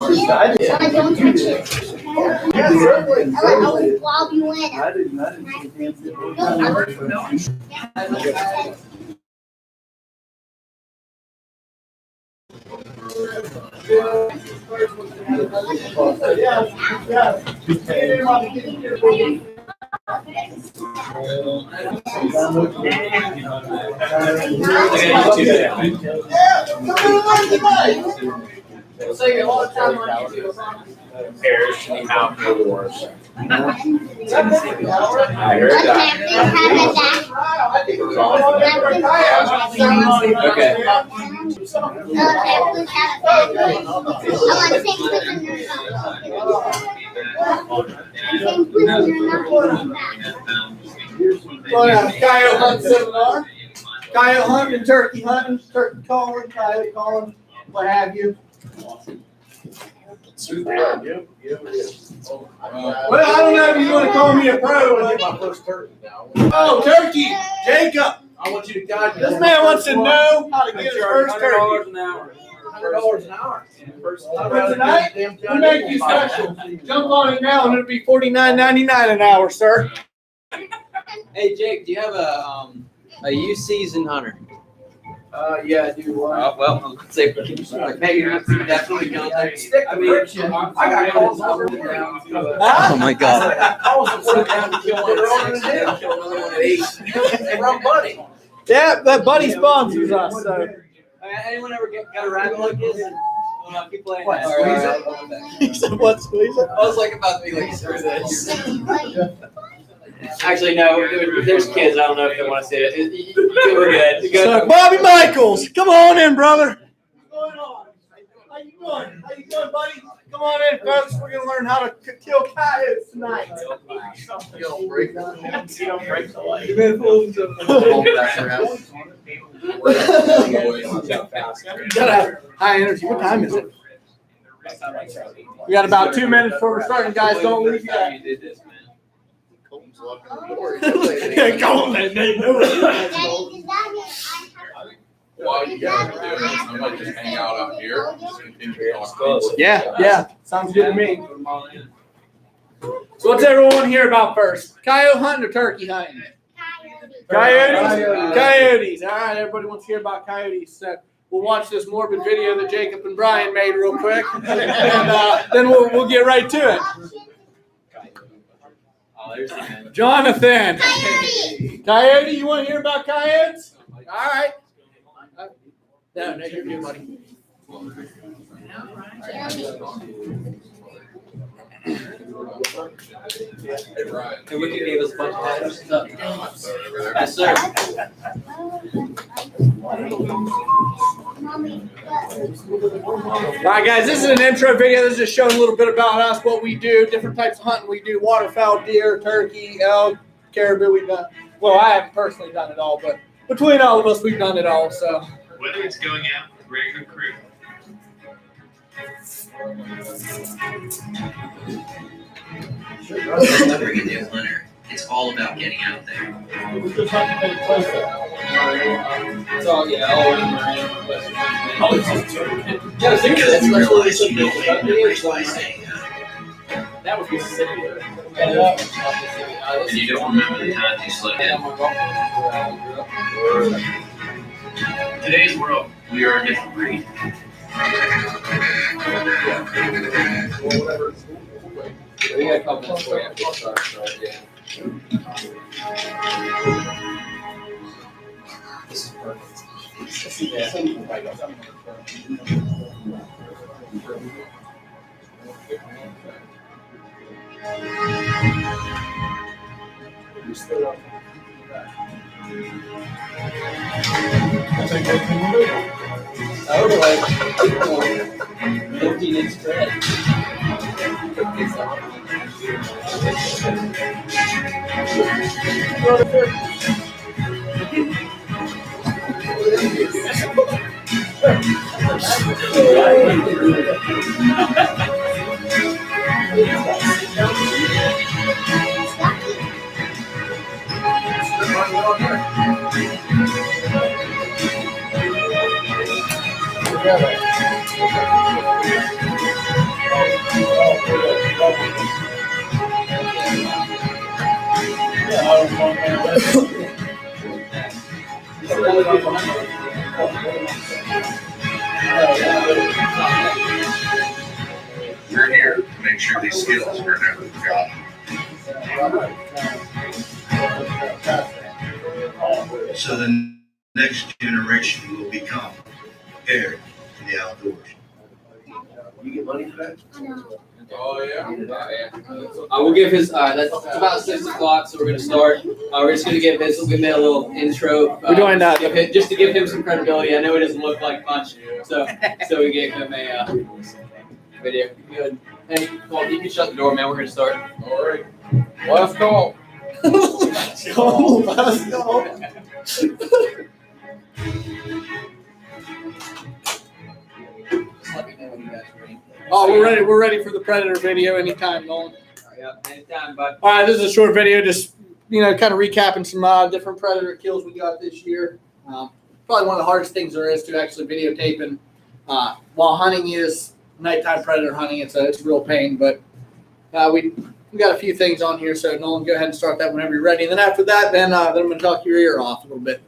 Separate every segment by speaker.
Speaker 1: I don't touch it.
Speaker 2: Yeah, certainly.
Speaker 1: I'll lob you in.
Speaker 2: I didn't
Speaker 3: Say a lot of time on YouTube.
Speaker 4: Heirs to the outdoor wars. I heard
Speaker 1: Okay,
Speaker 4: that.
Speaker 1: please have
Speaker 4: Okay.
Speaker 1: please have I want to sing
Speaker 2: Coyote Hunt seminar. Coyote hunting, turkey hunting, turkey calling, coyote calling, what have you. Well, I don't know if you want to call me a pro.
Speaker 4: I get my first turkey now.
Speaker 2: Oh, turkey, Jacob.
Speaker 4: I want you to guide me.
Speaker 2: This man wants to know how to get his first turkey.
Speaker 4: $100 an hour. $100 an hour.
Speaker 2: For tonight, we make you special. Jump on it now, and it'll be $49.99 an hour, sir.
Speaker 5: Hey Jake, do you have a youth season hunter?
Speaker 4: Yeah, I do.
Speaker 5: Well, let's say like maybe definitely contact.
Speaker 4: I mean, I got calls all over down.
Speaker 5: Oh my God!
Speaker 4: I got calls to put down to kill one at 6, kill another one at 8. From Buddy.
Speaker 2: Yeah, that buddy sponsors us. So.
Speaker 5: Anyone ever got a rabbit like this? Keep playing
Speaker 4: What,
Speaker 5: that.
Speaker 2: He said, what, squeeze it?
Speaker 5: I was like about to be like, screw this. Actually, no. There's kids. I don't know if they want to see it. We're good.
Speaker 2: So, Bobby Michaels, come on in, brother. What's going on? How you doing? How you doing, buddy? Come on in, folks. We're gonna learn how to kill coyotes tonight.
Speaker 4: You don't break the light.
Speaker 2: You gotta have high energy. What time is it? We got about 2 minutes before we're starting, guys. Don't leave yet.
Speaker 5: You did this, man.
Speaker 2: Yeah, go on, man. They know it.
Speaker 6: Well, you gotta do is I might just hang out here. Just continue talking.
Speaker 2: Yeah. Sounds good to me. So what's everyone here about first? Coyote hunting or turkey hunting? Coyotes? Coyotes. All right, everybody wants to hear about coyotes. So we'll watch this morbid video that Jacob and Brian made real quick, and then we'll get right to it. Jonathan. Coyote, you want to hear about coyotes? All right. No, you're good, buddy.
Speaker 5: And Wicked gave us a bunch of items. Yes, sir.
Speaker 2: All right, guys, this is an intro video. This is just showing a little bit about us, what we do, different types of hunting we do, waterfowl, deer, turkey, elk, caribou. We've done. Well, I haven't personally done it all, but between all of us, we've done it all. So
Speaker 7: whether it's going out with a regular crew.
Speaker 8: Never get to hunter. It's all about getting out there.
Speaker 5: It's all, yeah, all over
Speaker 4: That was Mississippi.
Speaker 8: And you don't remember the time you slowed down. Today's world, we are a different breed.
Speaker 5: We got a couple minutes before we have to start, so yeah. This is perfect. I would like 15-inch thread.
Speaker 6: We're here to make sure these skills are never forgotten.
Speaker 3: So the next generation will become prepared in the outdoors.
Speaker 4: You get money for that?
Speaker 6: Oh, yeah.
Speaker 5: We'll give his. That's it's about 6 o'clock, so we're gonna start. We're just gonna give his. We made a little intro.
Speaker 2: We're doing that
Speaker 5: just to give him some credibility. I know it doesn't look like much, so we gave him a video. Good. Hey, Paul, you can shut the door, man. We're gonna start.
Speaker 6: All right. Last call.
Speaker 2: Let's go. Let's go.
Speaker 5: Just let me know when you guys are ready.
Speaker 2: Oh, we're ready. We're ready for the Predator video anytime, Nolan.
Speaker 5: Yep, anytime, bud.
Speaker 2: All right, this is a short video, just kind of recapping some different Predator kills we got this year. Probably one of the hardest things there is to actually videotape, and while hunting is nighttime Predator hunting, it's a real pain. But we got a few things on here, so Nolan, go ahead and start that whenever you're ready. And then after that, then I'm going to talk your ear off a little bit.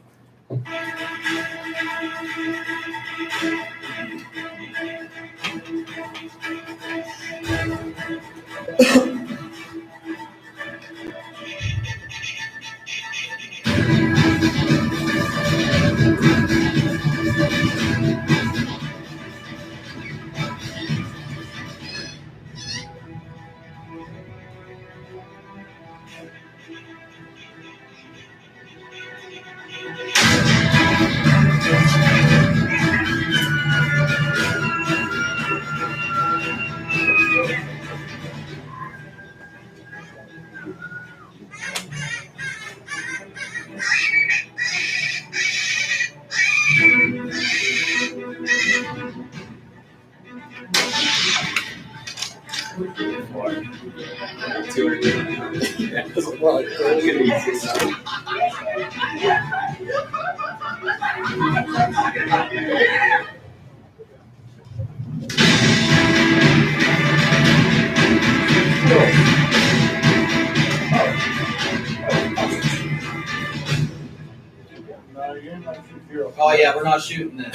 Speaker 5: Oh yeah, we're not shooting that.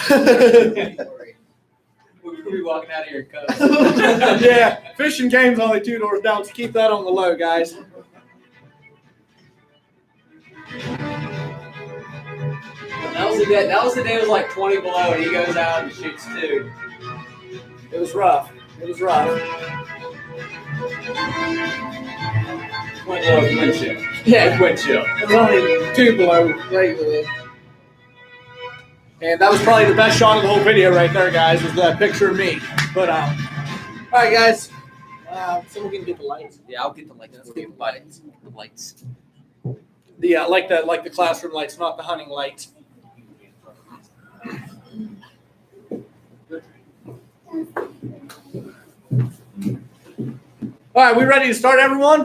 Speaker 5: We'll be walking out of here in cups.
Speaker 2: Yeah, fishing game's only 2 doors down, so keep that on the low, guys.
Speaker 5: That was the day it was like 20 below, and he goes out and shoots 2.
Speaker 2: It was rough. It was rough.
Speaker 5: Wind chill.
Speaker 2: Yeah,
Speaker 5: Wind chill.
Speaker 2: it was only 2 below regularly. And that was probably the best shot of the whole video right there, guys, was that picture of me. But, all right, guys. Someone can get the lights.
Speaker 5: Yeah, I'll get the lights. Let's get the lights.
Speaker 2: The like the classroom lights, not the hunting lights. All right, we ready to start, everyone?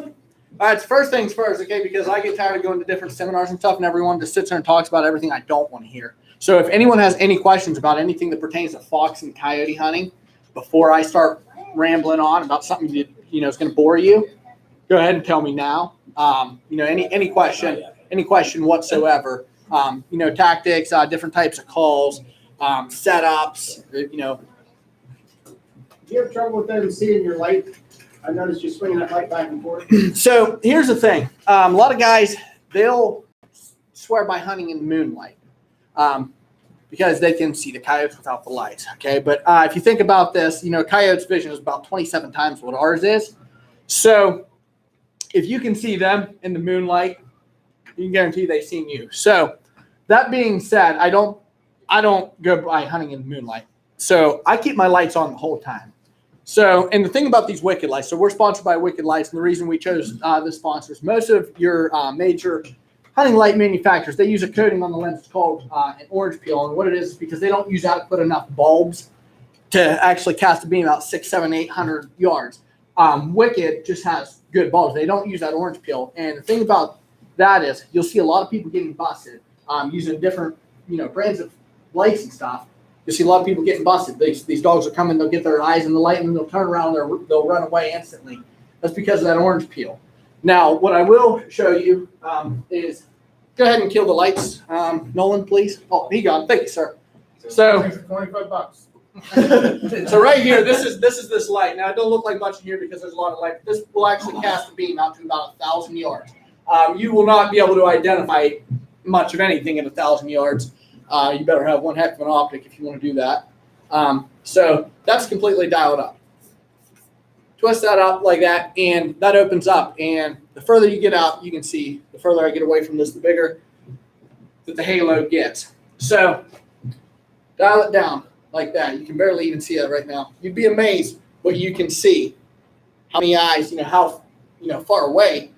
Speaker 2: All right, it's first things first, okay? Because I get tired of going to different seminars and stuff, and everyone just sits there and talks about everything I don't want to hear. So if anyone has any questions about anything that pertains to fox and coyote hunting, before I start rambling on about something that is going to bore you, go ahead and tell me now. Any question whatsoever. Tactics, different types of calls, setups.
Speaker 9: Do you have trouble with them seeing your light? I noticed you swinging that light back and forth.
Speaker 2: So here's the thing. A lot of guys, they'll swear by hunting in the moonlight because they can see the coyotes without the lights. Okay, but if you think about this, coyotes' vision is about 27 times what ours is. So if you can see them in the moonlight, you can guarantee they've seen you. So that being said, I don't go by hunting in the moonlight. So I keep my lights on the whole time. So, and the thing about these Wicked lights, so we're sponsored by Wicked Lights, and the reason we chose this sponsor is most of your major hunting light manufacturers, they use a coating on the lens called an orange peel, and what it is because they don't use adequate enough bulbs to actually cast a beam out 600, 700, 800 yards. Wicked just has good bulbs. They don't use that orange peel, and the thing about that is you'll see a lot of people getting busted using different brands of lights and stuff. You see a lot of people getting busted. These dogs will come in, they'll get their eyes in the light, and then they'll turn around, they'll run away instantly. That's because of that orange peel. Now, what I will show you is go ahead and kill the lights. Nolan, please. Oh, he gone. Thank you, sir. So,
Speaker 9: $25.
Speaker 2: so right here, this is this light. Now it don't look like much in here because there's a lot of light. This will actually cast a beam out to about 1,000 yards. You will not be able to identify much of anything at 1,000 yards. You better have one heck of an optic if you want to do that. So that's completely dialed up. Twist that up like that, and that opens up. And the further you get out, you can see the further I get away from this, the bigger that the halo gets. So dial it down like that. You can barely even see it right now. You'd be amazed what you can see. How many eyes, how far away.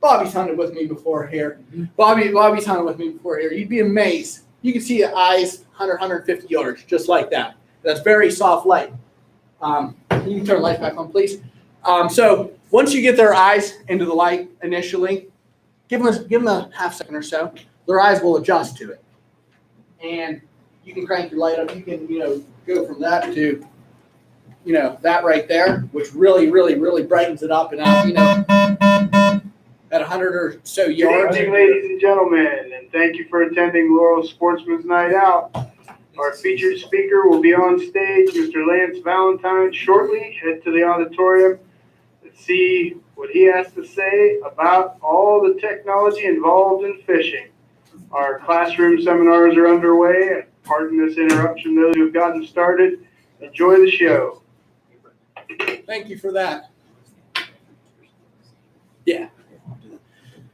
Speaker 2: Bobby's hunted with me before here. Bobby's hunted with me before here. You'd be amazed. You can see the eyes 100, 150 yards, just like that. That's very soft light. You can turn the light back on, please. So once you get their eyes into the light initially, give them a half second or so. Their eyes will adjust to it, and you can crank your light up. You can go from that to that right there, which really brightens it up and out. At 100 or so yards.
Speaker 10: Good evening, ladies and gentlemen, and thank you for attending Laurel Sportsman's Night Out. Our featured speaker will be on stage, Mr. Lance Valentine, shortly. Head to the auditorium and see what he has to say about all the technology involved in fishing. Our classroom seminars are underway. Pardon this interruption, those who have gotten started. Enjoy the show.
Speaker 2: Thank you for that. Yeah.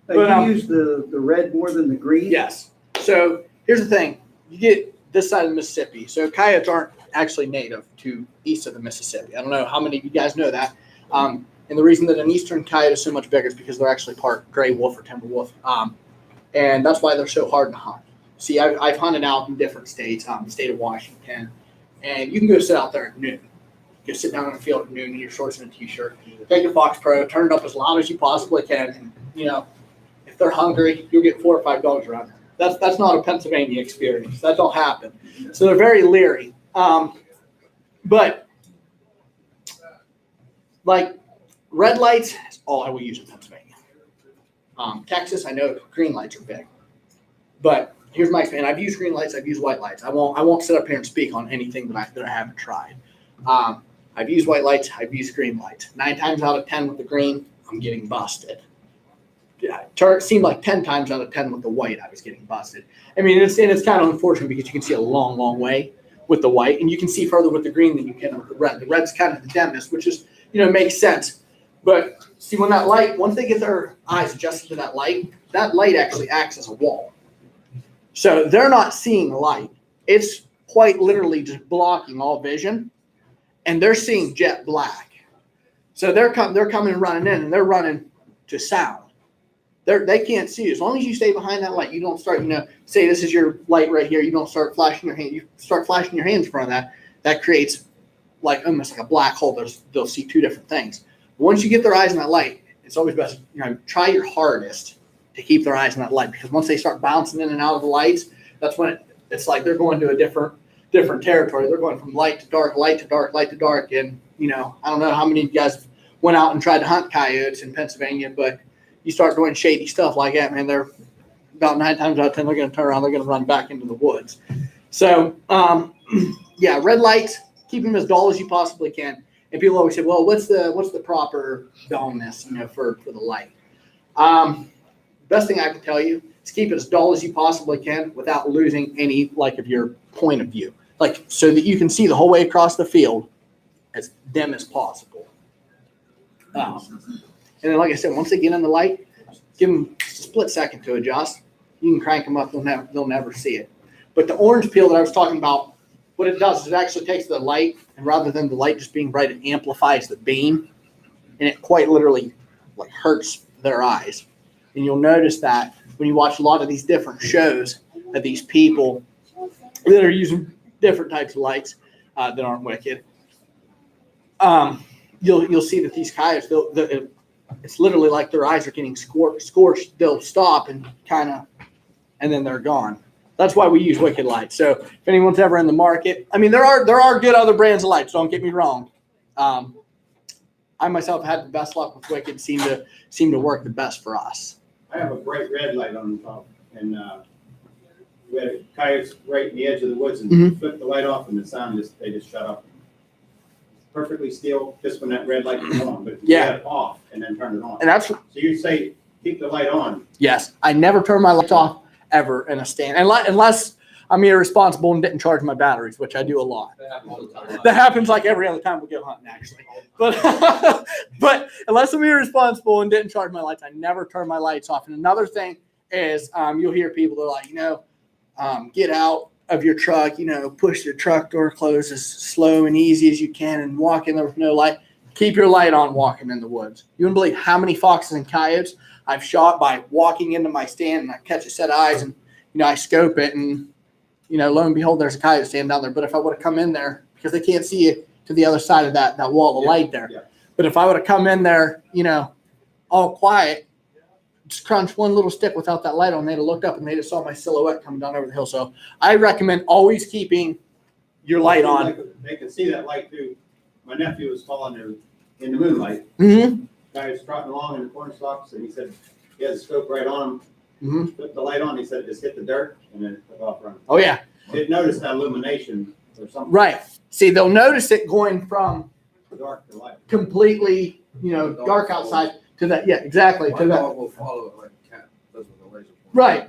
Speaker 11: You use the red more than the green?
Speaker 2: Yes. So here's the thing. You get this side of the Mississippi. So coyotes aren't actually native to east of the Mississippi. I don't know how many of you guys know that. And the reason that an eastern coyote is so much bigger is because they're actually part gray wolf or timber wolf. And that's why they're so hard to hunt. See, I've hunted out in different states, the state of Washington, and you can go sit out there at noon. You can sit down in the field at noon in your shorts and a t-shirt, take your Fox Pro, turn it up as loud as you possibly can, and if they're hungry, you'll get 4 or 5 dogs around there. That's not a Pennsylvania experience. That don't happen. So they're very leery. But like red lights is all I will use in Pennsylvania. Texas, I know green lights are big. But here's my experience. I've used green lights. I've used white lights. I won't sit up here and speak on anything that I haven't tried. I've used white lights. I've used green lights. 9 times out of 10 with the green, I'm getting busted. Yeah, it seemed like 10 times out of 10 with the white, I was getting busted. I mean, it's kind of unfortunate because you can see a long, long way with the white, and you can see further with the green than you can with the red. The red's kind of the dimmest, which is, makes sense. But see, when that light, once they get their eyes adjusted to that light actually acts as a wall. So they're not seeing the light. It's quite literally just blocking all vision, and they're seeing jet black. So they're coming and running in, and they're running to sound. They can't see you. As long as you stay behind that light, you don't start, say this is your light right here. You don't start flashing your hand. You start flashing your hands in front of that. That creates almost like a black hole. They'll see 2 different things. Once you get their eyes in that light, it's always best, try your hardest to keep their eyes in that light, because once they start bouncing in and out of the lights, that's when it's like they're going to a different territory. They're going from light to dark, light to dark, light to dark. And, I don't know how many of you guys went out and tried to hunt coyotes in Pennsylvania, but you start doing shady stuff like that, man, they're about 9 times out of 10, they're going to turn around, they're going to run back into the woods. So, yeah, red lights, keep them as dull as you possibly can. And people always say, well, what's the proper dullness, for the light? Best thing I can tell you is keep it as dull as you possibly can without losing any, of your point of view. So that you can see the whole way across the field as dim as possible. And then, like I said, once they get in the light, give them a split second to adjust. You can crank them up; they'll never see it. But the orange peel that I was talking about, what it does is it actually takes the light, and rather than the light just being bright, it amplifies the beam, and it quite literally hurts their eyes. And you'll notice that when you watch a lot of these different shows of these people that are using different types of lights that aren't wicked, you'll see that these coyotes, it's literally like their eyes are getting scorched. They'll stop and and then they're gone. That's why we use wicked lights. So if anyone's ever in the market, I mean, there are good other brands of lights. Don't get me wrong. I myself had the best luck with wicked. Seem to work the best for us.
Speaker 9: I have a bright red light on the top.
Speaker 12: and we had coyotes right in the edge of the woods and
Speaker 2: Mhm.
Speaker 12: flipped the light off and the sound they just shut up. Perfectly still, just when that red light was on, but you
Speaker 2: Yeah.
Speaker 12: had it off and then turn it on.
Speaker 2: And that's
Speaker 12: So you say, keep the light on.
Speaker 2: yes. I never turn my lights off ever in a stand, unless I'm irresponsible and didn't charge my batteries, which I do a lot. That happens like every other time we go hunting, actually. But but unless I'm irresponsible and didn't charge my lights, I never turn my lights off. And another thing is, you'll hear people that are like, get out of your truck, push the truck door closed as slow and easy as you can and walk in there with no light. Keep your light on walking in the woods. You wouldn't believe how many foxes and coyotes I've shot by walking into my stand and I catch a set of eyes and, I scope it and, lo and behold, there's a coyote stand down there. But if I would have come in there, because they can't see it to the other side of that wall of light there.
Speaker 12: Yeah.
Speaker 2: But if I would have come in there, all quiet, just crunch one little stick without that light on, they'd have looked up and they just saw my silhouette coming down over the hill. So I recommend always keeping your light on.
Speaker 12: They could see that light too. My nephew was following there in the moonlight.
Speaker 2: Mm-hmm.
Speaker 12: Guy was trotting along in the corn stalks and he said he had the scope right on him.
Speaker 2: Mm-hmm.
Speaker 12: Put the light on, he said it just hit the dirt and then it took off running.
Speaker 2: Oh, yeah.
Speaker 12: Didn't notice that illumination or something.
Speaker 2: Right. See, they'll notice it going from
Speaker 12: Dark to light.
Speaker 2: completely, dark outside to that. Yeah, exactly.
Speaker 4: My
Speaker 2: To that.
Speaker 4: dog will follow it like a cat does with a laser pointer.
Speaker 2: Right.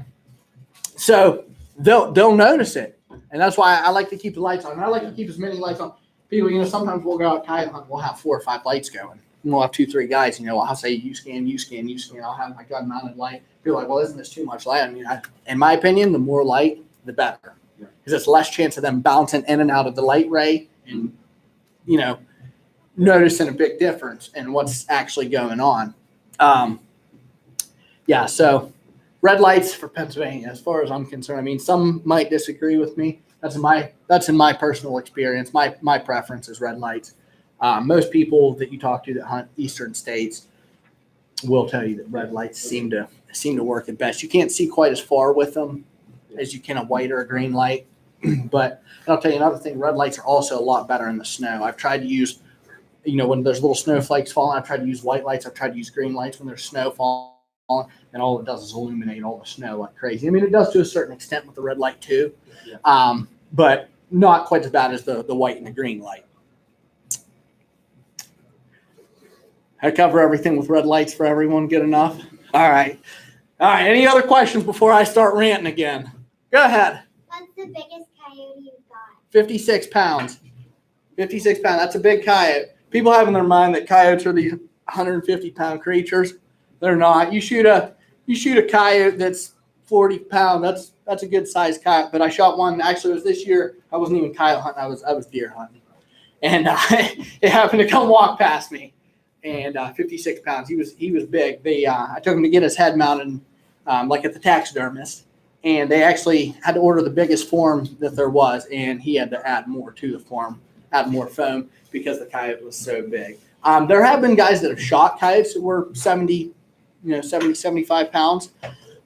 Speaker 2: So they'll notice it. And that's why I like to keep the lights on. And I like to keep as many lights on. People, sometimes we'll go out coyote hunt, we'll have 4 or 5 lights going. And we'll have 2, 3 guys, I'll say, you scan. I'll have my gun mounted light. People are like, well, isn't this too much light? I mean, in my opinion, the more light, the better. Because there's less chance of them bouncing in and out of the light ray and, noticing a big difference in what's actually going on. So red lights for Pennsylvania, as far as I'm concerned. I mean, some might disagree with me. That's in my personal experience. My preference is red lights. Most people that you talk to that hunt eastern states will tell you that red lights seem to work at best. You can't see quite as far with them as you can a white or a green light. But I'll tell you another thing, red lights are also a lot better in the snow. I've tried to use, when there's little snowflakes falling, I've tried to use white lights. I've tried to use green lights when there's snow falling, and all it does is illuminate all the snow like crazy. I mean, it does to a certain extent with the red light too, but not quite as bad as the white and the green light. I cover everything with red lights for everyone. Good enough? All right. Any other questions before I start ranting again? Go ahead.
Speaker 1: What's the biggest coyote you've got?
Speaker 2: 56 pounds. 56 pounds. That's a big coyote. People have in their mind that coyotes are these 150-pound creatures. They're not. You shoot a coyote that's 40 pounds. That's a good sized coyote. But I shot one. Actually, it was this year. I wasn't even coyote hunting. I was deer hunting, and it happened to come walk past me. And 56 pounds. He was big. I took him to get his head mounted, like at the taxidermist. And they actually had to order the biggest form that there was, and he had to add more to the form, add more foam because the coyote was so big. There have been guys that have shot coyotes that were 70, 75 pounds,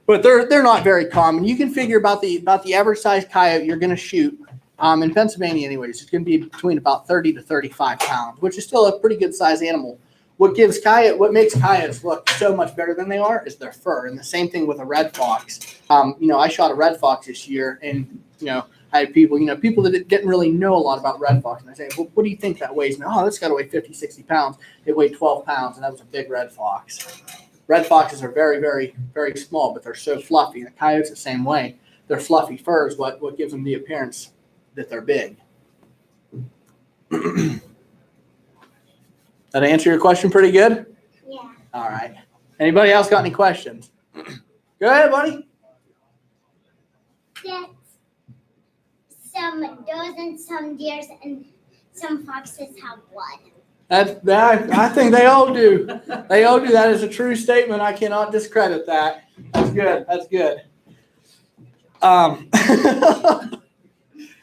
Speaker 2: but they're not very common. You can figure about the average size coyote you're going to shoot in Pennsylvania, anyways. It's going to be between about 30 to 35 pounds, which is still a pretty good size animal. What makes coyotes look so much better than they are is their fur. And the same thing with a red fox. I shot a red fox this year, and I had people that didn't really know a lot about red fox. And I say, well, what do you think that weighs? And, that's got to weigh 50, 60 pounds. It weighed 12 pounds, and that was a big red fox. Red foxes are very, very, very small, but they're so fluffy. The coyotes the same way. Their fluffy fur is what gives them the appearance that they're big. That answer your question pretty good?
Speaker 1: Yeah.
Speaker 2: All right. Anybody else got any questions? Go ahead, buddy.
Speaker 1: Yes. Some does and some deers and some foxes have blood.
Speaker 2: I think they all do. They all do. That is a true statement. I cannot discredit that. That's good. That's good.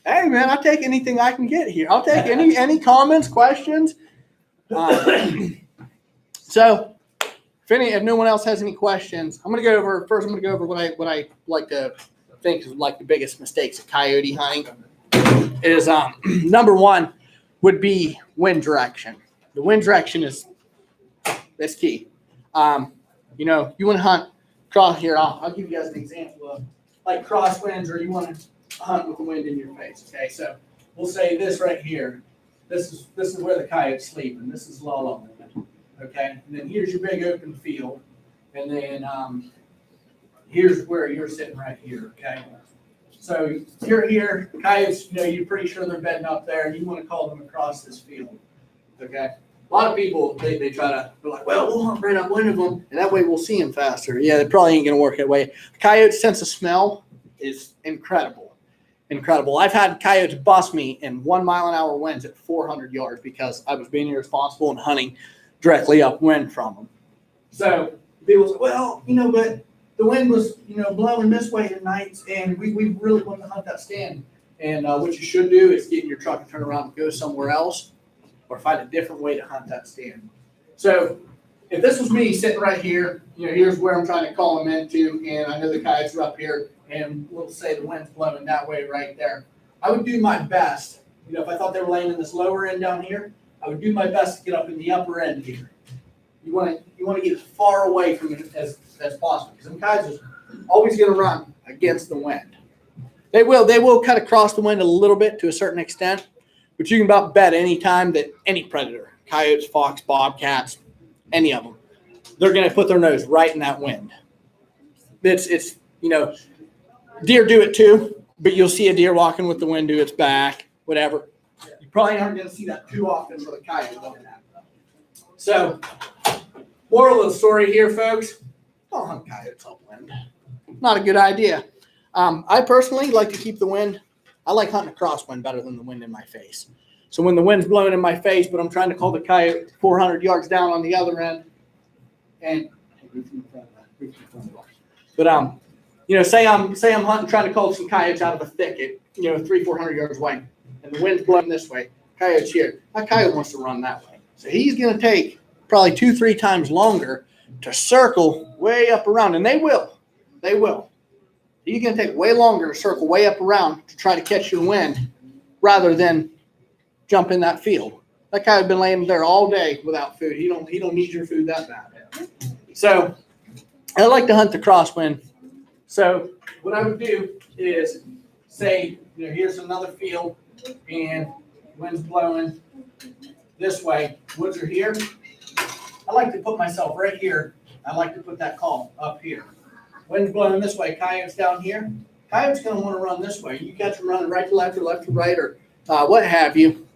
Speaker 2: Hey, man, I'll take anything I can get here. I'll take any comments, questions. So if no one else has any questions, I'm going to go over what I like to think is like the biggest mistakes of coyote hunting is, number one would be wind direction. The wind direction is key. You want to hunt here, I'll give you guys an example of like crosswinds, or you want to hunt with the wind in your face. Okay, so we'll say this right here. This is where the coyotes sleep, and this is lull wind. Okay, and then here's your big open field, and then here's where you're sitting right here. Okay, so you're here. Coyotes, you're pretty sure they're bedding up there, and you want to call them across this field. Okay. A lot of people, they try to, they're like, well, we'll hunt right up one of them, and that way we'll see them faster. Yeah, it probably ain't going to work that way. Coyote's sense of smell is incredible. Incredible. I've had coyotes bust me in 1 mile an hour winds at 400 yards because I was being irresponsible and hunting directly upwind from them. So people say, well, but the wind was, blowing this way at nights, and we really want to hunt that stand. And what you should do is get in your truck and turn around and go somewhere else, or find a different way to hunt that stand. So if this was me sitting right here, here's where I'm trying to call them into, and I know the coyotes are up here, and we'll say the wind's blowing that way right there. I would do my best, if I thought they were laying in this lower end down here, I would do my best to get up in the upper end here. You want to get as far away from it as possible, because them coyotes are always going to run against the wind. They will kind of cross the wind a little bit to a certain extent, but you can about bet any time that any predator, coyotes, fox, bobcats, any of them, they're going to put their nose right in that wind. It's deer do it too, but you'll see a deer walking with the wind to its back, whatever. You probably aren't going to see that too often for the coyote doing that. So, moral of the story here, folks, don't hunt coyotes upwind. Not a good idea. I personally like to keep the wind. I like hunting a crosswind better than the wind in my face. So when the wind's blowing in my face, but I'm trying to call the coyote 400 yards down on the other end, and say I'm hunting, trying to call some coyotes out of a thicket, 300-400 yards away, and the wind's blowing this way. Coyote's here. That coyote wants to run that way, so he's going to take probably 2-3 times longer to circle way up around, and they will. He's going to take way longer to circle way up around to try to catch your wind rather than jump in that field. That guy has been laying there all day without food. He don't need your food that bad. So I like to hunt the crosswind. So what I would do is say, here's another field and wind's blowing this way. Woods are here. I like to put myself right here. I like to put that call up here. Wind's blowing this way, coyote's down here. Coyote's going to want to run this way. You catch them running right to left or left to right, or what have you.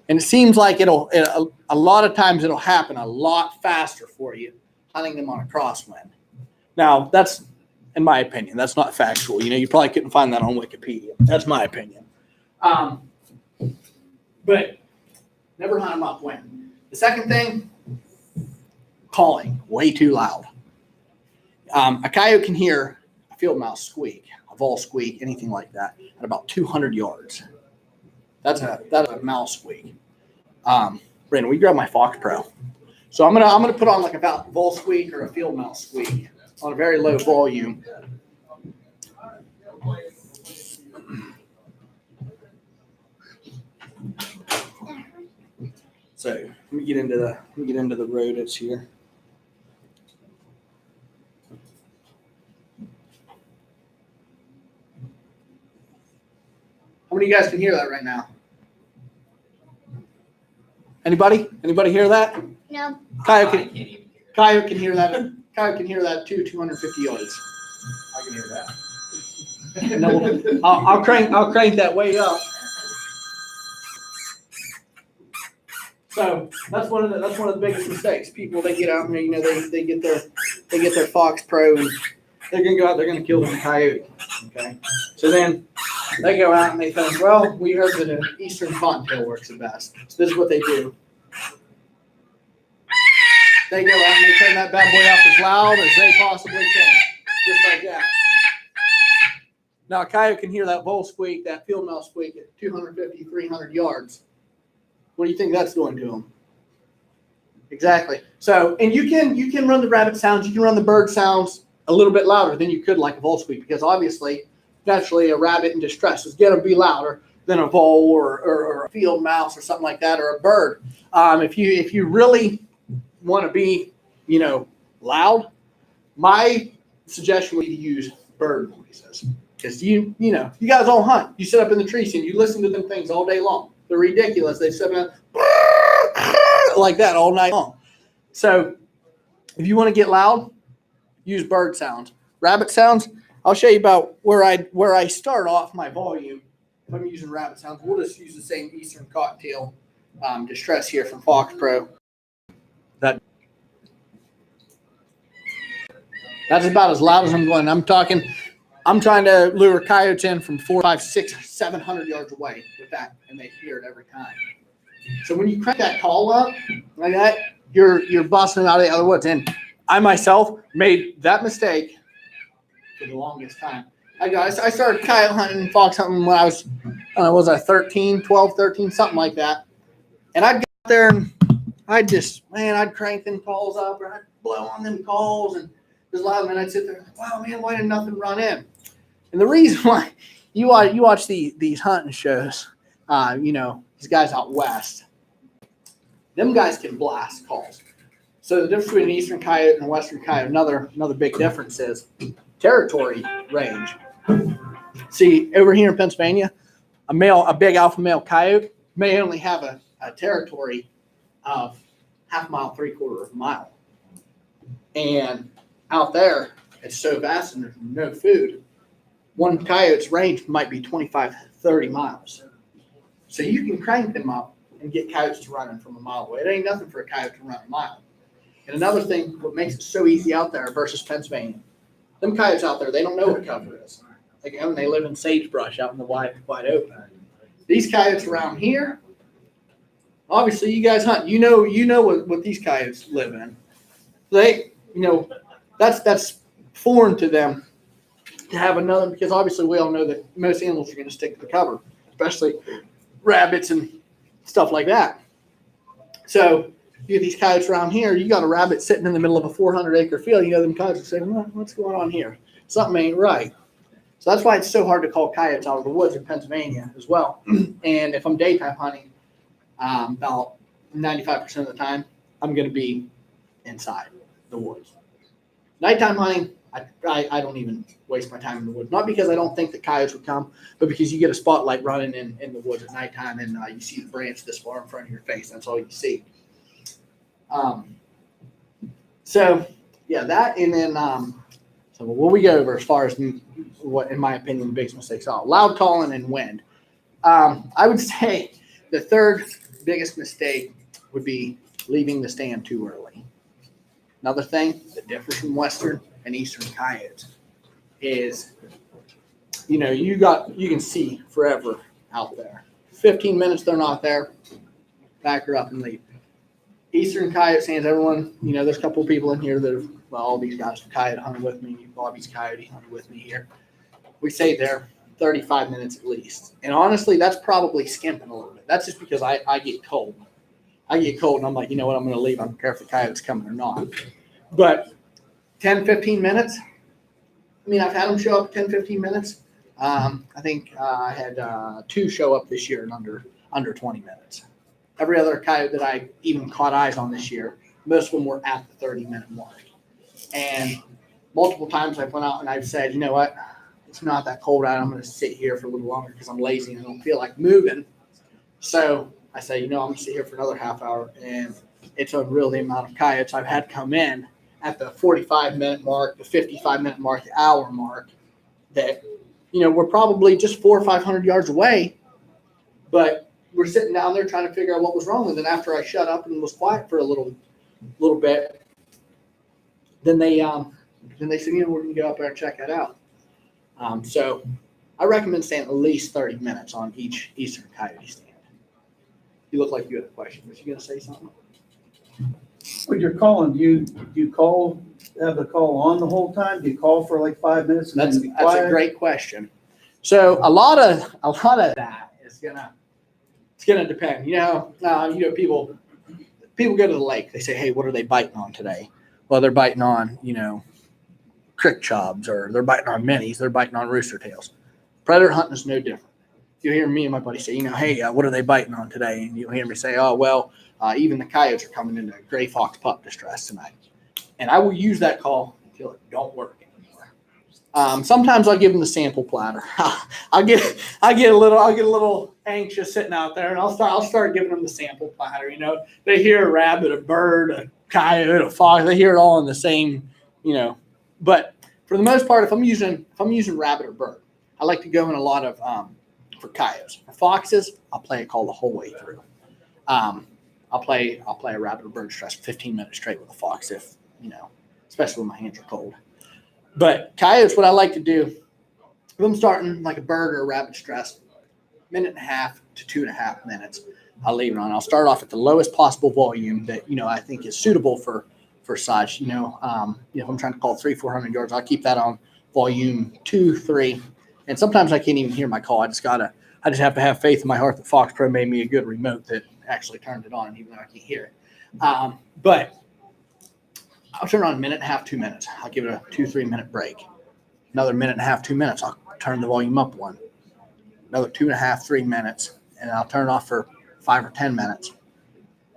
Speaker 2: And it seems like a lot of times it'll happen a lot faster for you hunting them on a crosswind. Now, that's, in my opinion, that's not factual. You probably couldn't find that on Wikipedia. That's my opinion. But never hunt them upwind. The second thing, calling way too loud. A coyote can hear a field mouse squeak, a vol squeak, anything like that, at about 200 yards. That's a mouse squeak. Brandon, will you grab my Fox Pro? So I'm gonna put on like a vol squeak or a field mouse squeak on a very low volume. So let me get into the rodents here. How many of you guys can hear that right now? Anybody? Anybody hear that?
Speaker 1: No.
Speaker 2: Coyote can hear that. Coyote can hear that too, 250 yards.
Speaker 12: I can hear that.
Speaker 2: No, I'll crank that way up. So that's one of the biggest mistakes. People, they get out and they get their Fox Pro and they're gonna go out, they're gonna kill the coyote. Okay. So then they go out and they think, well, we heard that an eastern cottontail works the best. So this is what they do. They go out and they turn that bad boy up as loud as they possibly can. Just like that. Now a coyote can hear that bull squeak, that field mouse squeak at 250, 300 yards. What do you think that's doing to them? Exactly. So, and you can run the rabbit sounds, you can run the bird sounds a little bit louder than you could like a vole squeak, because obviously, naturally, a rabbit in distress is going to be louder than a vole or a field mouse or something like that, or a bird. If you really want to be, loud, my suggestion would be to use bird noises. Because you guys all hunt. You sit up in the tree stand, you listen to them things all day long. They're ridiculous. They sit up like that all night long. So if you want to get loud, use bird sounds. Rabbit sounds, I'll show you about where I start off my volume. If I'm using rabbit sounds, we'll just use the same Eastern Cocktail Distress here from Fox Pro. That's about as loud as I'm going. I'm trying to lure coyotes in from 400, 500, 600, 700 yards away with that, and they hear it every time. So when you crank that call up like that, you're busting out of the other woods. And I myself made that mistake for the longest time. I started coyote hunting and fox hunting when I was 13, 12, 13, something like that. And I'd go out there and I'd crank them calls up, or I'd blow on them calls, and it was loud, and I'd sit there, wow, man, why did nothing run in? And the reason why you watch these hunting shows, these guys out west, them guys can blast calls. So the difference between an eastern coyote and a western coyote, another big difference is territory range. See, over here in Pennsylvania, a big alpha male coyote may only have a territory of half a mile, 3/4 of a mile. And out there, it's so vast and there's no food. One coyote's range might be 25, 30 miles. So you can crank them up and get coyotes to running from a mile away. It ain't nothing for a coyote to run a mile. And another thing, what makes it so easy out there versus Pennsylvania, them coyotes out there, they don't know what cover is. They live in sagebrush out in the wide open. These coyotes around here, obviously you guys hunt. You know what these coyotes live in. They, that's foreign to them to have another, because obviously we all know that most animals are going to stick to the cover, especially rabbits and stuff like that. So you get these coyotes around here, you got a rabbit sitting in the middle of a 400-acre field. Them coyotes are saying, what's going on here? Something ain't right. So that's why it's so hard to call coyotes out of the woods in Pennsylvania as well. And if I'm daytime hunting, about 95% of the time, I'm going to be inside the woods. Nighttime hunting, I don't even waste my time in the woods. Not because I don't think the coyotes would come, but because you get a spotlight running in the woods at nighttime, and you see the branch this far in front of your face. That's all you see. So yeah, that, and then so what we go over as far as what, in my opinion, the biggest mistakes are: loud calling and wind. I would say the third biggest mistake would be leaving the stand too early. Another thing that differs from western and eastern coyotes is, you can see forever out there. 15 minutes they're not there, back her up and leave. Eastern coyote stands, everyone, there's a couple of people in here that have, all these guys have coyote hunted with me. Bobby's coyote hunted with me here. We say there 35 minutes at least. And honestly, that's probably skimping a little bit. That's just because I get cold. I get cold and I'm like, you know what, I'm going to leave. I don't care if the coyote's coming or not. But 10, 15 minutes, I've had them show up 10, 15 minutes. I think I had 2 show up this year in under 20 minutes. Every other coyote that I even caught eyes on this year, most of them were at the 30-minute mark. And multiple times I've went out and I've said, you know what, it's not that cold out. I'm going to sit here for a little longer because I'm lazy and I don't feel like moving. So I say, I'm going to sit here for another half hour. And it's unreal the amount of coyotes I've had come in at the 45-minute mark, the 55-minute mark, the hour mark, that, we're probably just 400 or 500 yards away, but we're sitting down there trying to figure out what was wrong. And then after I shut up and was quiet for a little bit, then they said, we're going to go up there and check that out. So I recommend staying at least 30 minutes on each eastern coyote stand. You look like you had a question. Was you going to say something?
Speaker 11: When you're calling, do you have the call on the whole time? Do you call for like 5 minutes and
Speaker 2: That's
Speaker 11: then be quiet?
Speaker 2: a great question. So a lot of that is gonna depend. People go to the lake. They say, hey, what are they biting on today? Well, they're biting on, crick chobs, or they're biting on minis. They're biting on rooster tails. Predator hunting is no different. You hear me and my buddy say, hey, what are they biting on today? And you'll hear me say, oh, well, even the coyotes are coming into gray fox pup distress tonight. And I will use that call until it don't work anymore. Sometimes I'll give them the sample platter. I get a little anxious sitting out there, and I'll start giving them the sample platter. You know, they hear a rabbit, a bird, a coyote, a fox. They hear it all in the same, you know. But for the most part, if I'm using rabbit or bird, I like to go in a lot of for coyotes. For foxes, I'll play a call the whole way through. I'll play a rabbit or bird stress 15 minutes straight with a fox if, you know, especially when my hands are cold. But coyotes, what I like to do, if I'm starting like a bird or a rabbit stress, 1.5 to 2.5 minutes, I'll leave it on. I'll start off at the lowest possible volume that, you know, I think is suitable for size. You know, if I'm trying to call 300-400 yards, I'll keep that on volume 2, 3. And sometimes I can't even hear my call. I just have to have faith in my heart that Fox Pro made me a good remote that actually turned it on, even though I can't hear it. But I'll turn it on 1.5, 2 minutes. I'll give it a 2-3 minute break. Another 1.5, 2 minutes. I'll turn the volume up one. Another 2.5, 3 minutes, and I'll turn it off for 5 or 10 minutes.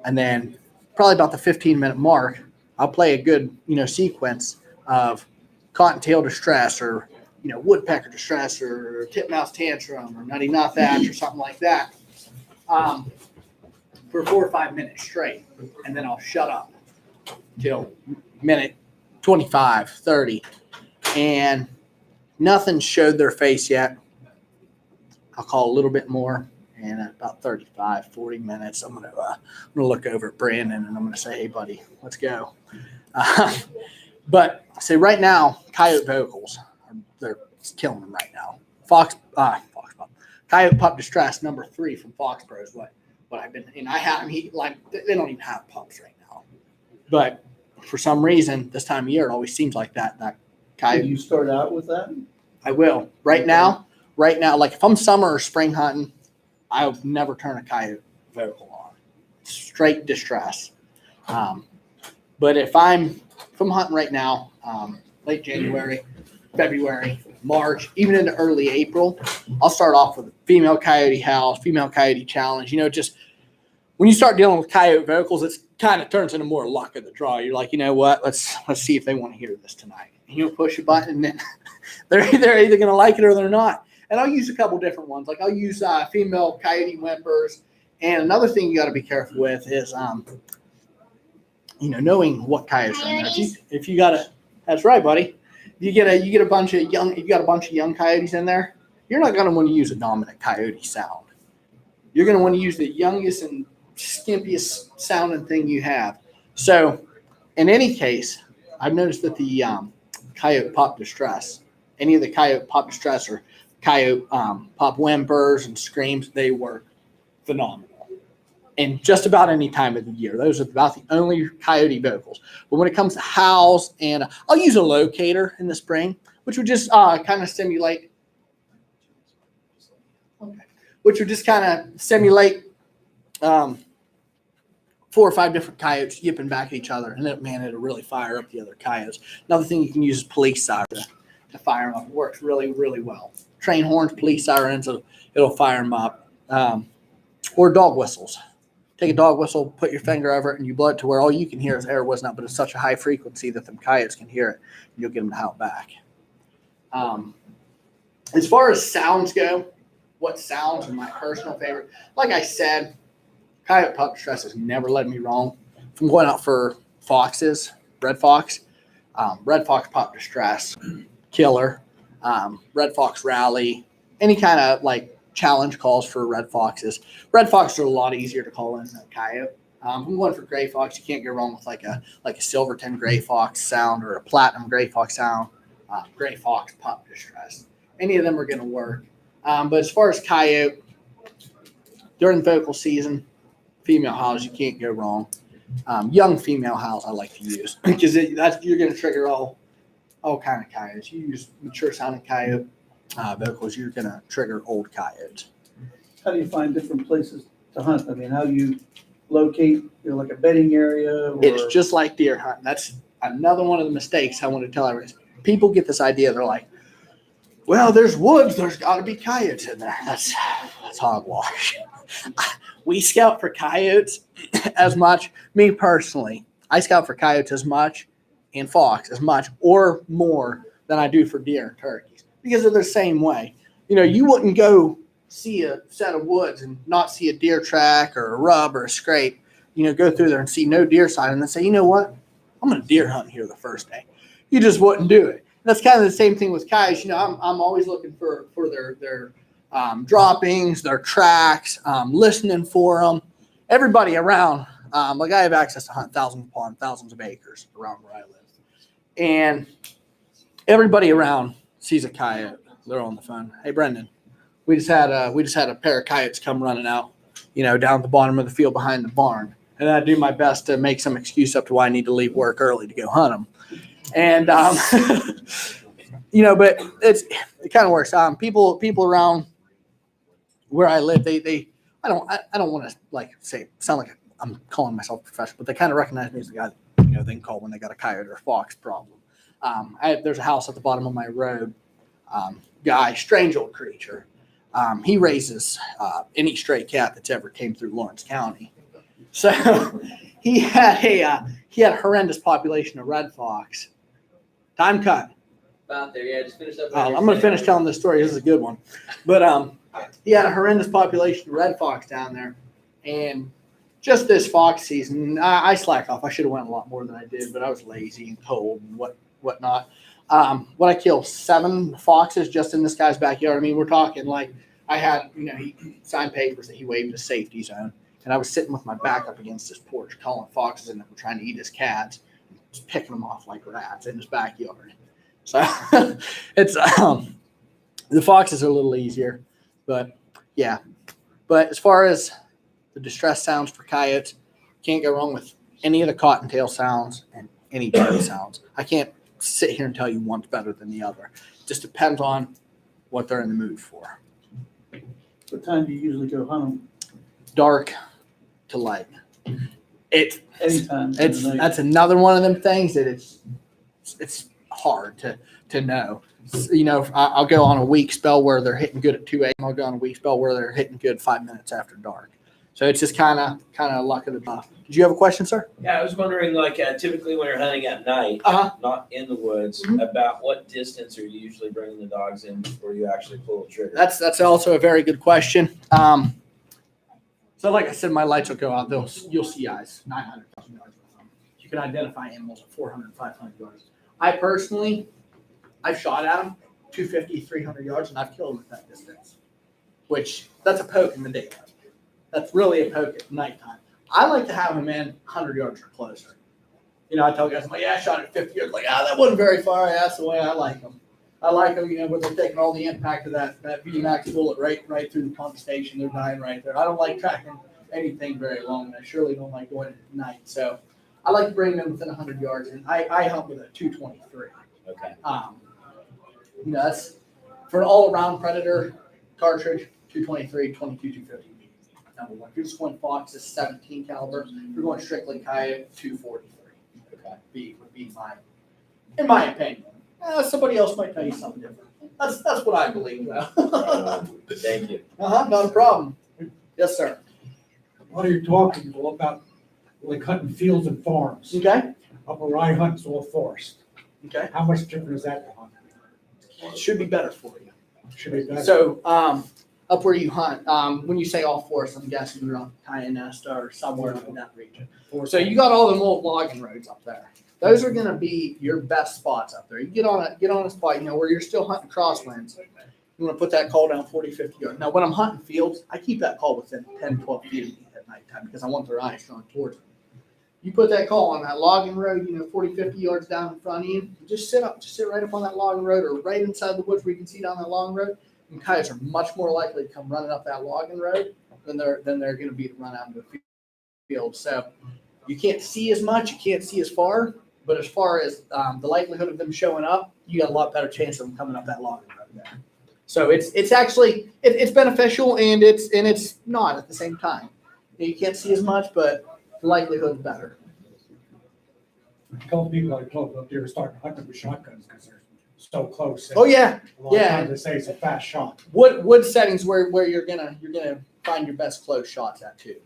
Speaker 2: And then probably about the 15-minute mark, I'll play a good, you know, sequence of cottontail distress or, you know, woodpecker distress or titmouse tantrum or nutty knot thatch or something like that for 4 or 5 minutes straight. And then I'll shut up till minute 25, 30. And nothing showed their face yet. I'll call a little bit more. And at about 35, 40 minutes, I'm gonna look over at Brandon and I'm gonna say, "Hey, buddy, let's go." But say right now, coyote vocals, they're killing them right now. Coyote pup distress number 3 from Fox Pro is what I've been. And I have them. They don't even have pups right now. But for some reason, this time of year, it always seems like that coyote.
Speaker 11: Did you start out with that?
Speaker 2: I will. Right now, like if I'm summer or spring hunting, I'll never turn a coyote vocal on. Straight distress. But if I'm hunting right now, late January, February, March, even into early April, I'll start off with a female coyote house, female coyote challenge. You know, just when you start dealing with coyote vocals, it kind of turns into more luck of the draw. You're like, you know what? Let's see if they want to hear this tonight. And you'll push a button, and then they're either going to like it or they're not. And I'll use a couple different ones. Like I'll use female coyote whimpers. And another thing you got to be careful with is, you know, knowing what coyotes are in there. If you got a, that's right, buddy. You get a bunch of young coyotes in there. You're not going to want to use a dominant coyote sound. You're going to want to use the youngest and skimpiest sounding thing you have. So, in any case, I've noticed that the coyote pup distress, any of the coyote pup distress or coyote pup whimpers and screams, they work phenomenal. And just about any time of the year. Those are about the only coyote vocals. But when it comes to howls, and I'll use a locator in the spring, which would just kind of simulate. Okay. Which would just kind of simulate 4 or 5 different coyotes yipping back at each other. And then, man, it'll really fire up the other coyotes. Another thing you can use is police siren to fire them up. It works really, really well. Train horns, police sirens, it'll fire them up. Or dog whistles. Take a dog whistle, put your finger over it, and you blow it to where all you can hear is air whistling up, but it's such a high frequency that the coyotes can hear it, and you'll get them to howl back. As far as sounds go, what sounds are my personal favorite? Like I said, coyote pup distress has never led me wrong. If I'm going out for foxes, red fox pup distress, killer, red fox rally, any kind of like challenge calls for red foxes. Red foxes are a lot easier to call in than a coyote. I'm going for gray fox. You can't go wrong with like a Silverton gray fox sound or a platinum gray fox sound. Gray fox pup distress. Any of them are going to work. But as far as coyote, during vocal season, female howls, you can't go wrong. Young female howls I like to use because you're going to trigger all kind of coyotes. You use mature sounding coyote vocals, you're going to trigger old coyotes.
Speaker 11: How do you find different places to hunt? I mean, how do you locate, like a bedding area? Or...
Speaker 2: It's just like deer hunting. That's another one of the mistakes I want to tell everyone. People get this idea. They're like, well, there's woods. There's got to be coyotes in there. That's hogwash. We scout for coyotes as much. Me personally, I scout for coyotes as much and fox as much or more than I do for deer and turkeys because they're the same way. You know, you wouldn't go see a set of woods and not see a deer track or a rub or a scrape, you know, go through there and see no deer sign and then say, you know what, I'm going to deer hunt here the first day. You just wouldn't do it. That's kind of the same thing with coyotes. You know, I'm always looking for their droppings, their tracks, listening for them. Everybody around, like I have access to hunt thousands upon thousands of acres around where I live. And everybody around sees a coyote. They're on the phone. Hey, Brendan, we just had a pair of coyotes come running out, you know, down at the bottom of the field behind the barn. And I do my best to make some excuse up to why I need to leave work early to go hunt them. And, you know, but it kind of works. People around where I live, I don't want to like sound like I'm calling myself professional, but they kind of recognize me as the guy that, you know, they can call when they got a coyote or a fox problem. There's a house at the bottom of my road, guy, strange old creature. He raises any stray cat that's ever came through Lawrence County. So he had a horrendous population of red fox. Time cut.
Speaker 5: About there, yeah. Just finish up.
Speaker 2: I'm going to finish telling this story. This is a good one. But he had a horrendous population of red fox down there. And just this fox season, I slacked off. I should have went a lot more than I did, but I was lazy and cold and whatnot. When I killed 7 foxes just in this guy's backyard, I mean, we're talking like I had, you know, he signed papers that he waived a safety zone. And I was sitting with my back up against this porch, calling foxes in that were trying to eat his cats, just picking them off like rats in his backyard. So it's the foxes are a little easier, but yeah. But as far as the distress sounds for coyotes, can't go wrong with any of the cottontail sounds and any bird sounds. I can't sit here and tell you one's better than the other. It just depends on what they're in the mood for.
Speaker 11: What time do you usually go hunt them?
Speaker 2: Dark to light.
Speaker 11: Anytime.
Speaker 2: That's another one of them things that it's hard to know. You know, I'll go on a week spell where they're hitting good at 2 a.m. I'll go on a week spell where they're hitting good 5 minutes after dark. So it's just kind of luck of the draw. Did you have a question, sir?
Speaker 13: Yeah, I was wondering, like, typically when you're hunting at night, not in the woods, about what distance are you usually bringing the dogs in before you actually pull the trigger?
Speaker 2: That's also a very good question. So like I said, my lights will go out. You'll see eyes 900,000 yards with them. You can identify animals at 400, 500 yards. I've shot at them 250, 300 yards, and I've killed them at that distance, which that's a poke in the daytime. That's really a poke at nighttime. I like to have them in 100 yards or closer. You know, I tell guys, I'm like, yeah, I shot at 50 yards. Like, that wasn't very far. That's the way I like them. I like them, you know, where they're taking all the impact of that VMAX bullet right through the pump station. They're dying right there. I don't like tracking anything very long, and I surely don't like doing it at night. So I like to bring them within 100 yards, and I hunt with a 223.
Speaker 13: Okay.
Speaker 2: You know, that's for an all-around predator cartridge, 223, 22, 250. Number one. If you're just going fox, it's 17 caliber. If you're going strictly coyote, 243. Okay. Would be in my opinion. Somebody else might tell you something different. That's what I believe, though.
Speaker 13: Thank you.
Speaker 2: Not a problem. Yes, sir.
Speaker 14: What are you talking about? Like hunting fields and farms.
Speaker 2: Okay.
Speaker 14: Up where I hunt, it's all forest.
Speaker 2: Okay.
Speaker 14: How much different is that to hunt?
Speaker 2: It should be better for you.
Speaker 14: Should be better.
Speaker 2: So, up where you hunt, when you say all forest, I'm guessing you're on Kyanesta or somewhere in that region. So you got all the old logging roads up there. Those are going to be your best spots up there. You get on a spot, you know, where you're still hunting crosswinds. You want to put that call down 40, 50 yards. Now, when I'm hunting fields, I keep that call within 10, 12 feet of me at nighttime because I want their eyes drawn towards them. You put that call on that logging road, you know, 40, 50 yards down in front of you. Just sit right up on that logging road or right inside the woods where you can see down that logging road. And coyotes are much more likely to come running up that logging road than they're going to be to run out into the field. So you can't see as much, you can't see as far. But as far as the likelihood of them showing up, you got a lot better chance of them coming up that logging road there. So it's actually beneficial and it's not at the same time. You can't see as much, but the likelihood is better.
Speaker 14: I tell people I told them they were starting hunting with shotguns because they're so close.
Speaker 2: Oh yeah,
Speaker 14: a lot of times they say it's a fast shot.
Speaker 2: Wood settings where you're gonna find your best close shots at too.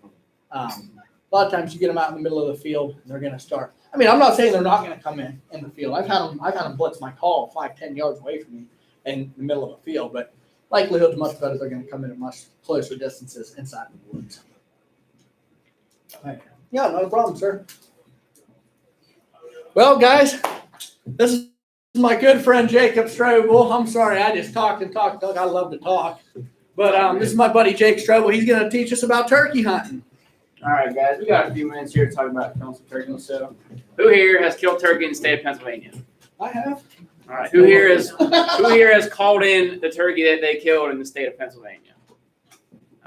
Speaker 2: A lot of times you get them out in the middle of the field and they're going to start. I mean, I'm not saying they're not going to come in the field. I've had them blitz my call 5-10 yards away from me in the middle of a field, but likelihood is much better they're going to come in at much closer distances inside the woods. Yeah, not a problem, sir. Well, guys, this is my good friend Jacob Strobel. I'm sorry, I just talked and talked. I love to talk. But this is my buddy Jake Strobel. He's going to teach us about turkey hunting.
Speaker 5: All right, guys, we got a few minutes here to talk about killing some turkey. So, who here has killed turkey in the state of Pennsylvania?
Speaker 2: I have.
Speaker 5: All right, who here has called in the turkey that they killed in the state of Pennsylvania?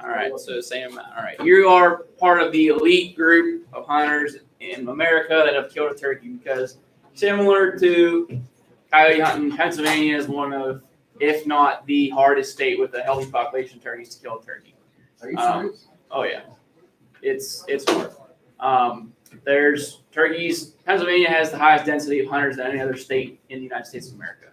Speaker 5: All right, so same amount. All right, you are part of the elite group of hunters in America that have killed a turkey because, similar to coyote hunting, Pennsylvania is one of, if not the hardest state with a healthy population of turkeys to kill a turkey.
Speaker 4: Are you serious?
Speaker 5: Oh yeah, it's hard. There's turkeys. Pennsylvania has the highest density of hunters than any other state in the United States of America,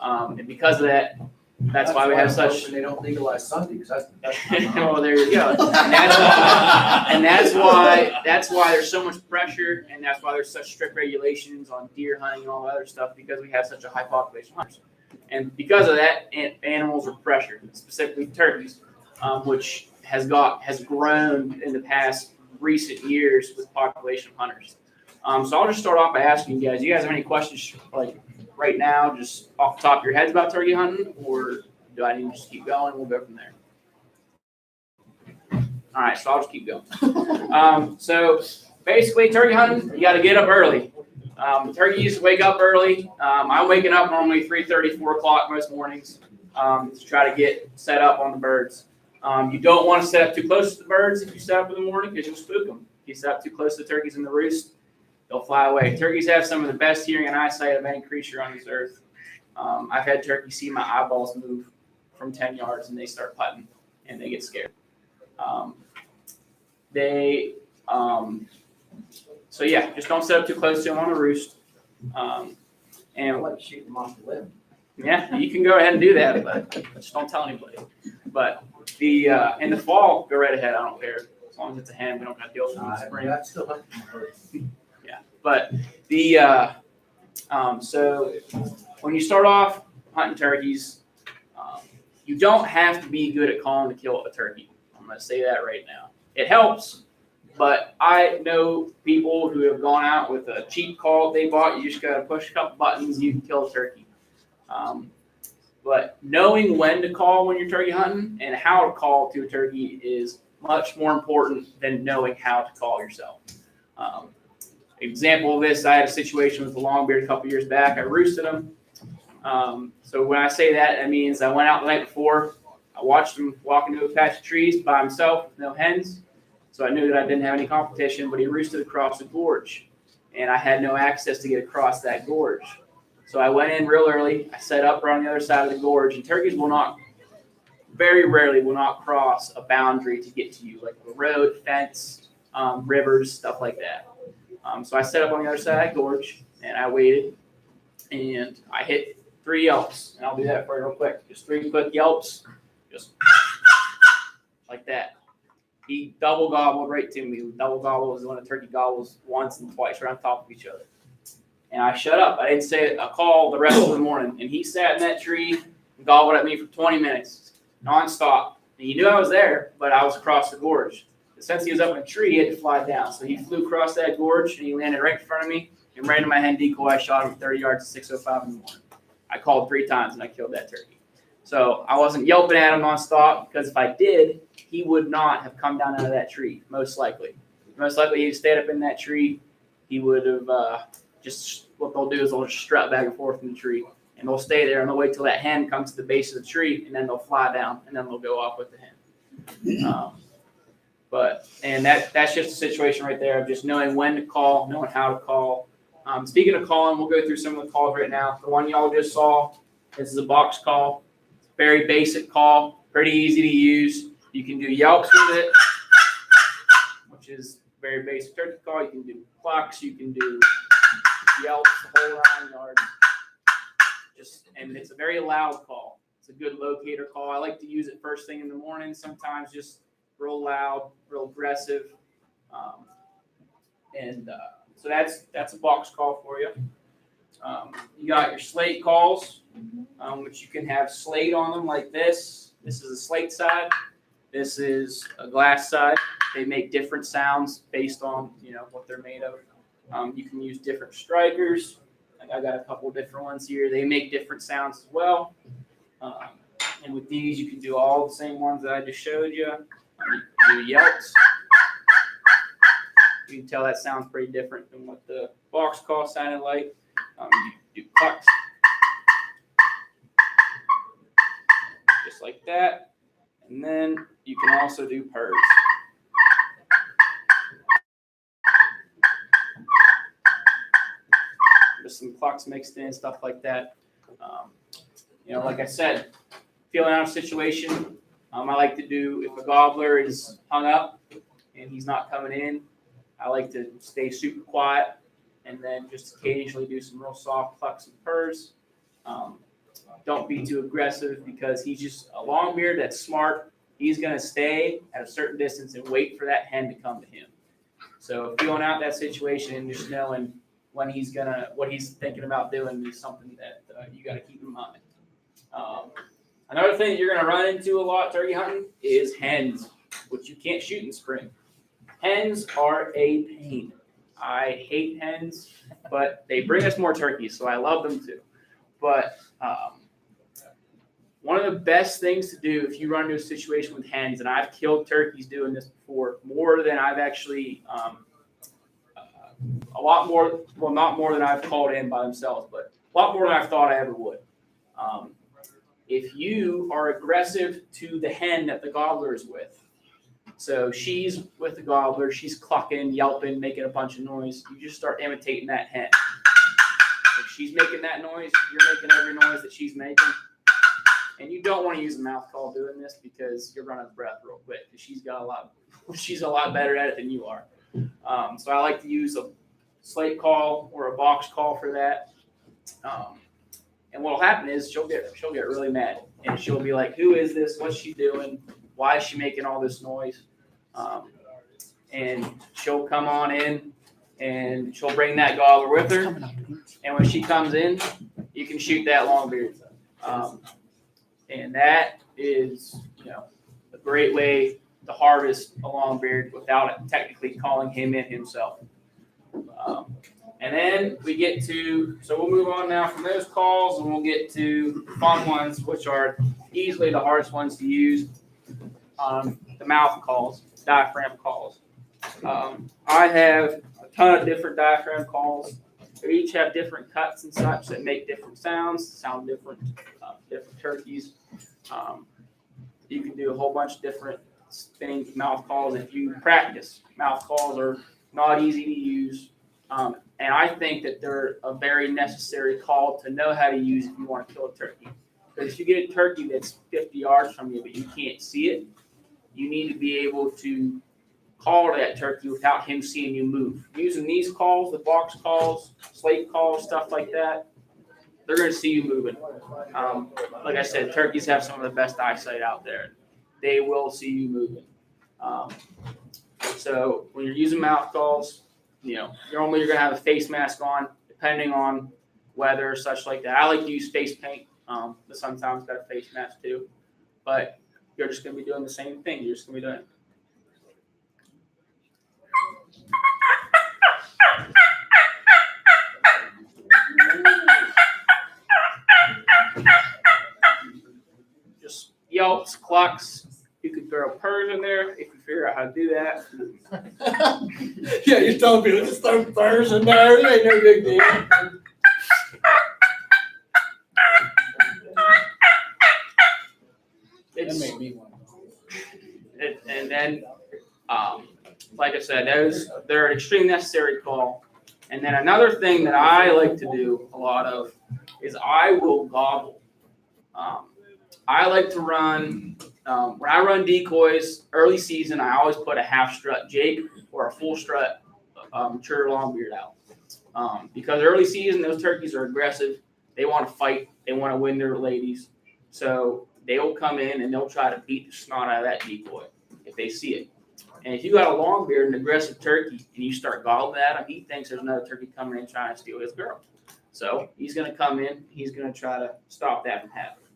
Speaker 5: and because of that, that's why we have such.
Speaker 4: They don't legalize Sunday because that's
Speaker 5: Well, there you go, and that's why there's so much pressure, and that's why there's such strict regulations on deer hunting and all that other stuff because we have such a high population of hunters, and because of that, animals are pressured, specifically turkeys, which has grown in the past recent years with population of hunters. So I'll just start off by asking you guys. Do you guys have any questions like right now, just off the top of your heads about turkey hunting, or do I need to just keep going? We'll go from there. All right, so I'll just keep going. So basically, turkey hunting, you got to get up early. Turkeys wake up early. I'm waking up normally 3:30, 4 o'clock most mornings to try to get set up on the birds. You don't want to set up too close to the birds if you set up in the morning because you'll spook them. If you set up too close to the turkeys in the roost, they'll fly away. Turkeys have some of the best hearing and eyesight of any creature on this earth. I've had turkeys see my eyeballs move from 10 yards and they start putting and they get scared. So yeah, just don't set up too close to them on the roost. And
Speaker 4: like shoot them off the limb.
Speaker 5: Yeah, you can go ahead and do that, but just don't tell anybody. But in the fall, go right ahead. I don't care as long as it's a hen. We don't got to deal with it in the spring.
Speaker 4: That's still hunting.
Speaker 5: Yeah, but so when you start off hunting turkeys, you don't have to be good at calling to kill a turkey. I'm going to say that right now. It helps, but I know people who have gone out with a cheap call they bought. You just got to push a couple buttons, you can kill a turkey. But knowing when to call when you're turkey hunting and how to call to a turkey is much more important than knowing how to call yourself. Example of this, I had a situation with a longbeard a couple years back. I roosted him. So when I say that, that means I went out the night before. I watched him walk into a patch of trees by himself with no hens. So I knew that I didn't have any competition, but he roosted across the gorge. And I had no access to get across that gorge. So I went in real early. I set up right on the other side of the gorge. And turkeys very rarely will not cross a boundary to get to you, like a road, fence, rivers, stuff like that. So I set up on the other side of that gorge, and I waited, and I hit 3 yelps. And I'll do that for you real quick. Just 3 quick yelps, just like that. He double gobbled right to me. Double gobble is when a turkey gobbles once and twice right on top of each other. And I shut up. I didn't say a call the rest of the morning. And he sat in that tree and gobbled at me for 20 minutes, nonstop. And he knew I was there, but I was across the gorge. But since he was up in a tree, he had to fly down. So he flew across that gorge, and he landed right in front of me. And right in my hen decoy, I shot him at 30 yards at 6:05 in the morning. I called 3 times, and I killed that turkey. So I wasn't yelping at him nonstop, because if I did, he would not have come down out of that tree, most likely. Most likely, he'd stayed up in that tree. He would have what they'll do is they'll just strut back and forth in the tree, and they'll stay there, and they'll wait till that hen comes to the base of the tree, and then they'll fly down, and then they'll go off with the hen. That's just a situation right there of just knowing when to call, knowing how to call. Speaking of calling, we'll go through some of the calls right now. The one y'all just saw, this is a box call. Very basic call, pretty easy to use. You can do yelps with it, which is very basic turkey call. You can do clucks, you can do yelps, the whole 9 yards. And it's a very loud call. It's a good locator call. I like to use it first thing in the morning. Sometimes just real loud, real aggressive. And so that's a box call for you. You got your slate calls, which you can have slate on them like this. This is a slate side. This is a glass side. They make different sounds based on what they're made of. You can use different strikers. Like I got a couple different ones here. They make different sounds as well. And with these, you can do all the same ones that I just showed you. You do yelps. You can tell that sounds pretty different than what the box call sounded like. You do clucks. Just like that. And then you can also do purrs. There's some clucks mixed in, stuff like that. Like I said, feeling out a situation, I like to do, if a gobbler is hung up and he's not coming in, I like to stay super quiet and then just occasionally do some real soft clucks and purrs. Don't be too aggressive because he's just a longbeard that's smart. He's going to stay at a certain distance and wait for that hen to come to him. So feeling out that situation and just knowing when what he's thinking about doing is something that you got to keep in mind. Another thing that you're going to run into a lot turkey hunting is hens, which you can't shoot in spring. Hens are a pain. I hate hens, but they bring us more turkeys, so I love them too. But one of the best things to do if you run into a situation with hens, and I've killed turkeys doing this before, more than I've actually, a lot more, well, not more than I've called in by themselves, but a lot more than I thought I ever would. If you are aggressive to the hen that the gobbler is with, so she's with the gobbler, she's clucking, yelping, making a bunch of noise, you just start imitating that hen. If she's making that noise, you're making every noise that she's making. And you don't want to use a mouth call doing this because you're running out of breath real quick because she's a lot better at it than you are. So I like to use a slate call or a box call for that. And what'll happen is she'll get really mad and she'll be like, "Who is this? What's she doing? Why is she making all this noise?" And she'll come on in and she'll bring that gobbler with her. And when she comes in, you can shoot that longbeard. And that is, a great way to harvest a longbeard without technically calling him in himself. And then we get to, so we'll move on now from those calls and we'll get to fun ones, which are easily the hardest ones to use. The mouth calls, diaphragm calls. I have a ton of different diaphragm calls. They each have different cuts and such that make different sounds, sound different, different turkeys. You can do a whole bunch of different things, mouth calls, if you practice. Mouth calls are not easy to use. And I think that they're a very necessary call to know how to use if you want to kill a turkey. Because if you get a turkey that's 50 yards from you, but you can't see it, you need to be able to call to that turkey without him seeing you move. Using these calls, the box calls, slate calls, stuff like that, they're going to see you moving. Like I said, turkeys have some of the best eyesight out there. They will see you moving. So when you're using mouth calls, normally you're going to have a face mask on, depending on weather, such like that. I like to use face paint, but sometimes got a face mask too. But you're just going to be doing the same thing. You're just going to be doing it. Just yelps, clucks. You can throw purrs in there if you figure out how to do that.
Speaker 2: Yeah, you're telling me just throw purrs in there. It ain't no big deal. That made me want to.
Speaker 5: And then, like I said, they're an extremely necessary call. And then another thing that I like to do a lot of is I will gobble. I like to run, when I run decoys early season, I always put a half strut Jake or a full strut mature longbeard out. Because early season, those turkeys are aggressive. They want to fight. They want to win their ladies. So they'll come in and they'll try to beat the snot out of that decoy if they see it. And if you got a long beard, an aggressive turkey, and you start gobbling at him, he thinks there's another turkey coming in trying to steal his girl. So he's going to come in. He's going to try to stop that from happening.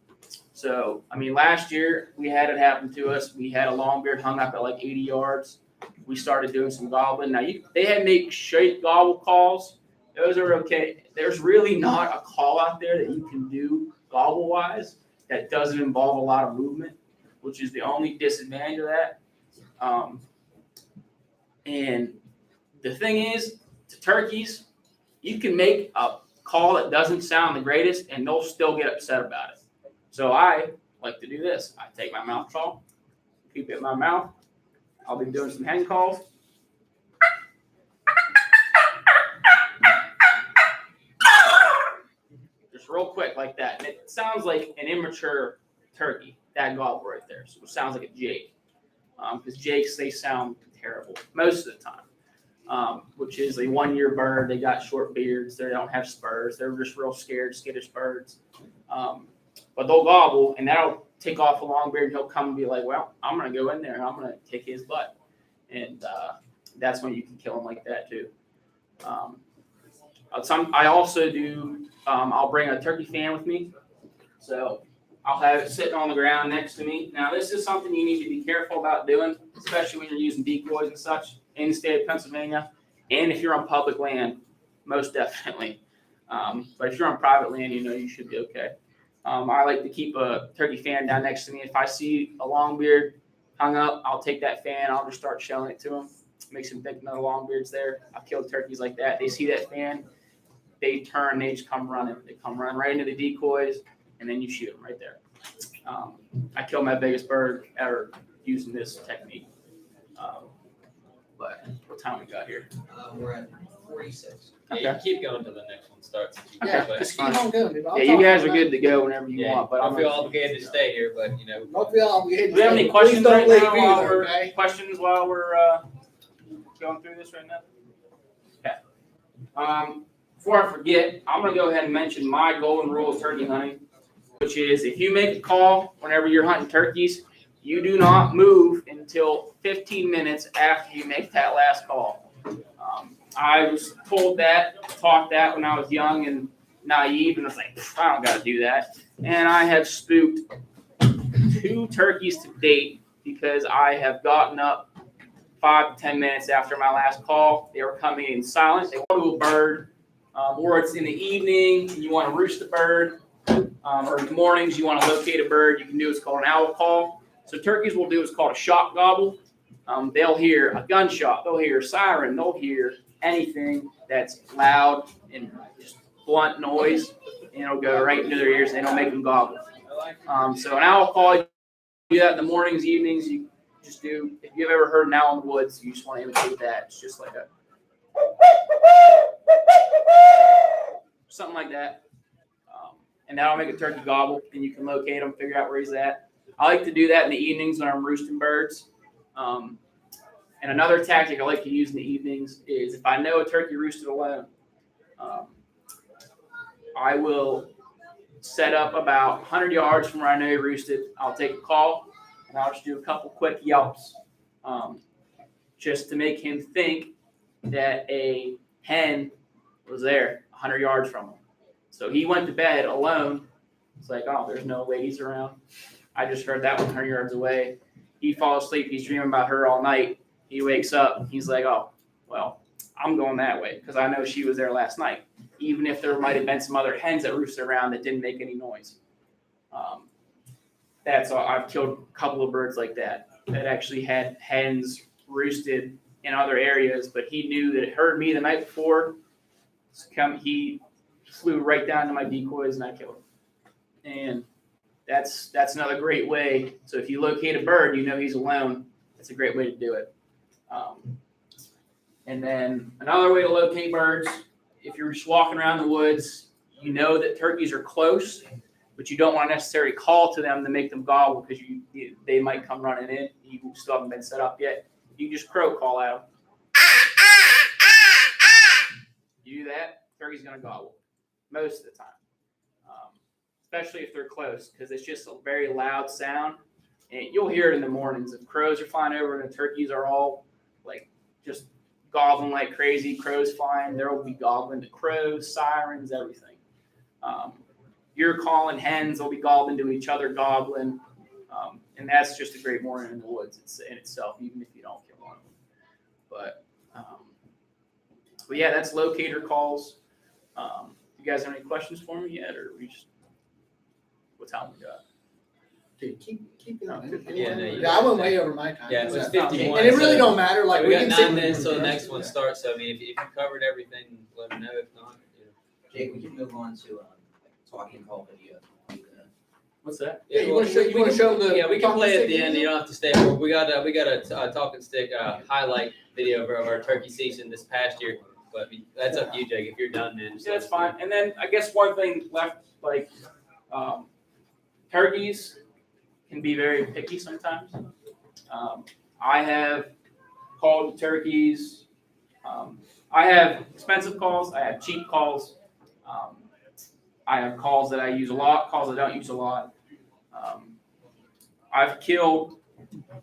Speaker 5: So, I mean, last year we had it happen to us. We had a long beard hung up at like 80 yards. We started doing some gobbling. Now, they had make straight gobble calls. Those are okay. There's really not a call out there that you can do gobble-wise that doesn't involve a lot of movement, which is the only disadvantage of that. And the thing is, to turkeys, you can make a call that doesn't sound the greatest, and they'll still get upset about it. So I like to do this. I take my mouth call, keep it in my mouth. I'll be doing some hen calls. Just real quick like that. And it sounds like an immature turkey, that gobble right there. So it sounds like a Jake. Because Jakes, they sound terrible most of the time, which is a 1-year bird. They got short beards. They don't have spurs. They're just real scared, skittish birds. But they'll gobble, and that'll take off a long beard, and he'll come and be like, well, I'm going to go in there, and I'm going to kick his butt. And that's when you can kill him like that, too. I also do, I'll bring a turkey fan with me. So I'll have it sitting on the ground next to me. Now, this is something you need to be careful about doing, especially when you're using decoys and such in the state of Pennsylvania. And if you're on public land, most definitely. But if you're on private land, you should be okay. I like to keep a turkey fan down next to me. If I see a long beard hung up, I'll take that fan. I'll just start shelling it to him. Makes him think another long beard's there. I've killed turkeys like that. They see that fan, they turn, they just come running. They come run right into the decoys, and then you shoot them right there. I killed my biggest bird ever using this technique. But what time we got here?
Speaker 4: We're at 46.
Speaker 5: Okay.
Speaker 8: Yeah, you keep going until the next one starts.
Speaker 2: Yeah,
Speaker 8: But
Speaker 2: just keep on going, dude.
Speaker 5: Yeah, you guys are good to go whenever you
Speaker 8: yeah,
Speaker 5: want. But
Speaker 8: I feel obligated to stay here, but
Speaker 2: Don't feel obligated.
Speaker 5: Do we have any
Speaker 2: Please
Speaker 5: questions
Speaker 2: don't
Speaker 5: right
Speaker 2: leave
Speaker 5: now?
Speaker 2: either, okay?
Speaker 5: Questions while we're going through this right now? Okay. Before I forget, I'm going to go ahead and mention my golden rule of turkey hunting, which is if you make a call whenever you're hunting turkeys, you do not move until 15 minutes after you make that last call. I was taught that when I was young and naive, and I was like, I don't got to do that. And I have spooked 2 turkeys to date because I have gotten up 5 to 10 minutes after my last call. They were coming in silent. They want to a bird, or it's in the evening and you want to roost a bird, or in the mornings you want to locate a bird. You can do what's called an owl call. So turkeys will do what's called a shock gobble. They'll hear a gunshot, they'll hear a siren, they'll hear anything that's loud and just blunt noise, and it'll go right into their ears and it'll make them gobble. So an owl call, you do that in the mornings, evenings. You just do, if you've ever heard an owl in the woods, you just want to imitate that. It's just like something like that. And that'll make a turkey gobble, and you can locate him, figure out where he's at. I like to do that in the evenings when I'm roosting birds. And another tactic I like to use in the evenings is if I know a turkey roosted alone, I will set up about 100 yards from where I know he roosted. I'll take a call, and I'll just do a couple quick yelps just to make him think that a hen was there 100 yards from him. So he went to bed alone. It's like, oh, there's no ladies around. I just heard that 100 yards away. He falls asleep. He's dreaming about her all night. He wakes up. He's like, oh, well, I'm going that way because I know she was there last night, even if there might have been some other hens that roosted around that didn't make any noise. That's all. I've killed a couple of birds like that actually had hens roosted in other areas, but he knew that it heard me the night before. He flew right down to my decoys and I killed him. And that's another great way. So if you locate a bird, you know he's alone. That's a great way to do it. And then another way to locate birds, if you're just walking around the woods, you know that turkeys are close, but you don't want to necessarily call to them to make them gobble because they might come running in. You still haven't been set up yet. You just crow call at them. You do that, turkey's going to gobble most of the time. Especially if they're close, because it's just a very loud sound. And you'll hear it in the mornings. If crows are flying over and the turkeys are all like just gobbling like crazy, crows flying, there will be gobbling to crows, sirens, everything. You're calling hens, they'll be gobbling to each other, gobbling. And that's just a great morning in the woods in itself, even if you don't kill one of them. But yeah, that's Locator Calls. You guys have any questions for me yet, or we just what time we got?
Speaker 2: Dude, keep going.
Speaker 4: Yeah,
Speaker 2: I went way over my time.
Speaker 4: Yeah, it was 51.
Speaker 2: And it really don't matter. Like
Speaker 4: we got
Speaker 2: can
Speaker 4: 9 minutes till the next one starts. So I mean, if you covered everything, let me know. If not,
Speaker 8: Jake, we can move on to talking call video.
Speaker 5: What's that?
Speaker 2: Yeah, you want to show the?
Speaker 4: Yeah, we can play at the end. You don't have to stay. We got a talking stick highlight video of our turkey season this past year. But that's up to you, Jake. If you're done, man.
Speaker 5: Yeah, that's fine. And then I guess one thing left, like turkeys can be very picky sometimes. I have called turkeys. I have expensive calls. I have cheap calls. I have calls that I use a lot, calls I don't use a lot. I've killed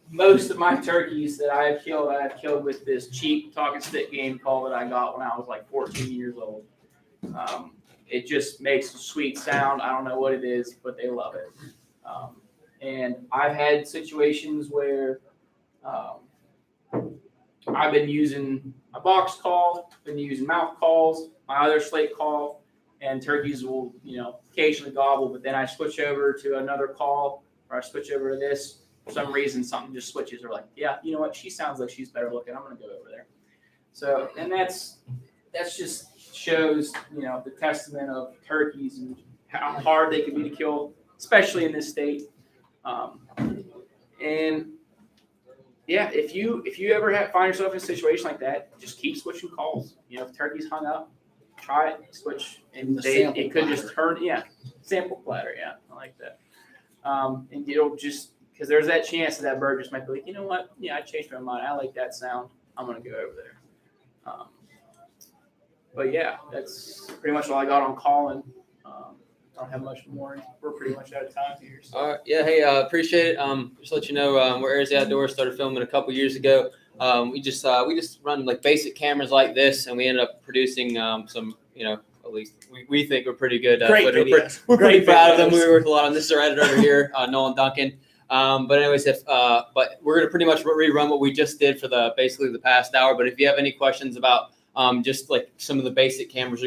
Speaker 5: most of my turkeys that I've killed with this cheap talking stick game call that I got when I was like 14 years old. It just makes a sweet sound. I don't know what it is, but they love it. And I've had situations where I've been using a box call, been using mouth calls, my other slate call, and turkeys will, occasionally gobble, but then I switch over to another call, or I switch over to this. For some reason, something just switches. Or like, yeah, you know what? She sounds like she's better looking. I'm going to go over there. So, and that's just shows, the testament of turkeys and how hard they can be to kill, especially in this state. And yeah, if you ever find yourself in a situation like that, just keep switching calls. If turkey's hung up, try it, switch, and it could just turn. Yeah, sample platter. Yeah, I like that. And it'll just because there's that chance that bird just might be like, you know what? Yeah, I changed my mind. I like that sound. I'm gonna go over there. But yeah, that's pretty much all I got on calling. I don't have much more. We're pretty much out of time here. So.
Speaker 4: All right. Yeah. Hey, appreciate it. Just let you know, we're Heirs Outdoors. Started filming a couple years ago. We just run like basic cameras like this, and we ended up producing some, at least we think we're pretty good.
Speaker 2: Great
Speaker 4: videos. We're pretty proud of them. We worked a lot on this editor over here, Nolan Duncan. But anyways, but we're gonna pretty much rerun what we just did for basically the past hour. But if you have any questions about just like some of the basic cameras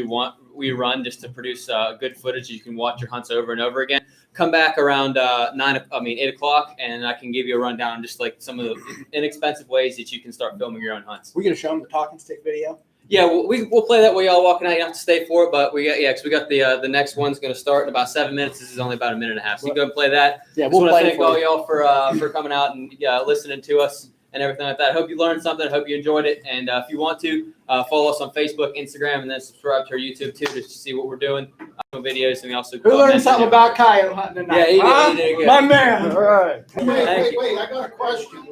Speaker 4: we run just to produce good footage, you can watch your hunts over and over again. Come back around 8 o'clock, and I can give you a rundown on just like some of the inexpensive ways that you can start filming your own hunts.
Speaker 2: We're gonna show them the talking stick video.
Speaker 4: Yeah, we'll play that while y'all walking out. You don't have to stay for it, but because we got the next one's going to start in about 7 minutes. This is only about a minute and a half, so you go and play that.
Speaker 2: Yeah, we'll play
Speaker 4: thank all y'all for coming out and listening to us and everything like that. I hope you learned something. I hope you enjoyed it. And if you want to, follow us on Facebook, Instagram, and then subscribe to our YouTube too, just to see what we're doing. Videos, and we also
Speaker 2: who learned something about coyote hunting tonight?
Speaker 4: Yeah, he did good.
Speaker 2: My man. All right.
Speaker 9: Wait, I got a question.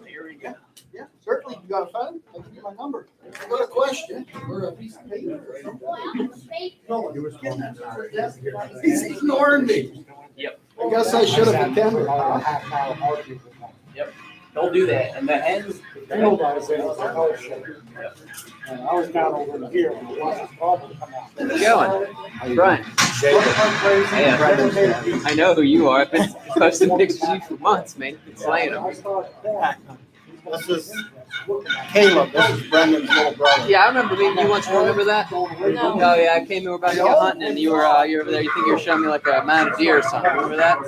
Speaker 5: Here we go.
Speaker 9: Yeah, certainly. You got a phone? I'll give you my number. I got a question. Or a piece of paper. He's ignoring me.
Speaker 5: Yep.
Speaker 9: I guess I should have attended.
Speaker 5: Yep. Don't do that. And the hens.
Speaker 14: And I was down over here when I watched this problem come out.
Speaker 4: How's it going? Brian. Hey, I know who you are. I've been posting pictures of you for months, man. You've been slaying them.
Speaker 9: This is Caleb. This is Brendan's little brother.
Speaker 4: Yeah, I remember meeting you once. Remember that? No. Oh yeah, I came in. We were about to go hunting, and you were over there. You think you were showing me like a mounted deer or something? Remember that?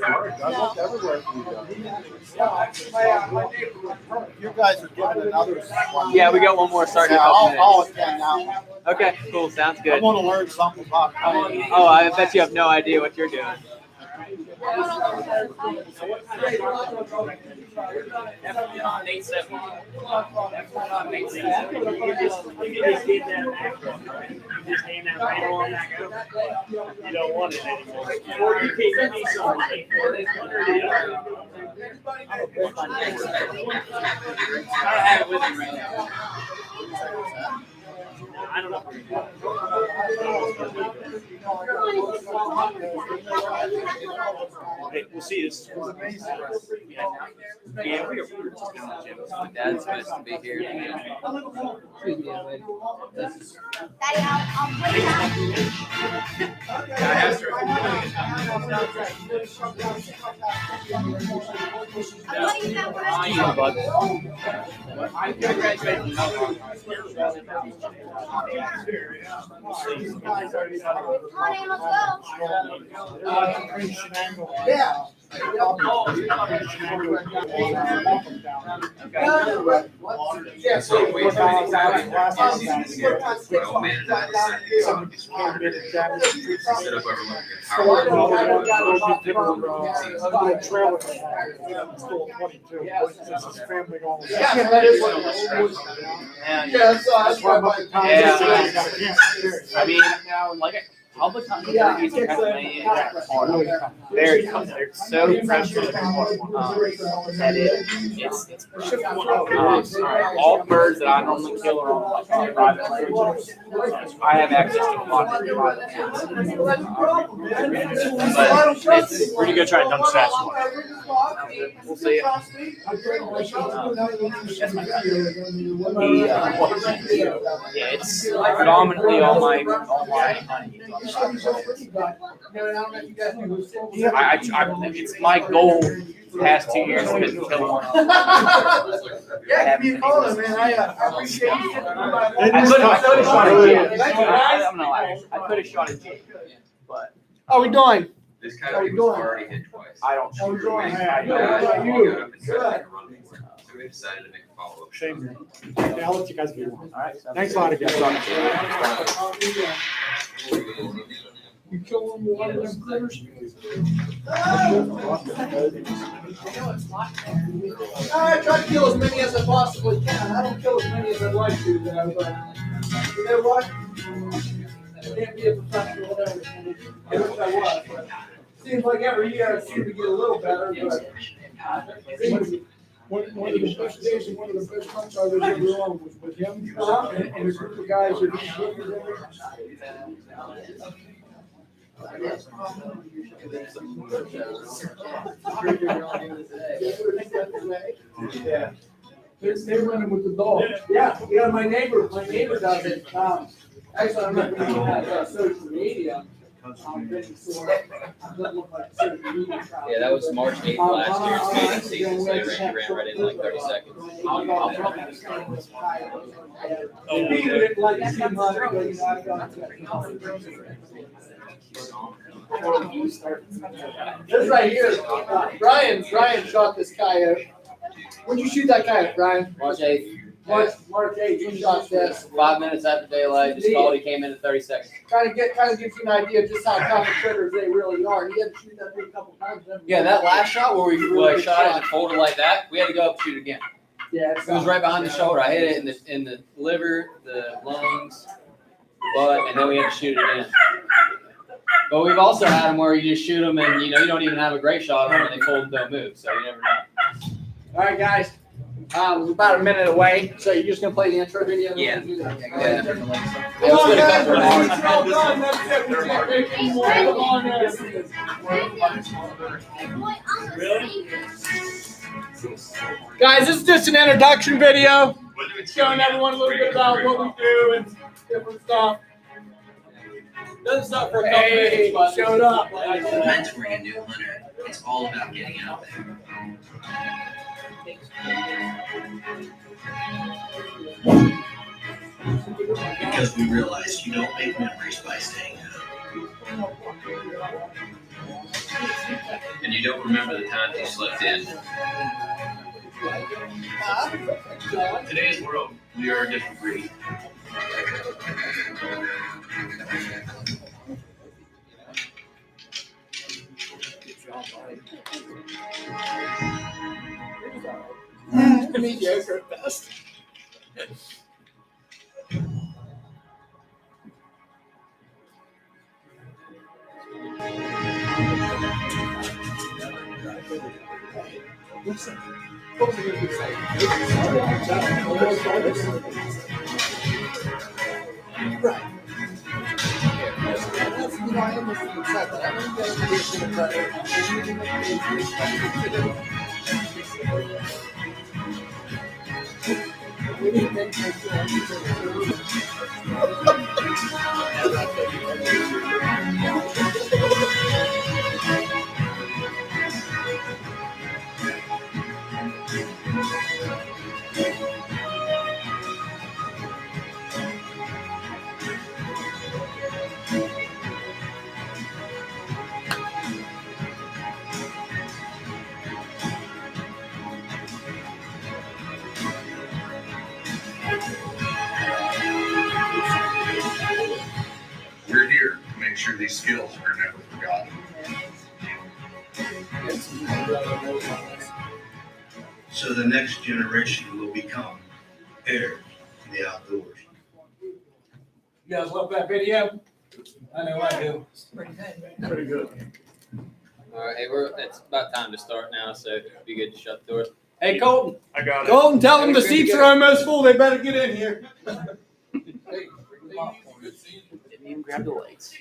Speaker 9: You guys are giving another one.
Speaker 4: Yeah, we got one more starting.
Speaker 9: I'll attend now.
Speaker 4: Okay, cool. Sounds good.
Speaker 9: I want to learn something about hunting.
Speaker 4: Oh, I bet you have no idea what you're doing.
Speaker 10: You don't want it anymore. Or you can give me some.
Speaker 5: I don't have it with me right now. I don't know.
Speaker 15: we'll see you.
Speaker 5: Yeah, we were just doing the gym.
Speaker 4: My dad's supposed to be here.
Speaker 1: Daddy, I'll put it
Speaker 5: I graduated from Melbourne.
Speaker 1: Honey, let's go.
Speaker 9: Yeah.
Speaker 8: Yeah, so we
Speaker 5: I mean, like public hunting turkeys in Pennsylvania is hard. They're so pressured that it's all birds that I normally kill are on like private land. I have access to a lot of private lands. But
Speaker 15: We're gonna go try to dump Sasquatch.
Speaker 5: we'll see. That's my yeah, it's predominantly all my hunting. It's my goal the past 2 years has been to kill one.
Speaker 9: Yeah, you call him, man. I appreciate it.
Speaker 5: I could have shot a jig, but
Speaker 2: How we doing?
Speaker 8: This coyote was already hit twice.
Speaker 5: I don't
Speaker 9: How we doing?
Speaker 8: He got up and tried to run for it. So we decided to make a follow-up.
Speaker 15: Shame. Yeah, I'll let you guys get one.
Speaker 5: All right.
Speaker 15: Thanks a lot again.
Speaker 9: You kill them with one of them critters? I try to kill as many as I possibly can. I don't kill as many as I'd like to, though, but you know what? I can't be a professional at everything. I wish I was, but seems like every year I seem to get a little better, but one of the best days and one of the best hunts I was ever on was with him and a group of guys that he's with together. Yeah. They're running with the dog. Yeah, my neighbor does it. Actually, I'm not going to have social media.
Speaker 4: Yeah, that was March 8th last year's mating season, so he ran right in like 30 seconds.
Speaker 2: This right here, Brian shot this coyote. When'd you shoot that coyote, Brian?
Speaker 4: March 8th.
Speaker 2: March 8th, you shot this.
Speaker 4: 5 minutes after daylight, just called, he came in at 30 seconds.
Speaker 2: Kind of gives you an idea of just how tough of critters they really are. He had to shoot that thing a couple times.
Speaker 4: Yeah, that last shot where we shot it and folded like that, we had to go up and shoot it again.
Speaker 2: Yeah,
Speaker 4: It was right behind the shoulder. I hit it in the liver, the lungs, the butt, and then we had to shoot it again. But we've also had them where you just shoot them and you don't even have a great shot on them and they fold and don't move. So you never know.
Speaker 2: All right, guys. We're about a minute away, so you're just gonna play the intro video.
Speaker 4: Yeah.
Speaker 2: Come on, guys. We're all done. That's it. We can't make any more. Come on, guys.
Speaker 1: Really?
Speaker 2: Guys, this is just an introduction video, showing everyone a little bit about what we do and different stuff. Doesn't stop for a couple minutes, but showed up.
Speaker 8: Mentoring a new hunter, it's all about getting out there. Because we realized you don't make memories by staying home. And you don't remember the times you slept in. In today's world, we are a different breed.
Speaker 2: Mediocre at best. Listen, what was I going to say? Right.
Speaker 3: We're here to make sure these skills are never forgotten. So the next generation will become heirs in the outdoors.
Speaker 2: You guys love that video? I know I do.
Speaker 11: Pretty good.
Speaker 4: All right, hey, it's about time to start now, so it'd be good to shut the doors.
Speaker 2: Hey, Colton.
Speaker 10: I got it.
Speaker 2: Colton, tell them the seats are almost full. They better get in here.
Speaker 5: Didn't even grab the lights.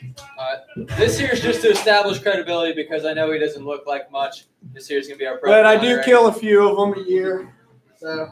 Speaker 4: This here is just to establish credibility because I know he doesn't look like much. This here is going to be our pro.
Speaker 2: But I do kill a few of them a year. So.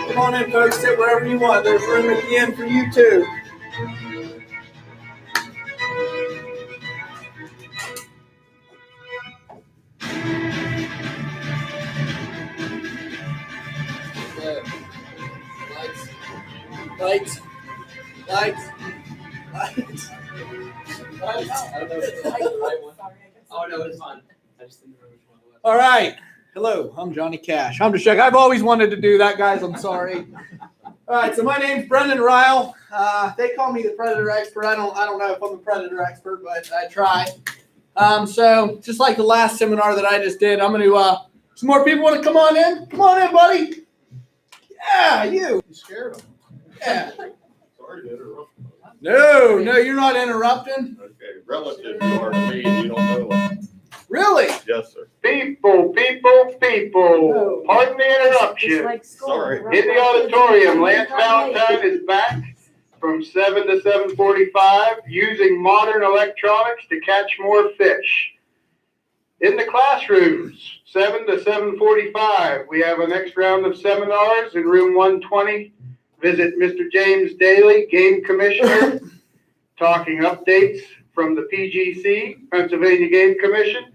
Speaker 2: Come on in, folks. Sit wherever you want. There's room at the end for you, too. Lights. Lights. Lights. Lights. I don't know if it's the right one.
Speaker 4: Oh, no, it's fine. I just didn't remember which one it was.
Speaker 2: All right. Hello, I'm Johnny Cash. I'm just checking. I've always wanted to do that, guys. I'm sorry. All right, so my name's Brendan Ryle. They call me the Predator Expert. I don't know if I'm a Predator Expert, but I try. So just like the last seminar that I just did, I'm going to. Some more people want to come on in. Come on in, buddy. Yeah, you.
Speaker 6: You scared them.
Speaker 2: Yeah.
Speaker 6: Sorry to interrupt.
Speaker 2: No, you're not interrupting.
Speaker 6: Okay, relative you are to me, and you don't know them.
Speaker 2: Really?
Speaker 6: Yes, sir.
Speaker 10: People. Pardon the interruption.
Speaker 6: Sorry.
Speaker 10: In the auditorium, Lance Valentine is back from 7 to 7:45 using modern electronics to catch more fish. In the classrooms, 7 to 7:45, we have a next round of seminars in room 120. Visit Mr. James Daly, Game Commissioner, talking updates from the PGC, Pennsylvania Game Commission.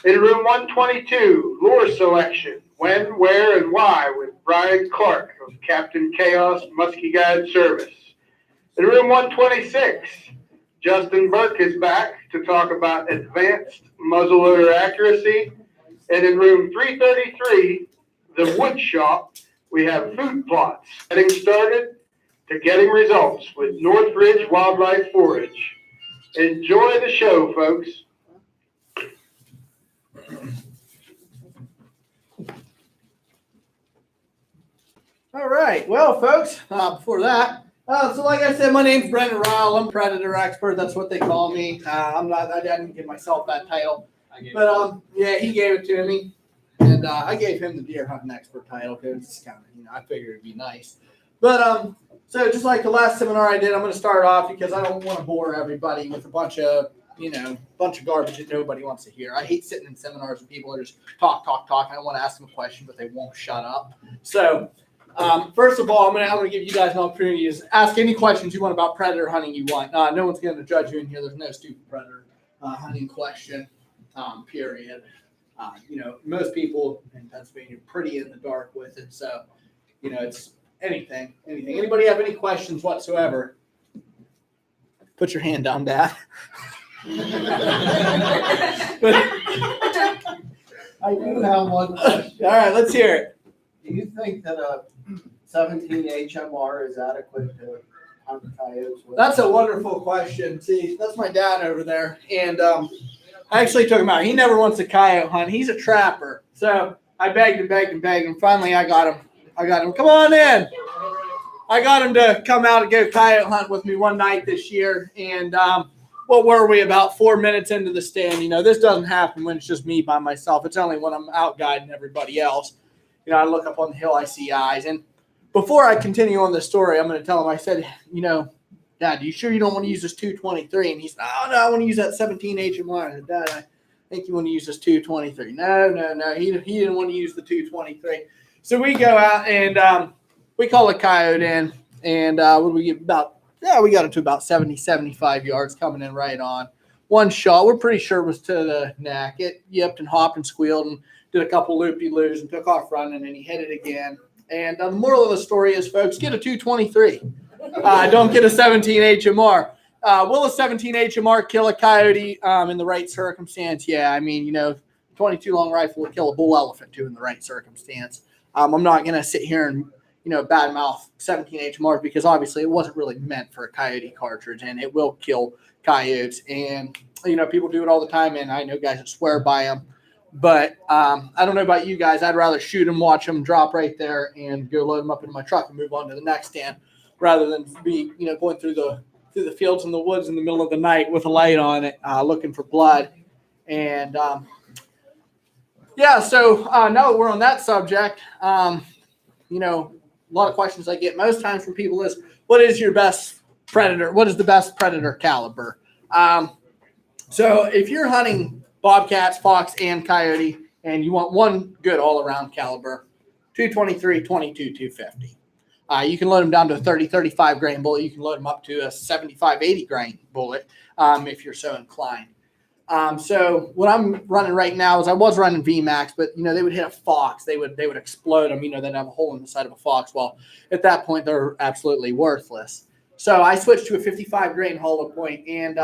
Speaker 10: In room 122, lure selection, when, where, and why with Brian Clark of Captain Chaos Muskie Guide Service. In room 126, Justin Burke is back to talk about advanced muzzleloader accuracy. And in room 333, the wood shop, we have food plots. Getting started to getting results with Northridge Wildlife Forage. Enjoy the show, folks.
Speaker 2: All right. Well, folks, before that, so like I said, my name's Brendan Ryle. I'm Predator Expert. That's what they call me. I didn't give myself that title. But yeah, he gave it to me. And I gave him the Deer Hunting Expert title because it's kind of, I figured it'd be nice. But so just like the last seminar I did, I'm going to start off because I don't want to bore everybody with a bunch of garbage that nobody wants to hear. I hate sitting in seminars and people are just talk. I don't want to ask them a question, but they won't shut up. So first of all, I'm gonna give you guys an opportunity to ask any questions you want about predator hunting you want. No one's going to judge you in here. There's no stupid predator hunting question, period. Most people in Pennsylvania are pretty in the dark with it. So, it's anything. Anybody have any questions whatsoever? Put your hand down, Dad.
Speaker 11: I do have one question.
Speaker 2: All right, let's hear it.
Speaker 11: Do you think that a 17 HMR is adequate to hunt coyotes with?
Speaker 2: That's a wonderful question. See, that's my dad over there. And I actually took him out. He never wants to coyote hunt. He's a trapper. So I begged him. Finally, I got him. Come on in. I got him to come out and go coyote hunt with me one night this year. And what were we, about 4 minutes into the stand? This doesn't happen when it's just me by myself. It's only when I'm out guiding everybody else. I look up on the hill, I see eyes. And before I continue on the story, I'm going to tell him, I said, Dad, you sure you don't want to use this 223? And he said, oh, no, I want to use that 17 HMR. I said, Dad, I think you want to use this 223. No. He didn't want to use the 223. So we go out and we call a coyote in. And what do we get about? Yeah, we got it to about 70, 75 yards coming in right on. One shot, we're pretty sure it was to the neck. It yipped and hopped and squealed and did a couple loopy-loos and took off running, and he hit it again. And the moral of the story is, folks, get a 223. Don't get a 17 HMR. Will a 17 HMR kill a coyote in the right circumstance? Yeah, 22 long rifle will kill a bull elephant too in the right circumstance. I'm not going to sit here and badmouth 17 HMRs because obviously it wasn't really meant for a coyote cartridge, and it will kill coyotes. And people do it all the time, and I know guys that swear by them. But I don't know about you guys. I'd rather shoot them, watch them drop right there, and go load them up into my truck and move on to the next stand, rather than be going through the fields and the woods in the middle of the night with a light on it, looking for blood. And so now that we're on that subject, a lot of questions I get most times from people is, what is your best predator? What is the best predator caliber? So if you're hunting bobcats, fox, and coyote, and you want one good all-around caliber, 223, 22, 250. You can load them down to a 30, 35 grain bullet. You can load them up to a 75, 80 grain bullet if you're so inclined. So what I'm running right now is I was running VMAX, but they would hit a fox. They would explode them. They'd have a hole in the side of a fox. Well, at that point, they're absolutely worthless. So I switched to a 55 grain hollow point, and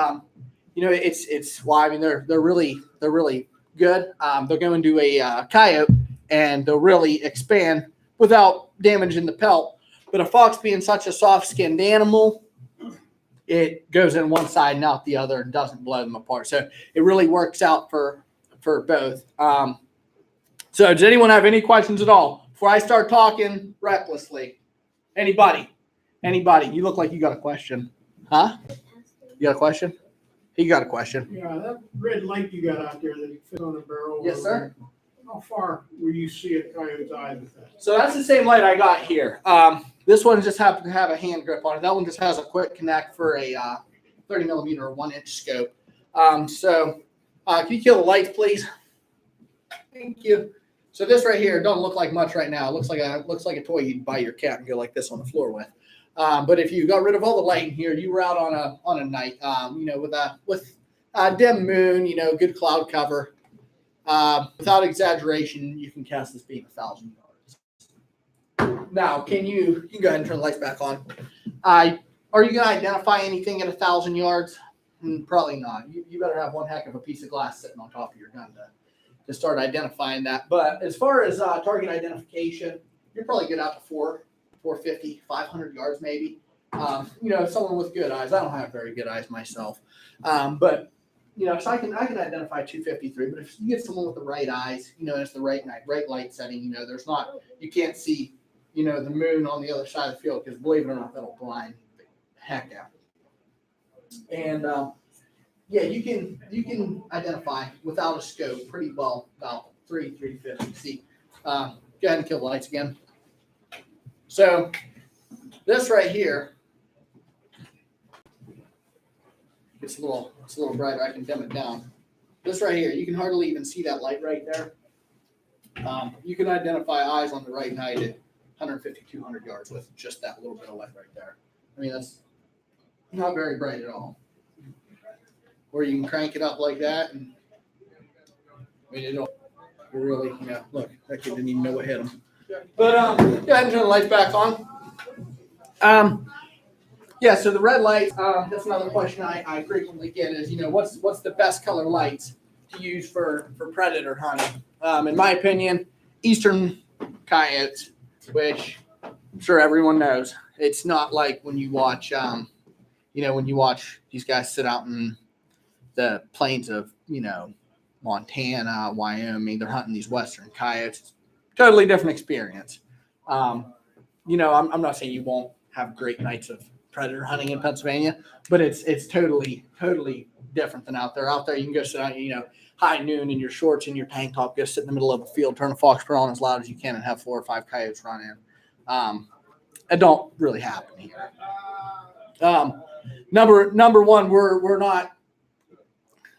Speaker 2: they're really good. They'll go into a coyote and they'll really expand without damaging the pelt. But a fox being such a soft-skinned animal, it goes in one side and out the other and doesn't blow them apart. So it really works out for both. So does anyone have any questions at all before I start talking recklessly? Anybody? You look like you got a question. Huh? You got a question? He got a question.
Speaker 16: Yeah, that red light you got out there that you fit on a barrel.
Speaker 2: Yes, sir.
Speaker 16: How far will you see a coyote's eye with that? So
Speaker 2: that's the same light I got here. This one just happened to have a hand grip on it. That one just has a quick connect for a 30 millimeter or 1 inch scope. Can you kill the lights, please? Thank you. So this right here don't look like much right now. It looks like a toy you'd buy your cat and go like this on the floor with. But if you got rid of all the light in here, you were out on a night, with a dim moon, good cloud cover. Without exaggeration, you can cast this beam 1,000 yards. Now, you can go ahead and turn the lights back on. Are you going to identify anything at 1,000 yards? Probably not. You better have one heck of a piece of glass sitting on top of your gun to start identifying that. But as far as target identification, you're probably good out to 450, 500 yards maybe. Someone with good eyes. I don't have very good eyes myself. So I can identify 253, but if you get someone with the right eyes, it's the right light setting, you can't see the moon on the other side of the field, because believe it or not, that'll blind the heck out. And yeah, you can identify without a scope pretty well about 350. See, go ahead and kill the lights again. So this right here, it's a little brighter. I can dim it down. This right here, you can hardly even see that light right there. You can identify eyes on the right night at 150, 200 yards with just that little bit of light right there. I mean, that's not very bright at all. Or you can crank it up like that, and I mean, it'll really, look, that kid didn't even know what hit him. But go ahead and turn the lights back on. Yeah, so the red lights, that's another question I frequently get is, what's the best color lights to use for predator hunting? In my opinion, eastern coyotes, which I'm sure everyone knows. It's not like when you watch, when you watch these guys sit out in the plains of, Montana, Wyoming, they're hunting these western coyotes. Totally different experience. I'm not saying you won't have great nights of predator hunting in Pennsylvania, but it's totally different than out there. Out there, you can go sit out, high noon in your shorts and your tank top, go sit in the middle of a field, turn a fox spread on as loud as you can, and have 4 or 5 coyotes run in. It don't really happen here. Number one, we're not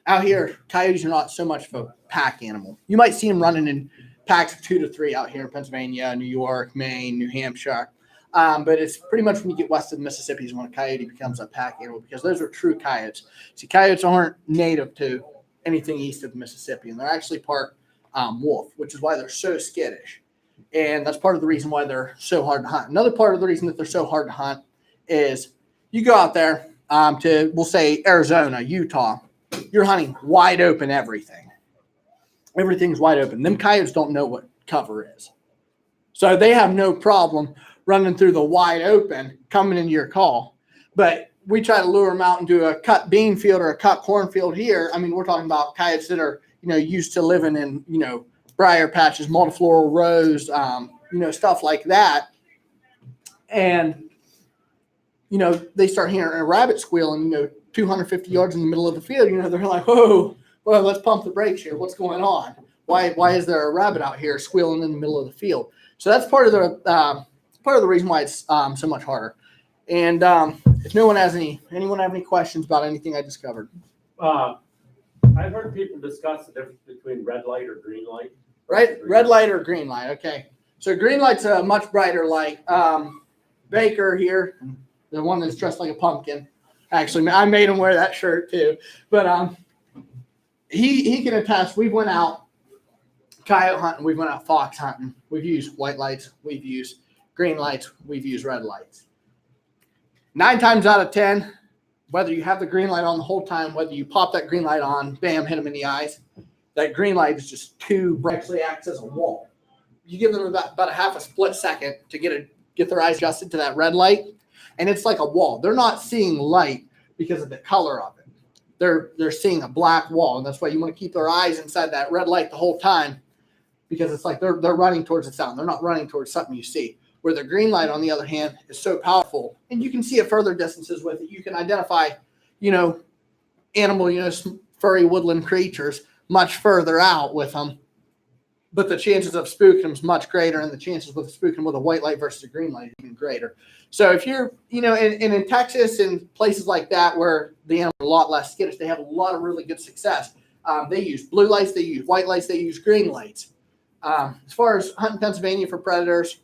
Speaker 2: out here. Coyotes are not so much of a pack animal. You might see them running in packs of 2 to 3 out here in Pennsylvania, New York, Maine, New Hampshire. But it's pretty much when you get west of the Mississippi is when a coyote becomes a pack animal, because those are true coyotes. See, coyotes aren't native to anything east of the Mississippi, and they're actually part wolf, which is why they're so skittish. And that's part of the reason why they're so hard to hunt. Another part of the reason that they're so hard to hunt is you go out there to, we'll say, Arizona, Utah, you're hunting wide open everything. Everything's wide open. Them coyotes don't know what cover is. So they have no problem running through the wide open, coming into your call. But we try to lure them out into a cut bean field or a cut cornfield here. I mean, we're talking about coyotes that are, used to living in, briar patches, multifloral rows, stuff like that. And, they start hearing a rabbit squealing, 250 yards in the middle of the field. They're like, whoa, well, let's pump the brakes here. What's going on? Why is there a rabbit out here squealing in the middle of the field? So that's part of the reason why it's so much harder. And if anyone have any questions about anything I just covered?
Speaker 17: I've heard people discuss the difference between red light or green light.
Speaker 2: Right, red light or green light. Okay, so green light's a much brighter light. Baker here, the one that's dressed like a pumpkin. Actually, I made him wear that shirt too. But he can attest. We went out coyote hunting. We went out fox hunting. We've used white lights. We've used green lights. We've used red lights. 9 times out of 10, whether you have the green light on the whole time, whether you pop that green light on, bam, hit them in the eyes, that green light is just too bright. Actually acts as a wall. You give them about a half a split second to get their eyes adjusted to that red light, and it's like a wall. They're not seeing light because of the color of it. They're seeing a black wall, and that's why you want to keep their eyes inside that red light the whole time, because it's like they're running towards the sound. They're not running towards something you see. Where the green light, on the other hand, is so powerful, and you can see at further distances with it. You can identify, animal, furry woodland creatures much further out with them, but the chances of spooking them is much greater, and the chances of spooking with a white light versus a green light is even greater. So if you're, in Texas and places like that where the animals are a lot less skittish, they have a lot of really good success. They use blue lights, they use white lights, they use green lights. As far as hunting Pennsylvania for predators,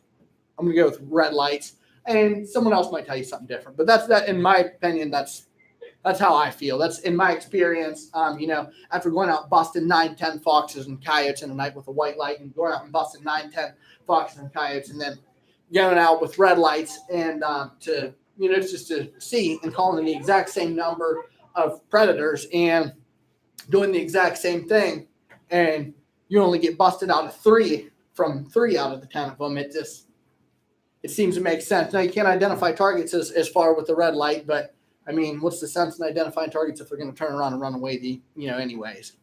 Speaker 2: I'm going to go with red lights, and someone else might tell you something different. But that's that. In my opinion, that's how I feel. That's in my experience. After going out busting 9, 10 foxes and coyotes in a night with a white light, and going out and busting 9, 10 foxes and coyotes, and then going out with red lights and just to see and calling the exact same number of predators and doing the exact same thing, and you only get busted out of 3 from 3 out of the 10 of them. It seems to make sense. Now, you can't identify targets as far with the red light, but, I mean, what's the sense in identifying targets if they're going to turn around and run away anyways?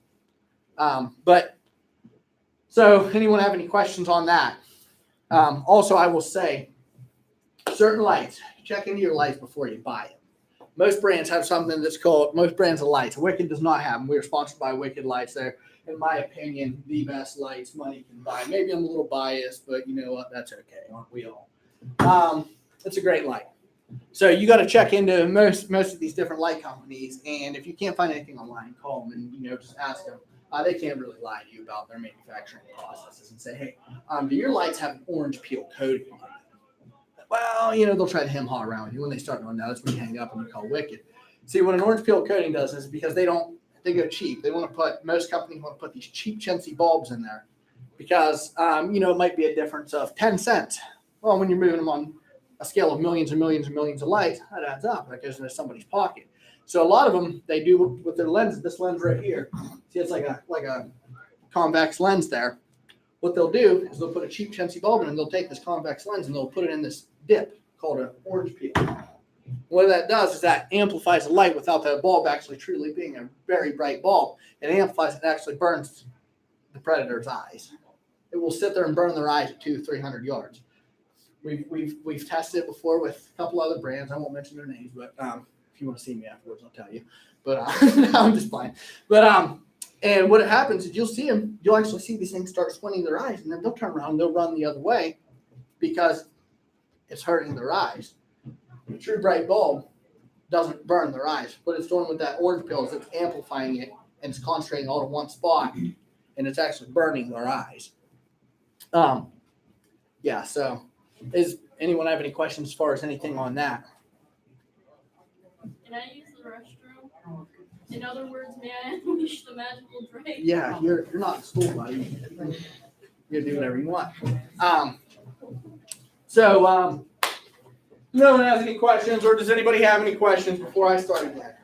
Speaker 2: So anyone have any questions on that? Also, I will say, certain lights, check into your lights before you buy them. Most brands have something that's called, most brands of lights. Wicked does not have them. We are sponsored by Wicked Lights. They're, in my opinion, the best lights money can buy. Maybe I'm a little biased, but you know what? That's okay. Aren't we all? It's a great light. So you got to check into most of these different light companies, and if you can't find anything online, call them and just ask them. They can't really lie to you about their manufacturing processes and say, hey, do your lights have an orange peel coating on them? Well, they'll try to hem-haw around you when they start doing that. That's when you hang up and you call Wicked. See, what an orange peel coating does is because they go cheap. They want to put, most companies want to put these cheap chintzy bulbs in there because, it might be a difference of 10 cents. Well, when you're moving them on a scale of millions and millions and millions of lights, that adds up. That goes into somebody's pocket. So a lot of them, they do with their lenses, this lens right here. See, it's like a convex lens there. What they'll do is they'll put a cheap chintzy bulb in and they'll take this convex lens and they'll put it in this dip called an orange peel. What that does is that amplifies the light without the bulb actually truly being a very bright bulb. It amplifies it and actually burns the predator's eyes. It will sit there and burn their eyes at 200-300 yards. We've tested it before with a couple other brands. I won't mention their names, but if you want to see me afterwards, I'll tell you. But no, I'm just playing. But and what happens is you'll actually see these things start squinting their eyes, and then they'll turn around and they'll run the other way because it's hurting their eyes. The true bright bulb doesn't burn their eyes. What it's doing with that orange pill is it's amplifying it and it's concentrating all to one spot, and it's actually burning their eyes. Yeah. So, does anyone have any questions as far as anything on that?
Speaker 18: Can I use the restroom? In other words, may I unleash the magical drake?
Speaker 2: Yeah, you're not in school, buddy. You do whatever you want. No one has any questions, or does anybody have any questions before I start again?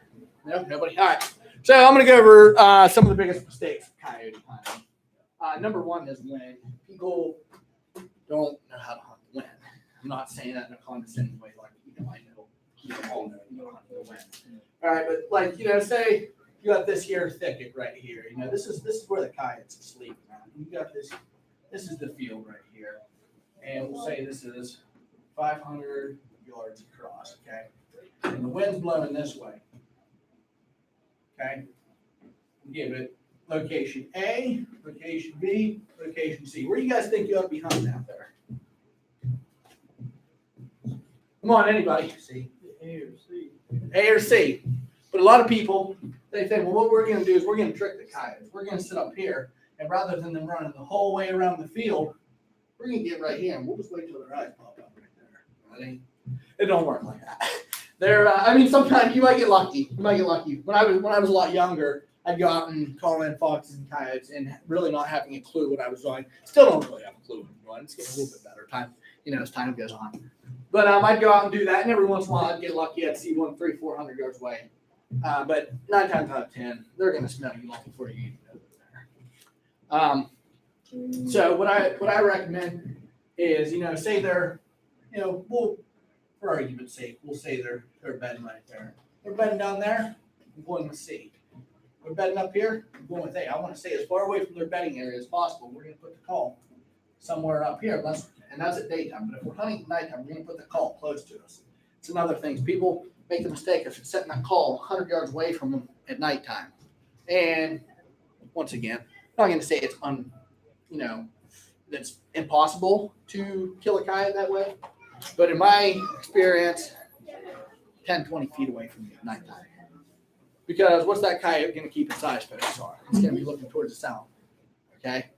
Speaker 2: No, nobody. All right. So I'm going to go over some of the biggest mistakes of coyote hunting. Number one is when people don't know how to hunt the wind. I'm not saying that in a condescending way, like I know you all know you don't hunt the wind. All right, but say you got this here thicket right here. This is where the coyotes are sleeping. You got this. This is the field right here, and we'll say this is 500 yards across. Okay, and the wind's blowing this way. Okay, give it location A, location B, location C. Where do you guys think you ought to be hunting out there? Come on, anybody. C.
Speaker 11: A or C.
Speaker 2: A or C. But a lot of people, they think, well, what we're going to do is we're going to trick the coyotes. We're going to sit up here, and rather than them running the whole way around the field, we're going to get right here, and we'll just wait till their eyes pop up right there. It don't work like that. Sometimes you might get lucky. When I was a lot younger, I'd go out and call in foxes and coyotes and really not having a clue what I was doing. Still don't really have a clue what I'm doing. It's getting a little bit better time, as time goes on. But I'd go out and do that, and every once in a while I'd get lucky. I'd see one 300-400 yards away. But 9 times out of 10, they're going to smell you long before you even know they're there. So what I recommend is, say they're, for argument's sake, we'll say they're bedding right there. They're bedding down there, I'm going with C. We're bedding up here, I'm going with A. I want to stay as far away from their bedding area as possible. We're going to put the call somewhere up here, and that's at daytime. But if we're hunting at nighttime, we're going to put the call close to us. It's another thing. People make the mistake of setting that call 100 yards away from them at nighttime. And once again, I'm not going to say it's that's impossible to kill a coyote that way. But in my experience, 10, 20 feet away from you at nighttime. Because what's that coyote going to keep its eyes focused on? It's going to be looking towards the sound. Okay?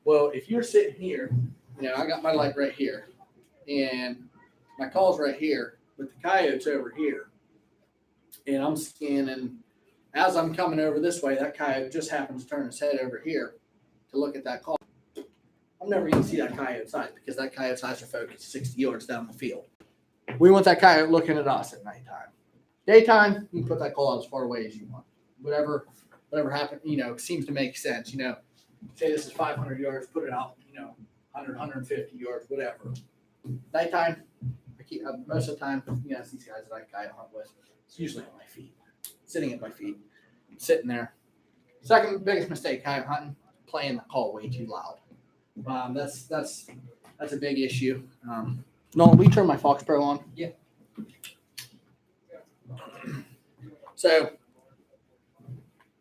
Speaker 2: Well, if you're sitting here, I got my light right here, and my call's right here, but the coyote's over here. And I'm scanning. As I'm coming over this way, that coyote just happens to turn his head over here to look at that call. I'm never going to see that coyote's eyes because that coyote's eyes are focused 60 yards down the field. We want that coyote looking at us at nighttime. Daytime, you can put that call out as far away as you want. Whatever happens, seems to make sense. Say this is 500 yards, put it out, 100, 150 yards, whatever. Nighttime, most of the time, it's these guys that I coyote hunt with. It's usually at my feet, sitting at my feet, sitting there. Second biggest mistake coyote hunting, playing the call way too loud. That's That's a big issue. Nolan, will you turn my Fox Pro on?
Speaker 5: Yeah.
Speaker 2: So,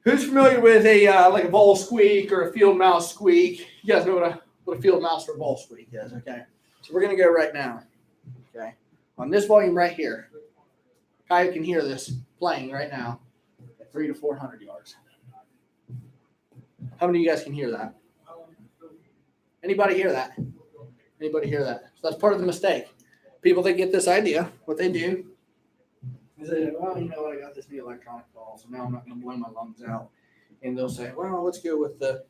Speaker 2: who's familiar with a like a ball squeak or a field mouse squeak? You guys know what a field mouse or a ball squeak is, okay? So we're gonna go right now, okay? On this volume right here, Coyote can hear this playing right now at 300 to 400 yards. How many of you guys can hear that? Anybody hear that? Anybody hear that? So that's part of the mistake. People that get this idea, what they do is they say, well, you know what, I got this new electronic ball, so now I'm not going to blow my lungs out. And they'll say, well, let's go with the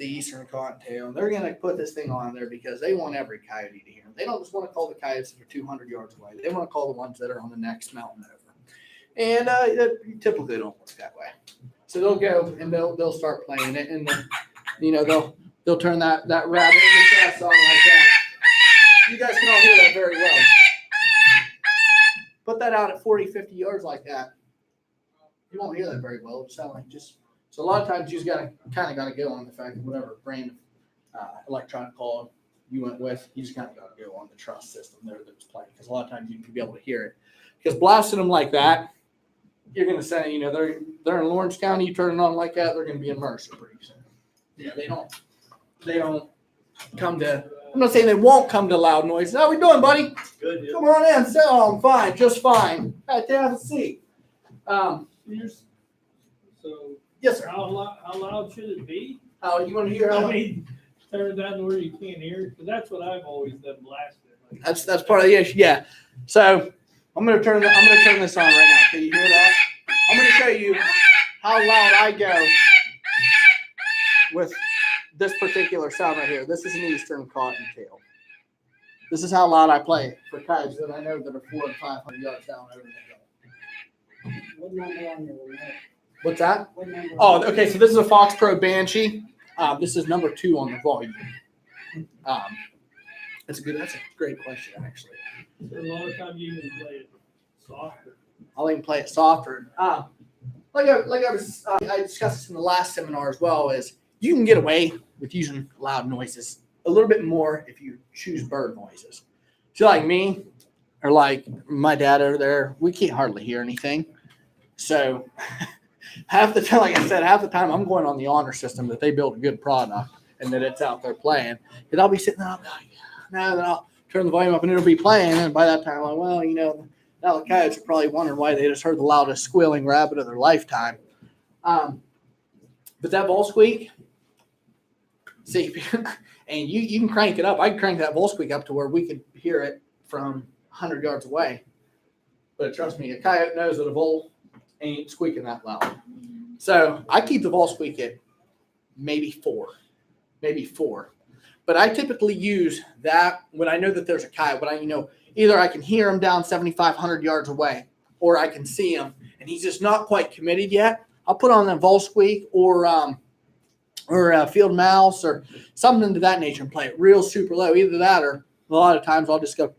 Speaker 2: Eastern Cottontail. And they're going to put this thing on there because they want every coyote to hear them. They don't just want to call the coyotes that are 200 yards away. They want to call the ones that are on the next mountain over. And typically don't work that way. So they'll go and they'll start playing it, and then, you know, they'll turn that rabbit in the chest on like that. You guys can all hear that very well. Put that out at 40, 50 yards like that. You won't hear that very well. It'll sound like just. So a lot of times you just kind of got to go on the fact that whatever brand of electronic call you went with, you just kind of got to go on the trust system there that's playing, because a lot of times you can be able to hear it. Because blasting them like that, you're going to say, you know, they're in Lawrence County. You turn it on like that, they're going to be in Mercer pretty soon. Yeah, they don't come to. I'm not saying they won't come to loud noises. How we doing, buddy?
Speaker 8: Good.
Speaker 2: Come on in. Sit on. Fine. Just fine. Have a seat.
Speaker 19: So
Speaker 2: Yes, sir.
Speaker 19: How loud should it be?
Speaker 2: How you want to hear? How
Speaker 19: I mean, turn it down to where you can't hear, because that's what I've always done blasting. Like,
Speaker 2: that's part of the issue. Yeah. So I'm gonna turn this on right now. Can you hear that? I'm gonna show you how loud I go with this particular sound right here. This is an Eastern Cottontail. This is how loud I play it for coyotes that I know that are 400 and 500 yards down over the hill.
Speaker 11: What number on your remote?
Speaker 2: What's that?
Speaker 11: What number?
Speaker 2: Oh, okay. So this is a Fox Pro Banshee. This is number 2 on the volume. That's a great question, actually.
Speaker 19: so a lot of times you can play it softer.
Speaker 2: I'll even play it softer. I discussed this in the last seminar as well, is you can get away with using loud noises a little bit more if you choose bird noises. So like me, or like my dad over there, we can't hardly hear anything. So half the time, like I said, half the time I'm going on the honor system that they built a good product and that it's out there playing. And I'll be sitting there, I'll be like, no, then I'll turn the volume up and it'll be playing. And by that time, I'm like, well, you know, now the coyotes are probably wondering why they just heard the loudest squealing rabbit of their lifetime. But that ball squeak, see, and you can crank it up. I can crank that ball squeak up to where we could hear it from 100 yards away. But trust me, a coyote knows that a bull ain't squeaking that loud. So I keep the ball squeak at maybe 4. But I typically use that when I know that there's a coyote, when I either I can hear him down 7,500 yards away, or I can see him and he's just not quite committed yet. I'll put on that vol squeak or a field mouse or something to that nature and play it real super low. Either that, or a lot of times I'll just go.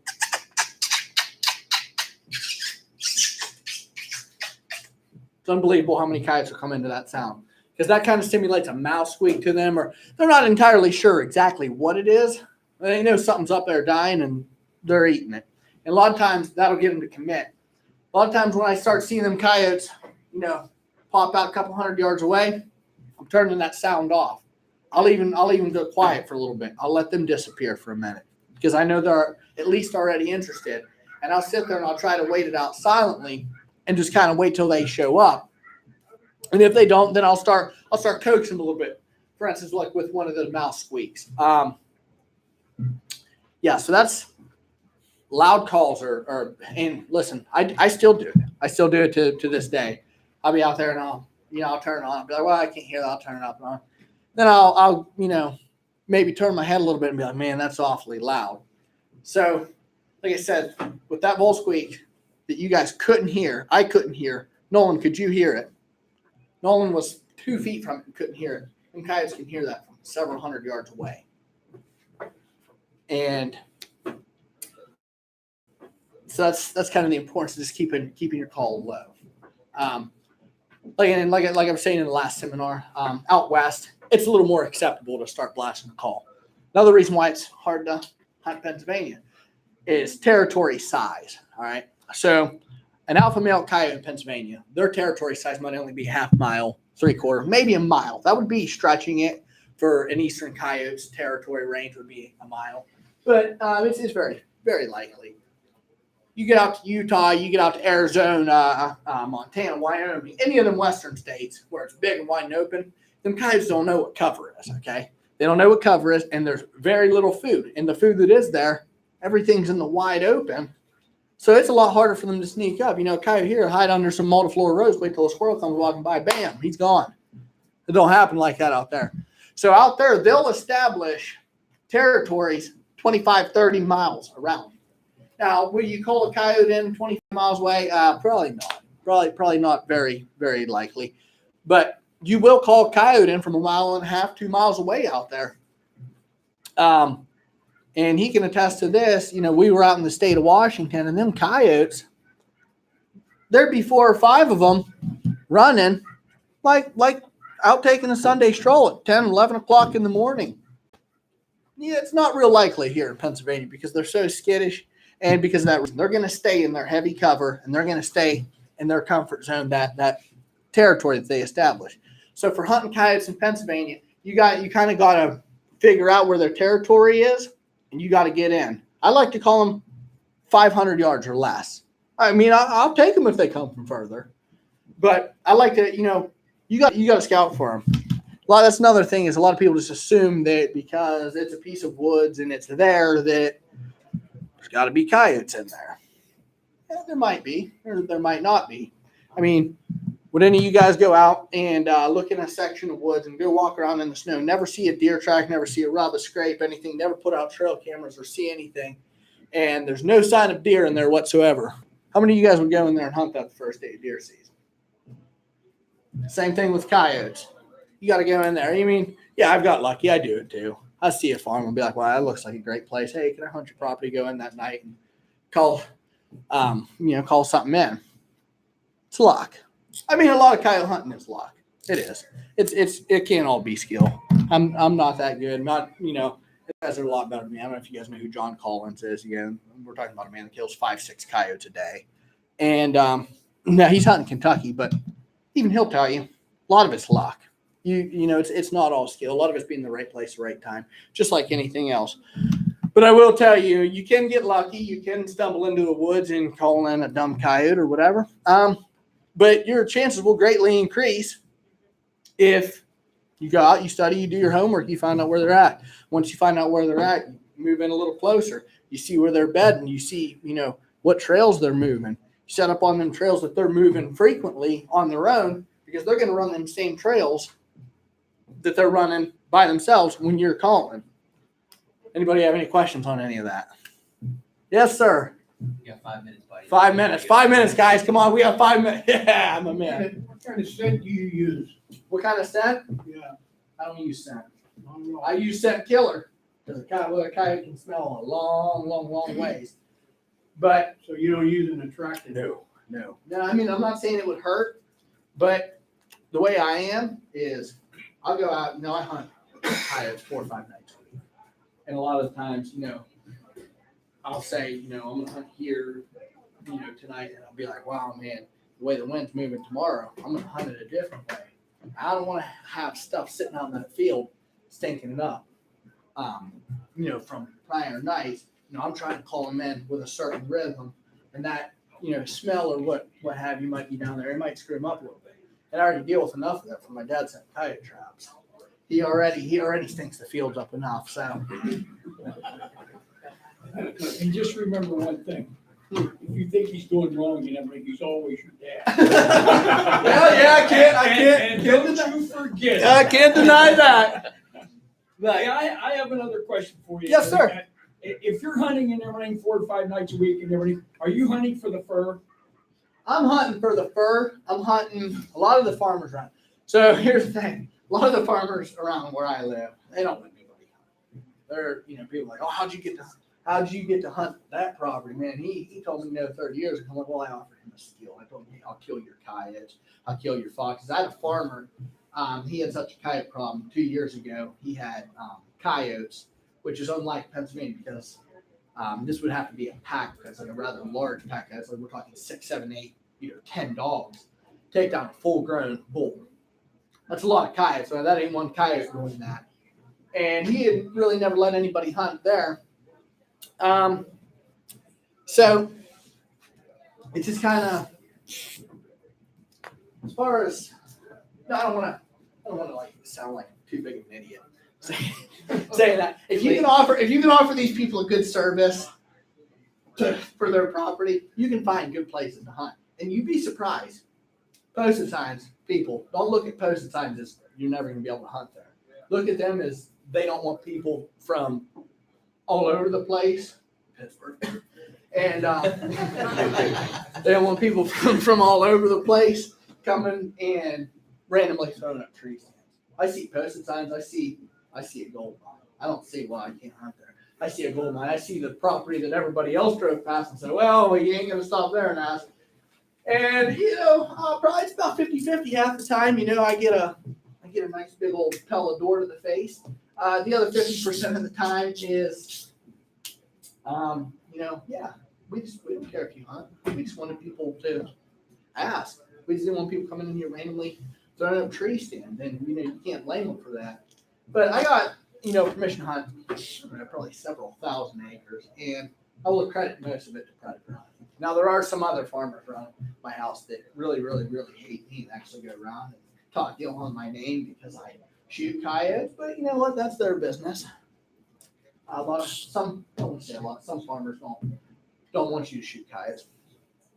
Speaker 2: It's unbelievable how many coyotes will come into that sound, because that kind of stimulates a mouse squeak to them, or they're not entirely sure exactly what it is. They know something's up there dying and they're eating it. And a lot of times that'll get them to commit. A lot of times when I start seeing them coyotes, pop out a couple hundred yards away, I'm turning that sound off. I'll even go quiet for a little bit. I'll let them disappear for a minute, because I know they're at least already interested. And I'll sit there and I'll try to wait it out silently and just kind of wait till they show up. And if they don't, then I'll start coaching a little bit. For instance, like with one of the mouse squeaks. Yeah, so that's loud calls and listen, I still do it. I still do it to this day. I'll be out there and I'll turn it on. I'll be like, well, I can't hear that. I'll turn it up and on. Then I'll maybe turn my head a little bit and be like, man, that's awfully loud. So, like I said, with that bull squeak that you guys couldn't hear, I couldn't hear. Nolan, could you hear it? Nolan was 2 feet from it and couldn't hear it. And coyotes can hear that from several hundred yards away. And so that's kind of the importance of just keeping your call low. Like I was saying in the last seminar, out west, it's a little more acceptable to start blasting the call. Another reason why it's hard to hunt Pennsylvania is territory size. All right. So an alpha male coyote in Pennsylvania, their territory size might only be half mile, 3/4, maybe a mile. That would be stretching it. For an eastern coyote's territory range would be a mile. But it's very, very likely. You get out to Utah, you get out to Arizona, Montana, Wyoming, any of them western states where it's big and wide and open, them coyotes don't know what cover is, okay? They don't know what cover is, and there's very little food. And the food that is there, everything's in the wide open. So it's a lot harder for them to sneak up. You know, a coyote here hide under some multiflora rows, wait till a squirrel comes walking by, bam, he's gone. It don't happen like that out there. So out there, they'll establish territories 25, 30 miles around. Now, will you call a coyote in 25 miles away? Probably not. Probably not very, very likely. But you will call a coyote in from 1.5 miles, 2 miles away out there. And he can attest to this. You know, we were out in the state of Washington, and them coyotes, there'd be 4 or 5 of them running like out taking a Sunday stroll at 10, 11 o'clock in the morning. Yeah, it's not real likely here in Pennsylvania because they're so skittish, and because of that reason, they're going to stay in their heavy cover, and they're going to stay in their comfort zone, that territory that they establish. So for hunting coyotes in Pennsylvania, you kind of got to figure out where their territory is, and you got to get in. I like to call them 500 yards or less. I mean, I'll take them if they come from further, but I like to, you got to scout for them. That's another thing is a lot of people just assume that because it's a piece of woods and it's there that there's got to be coyotes in there. Yeah, there might be, or there might not be. I mean, would any of you guys go out and look in a section of woods and go walk around in the snow, never see a deer track, never see a rub, a scrape, anything, never put out trail cameras or see anything, and there's no sign of deer in there whatsoever? How many of you guys would go in there and hunt that the first day of deer season? Same thing with coyotes. You got to go in there. I mean, yeah, I've got lucky. I do it too. I see a farm and be like, wow, that looks like a great place. Hey, can I hunt your property? Go in that night and call something in. It's luck. I mean, a lot of coyote hunting is luck. It is. It can't all be skill. I'm not that good. You guys are a lot better than me. I don't know if you guys know who John Collins is. Again, we're talking about a man that kills 5-6 coyotes a day. And now he's hunting Kentucky, but even he'll tell you a lot of it's luck. It's not all skill. A lot of it's being in the right place, the right time, just like anything else. But I will tell you, you can get lucky. You can stumble into the woods and call in a dumb coyote or whatever. But your chances will greatly increase if you go out, you study, you do your homework, you find out where they're at. Once you find out where they're at, you move in a little closer. You see where they're bedding. You see, what trails they're moving. You set up on them trails that they're moving frequently on their own because they're going to run them same trails that they're running by themselves when you're calling. Anybody have any questions on any of that? Yes, sir.
Speaker 4: You got 5 minutes, buddy.
Speaker 2: 5 minutes. 5 minutes, guys. Come on. We have 5 minutes. Yeah, I'm a man.
Speaker 16: What kind of scent do you use?
Speaker 2: What kind of scent?
Speaker 16: Yeah.
Speaker 2: I don't use scent. I use scent killer because a coyote can smell a long, long, long ways. But
Speaker 16: so you don't use an attractant?
Speaker 2: No. I mean, I'm not saying it would hurt, but the way I am is I'll go out. I hunt coyotes 4 or 5 nights a week, and a lot of the times, I'll say, I'm gonna hunt here, tonight, and I'll be like, wow, man, the way the wind's moving tomorrow, I'm gonna hunt it a different way. I don't want to have stuff sitting out in that field stinking it up, from prior nights. I'm trying to call them in with a certain rhythm, and that, smell or what have you might be down there. It might screw them up a little bit. And I already deal with enough of that from my dad's coyote traps. He already stinks the fields up enough. So.
Speaker 14: And just remember one thing. If you think he's doing wrong and everything, he's always your dad.
Speaker 2: I can't.
Speaker 14: Don't you forget.
Speaker 2: I can't deny that.
Speaker 14: Hey, I have another question for you.
Speaker 2: Yes, sir.
Speaker 14: If you're hunting and everything 4 or 5 nights a week and everything, are you hunting for the fur?
Speaker 2: I'm hunting for the fur. I'm hunting a lot of the farmers around. So here's the thing. A lot of the farmers around where I live, they don't let anybody hunt. They're, people like, oh, how'd you get to hunt that property, man? He told me no 30 years ago. I'm like, well, I offered him a skill. I told him, hey, I'll kill your coyotes. I'll kill your foxes. I had a farmer. He had such a coyote problem 2 years ago. He had coyotes, which is unlike Pennsylvania because This would have to be a pack because like a rather large pack, guys. Like we're talking 6, 7, 8, 10 dogs. Take down a full-grown bull. That's a lot of coyotes. So that ain't one coyote doing that. And he had really never let anybody hunt there. So it's just kind of, as far as, no, I don't want to like sound like too big of an idiot saying that. If you can offer these people a good service for their property, you can find good places to hunt, and you'd be surprised. Posted signs, people don't look at posted signs as you're never going to be able to hunt there. Look at them as they don't want people from all over the place, Pittsburgh, and they don't want people from all over the place coming and randomly throwing up tree stands. I see posted signs. I see a gold mine. I don't see why I can't hunt there. I see a gold mine. I see the property that everybody else drove past and said, well, you ain't going to stop there and ask. And, probably it's about 50-50 half the time. I get a nice big old pellet door to the face. The other 50% of the time is, we don't care if you hunt. We just wanted people to ask. We just didn't want people coming in here randomly throwing up tree stand. And, you can't blame them for that. But I got, permission to hunt probably several thousand acres. And I will credit most of it to predator hunting. Now, there are some other farmers around my house that really, really, really hate me and actually go around and talk ill on my name because I shoot coyotes. But you know what? That's their business. Some farmers don't want you to shoot coyotes.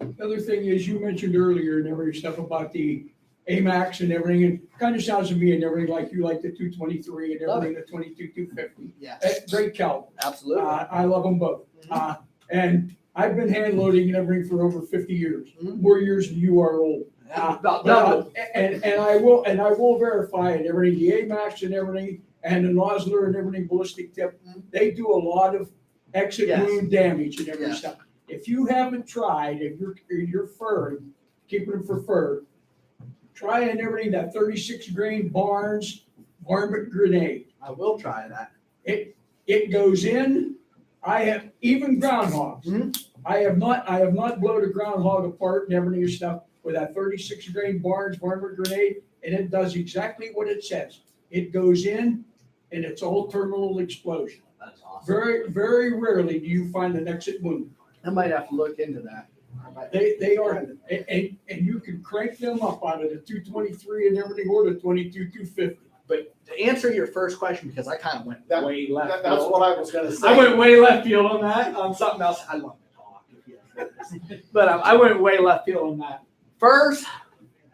Speaker 14: The other thing is you mentioned earlier and every stuff about the AMAX and everything. It kind of sounds to me and everything like you like the 223 and everything, the 22-250.
Speaker 2: Yeah.
Speaker 14: Great caliber.
Speaker 2: Absolutely.
Speaker 14: I love them both.
Speaker 2: Mm-hmm.
Speaker 14: And I've been hand loading and everything for over 50 years. Mm-hmm. More years than you are old. And I will verify and everything, the AMAX and everything, and the Nosler and everything, ballistic tip, they do a lot of exit wound damage and everything stuff. If you haven't tried, if you're fur, keeping them for fur, try and everything that 36 grain Barnes varmint grenade.
Speaker 2: I will try that.
Speaker 14: It goes in. I have even groundhogs. Mm-hmm. I have not blown a groundhog apart and everything stuff with that 36 grain Barnes varmint grenade, and it does exactly what it says. It goes in, and it's all terminal explosion.
Speaker 2: That's awesome.
Speaker 14: Very, very rarely do you find an exit wound.
Speaker 2: I might have to look into that.
Speaker 14: They are, and you can crank them up out of the 223 and everything, or the 22-250.
Speaker 2: But to answer your first question, because I kind of went way left.
Speaker 9: That's what I was going to say.
Speaker 2: I went way left field on that. Something else. I love to talk, but I went way left field on that. Furs,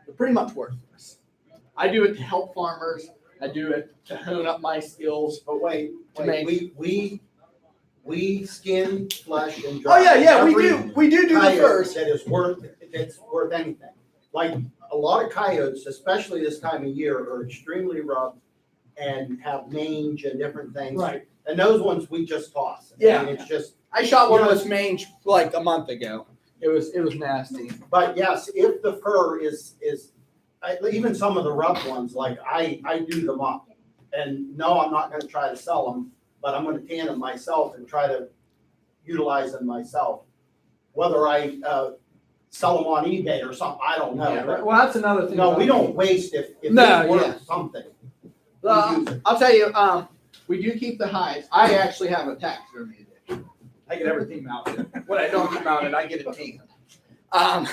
Speaker 2: they're pretty much worthless. I do it to help farmers. I do it to hone up my skills.
Speaker 9: But wait, we skin, flesh, and
Speaker 2: dry. Oh yeah, we do the furs.
Speaker 9: That's worth anything. Like a lot of coyotes, especially this time of year, are extremely rough and have mange and different things.
Speaker 2: Right.
Speaker 9: And those ones we just toss.
Speaker 2: Yeah.
Speaker 9: I mean, it's just.
Speaker 2: I shot one of those mange like a month ago. It was nasty.
Speaker 9: But yes, if the fur is even some of the rough ones, like I do them up, and no, I'm not going to try to sell them, but I'm going to tan them myself and try to utilize them myself. Whether I sell them on eBay or something, I don't know.
Speaker 2: Yeah, well, that's another thing.
Speaker 9: No, we don't waste if it's worth something.
Speaker 2: I'll tell you, we do keep the hides. I actually have a taxidermy edition. I get everything mounted. When I don't get mounted, I get it tanned.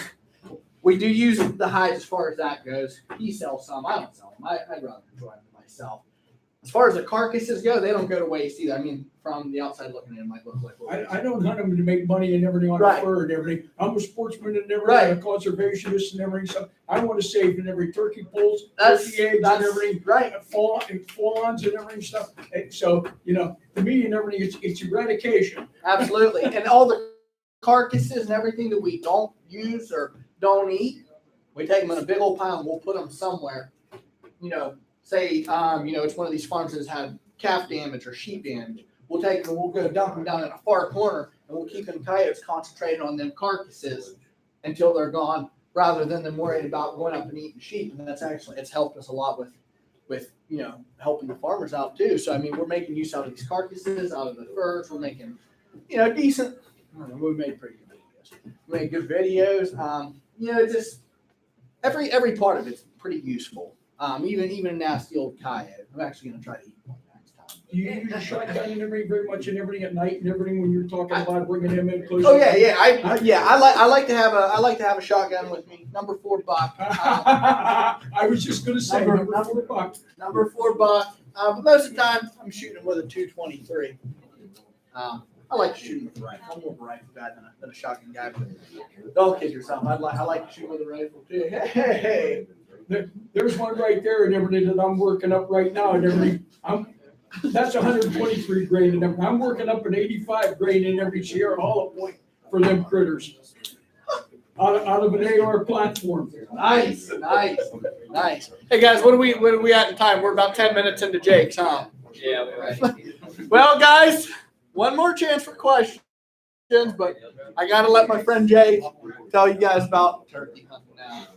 Speaker 2: We do use the hides as far as that goes. He sells some. I don't sell them. I'd rather enjoy them myself. As far as the carcasses go, they don't go to waste either. I mean, from the outside looking in, it might look like.
Speaker 14: I don't hunt them to make money and everything on the fur and everything. I'm a sportsman and everything, a conservationist and everything. So I want to save in every turkey pulls, turkey eggs and everything, fawns and everything stuff. And so, to me and everything, it's eradication.
Speaker 2: Absolutely. And all the carcasses and everything that we don't use or don't eat, we take them in a big old pile and we'll put them somewhere. Say, it's one of these farms that's had calf damage or sheep damage. We'll take them and we'll go dump them down in a far corner and we'll keep them coyotes concentrated on them carcasses until they're gone, rather than them worried about going up and eating sheep. And it's helped us a lot with helping the farmers out too. So I mean, we're making use out of these carcasses, out of the furs. We're making decent. I don't know, we made pretty good videos. We made good videos. Just every part of it's pretty useful. Even a nasty old coyote. I'm actually gonna try to eat one next time.
Speaker 14: Do you use your shotgun and everything very much and everything at night and everything when you're talking about bringing them in close?
Speaker 2: Oh yeah. I like to have a shotgun with me. Number 4 buck.
Speaker 14: I was just gonna say number 4 buck.
Speaker 2: Number 4 buck. But most of the time I'm shooting with a 223. I like to shoot with a rifle. I'm more of a rifle guy than a shotgun guy. But don't kid yourself. I like to shoot with a rifle too. Hey.
Speaker 14: There's one right there and everything that I'm working up right now and everything. That's 123 grain and everything. I'm working up an 85 grain in every Sierra Hollow point for them critters. Out of an AR platform.
Speaker 2: Nice. Hey guys, what are we at in time? We're about 10 minutes into Jake's, huh?
Speaker 4: Yeah, right.
Speaker 2: Well, guys, one more chance for questions, but I gotta let my friend Jay tell you guys about turkey hunting now.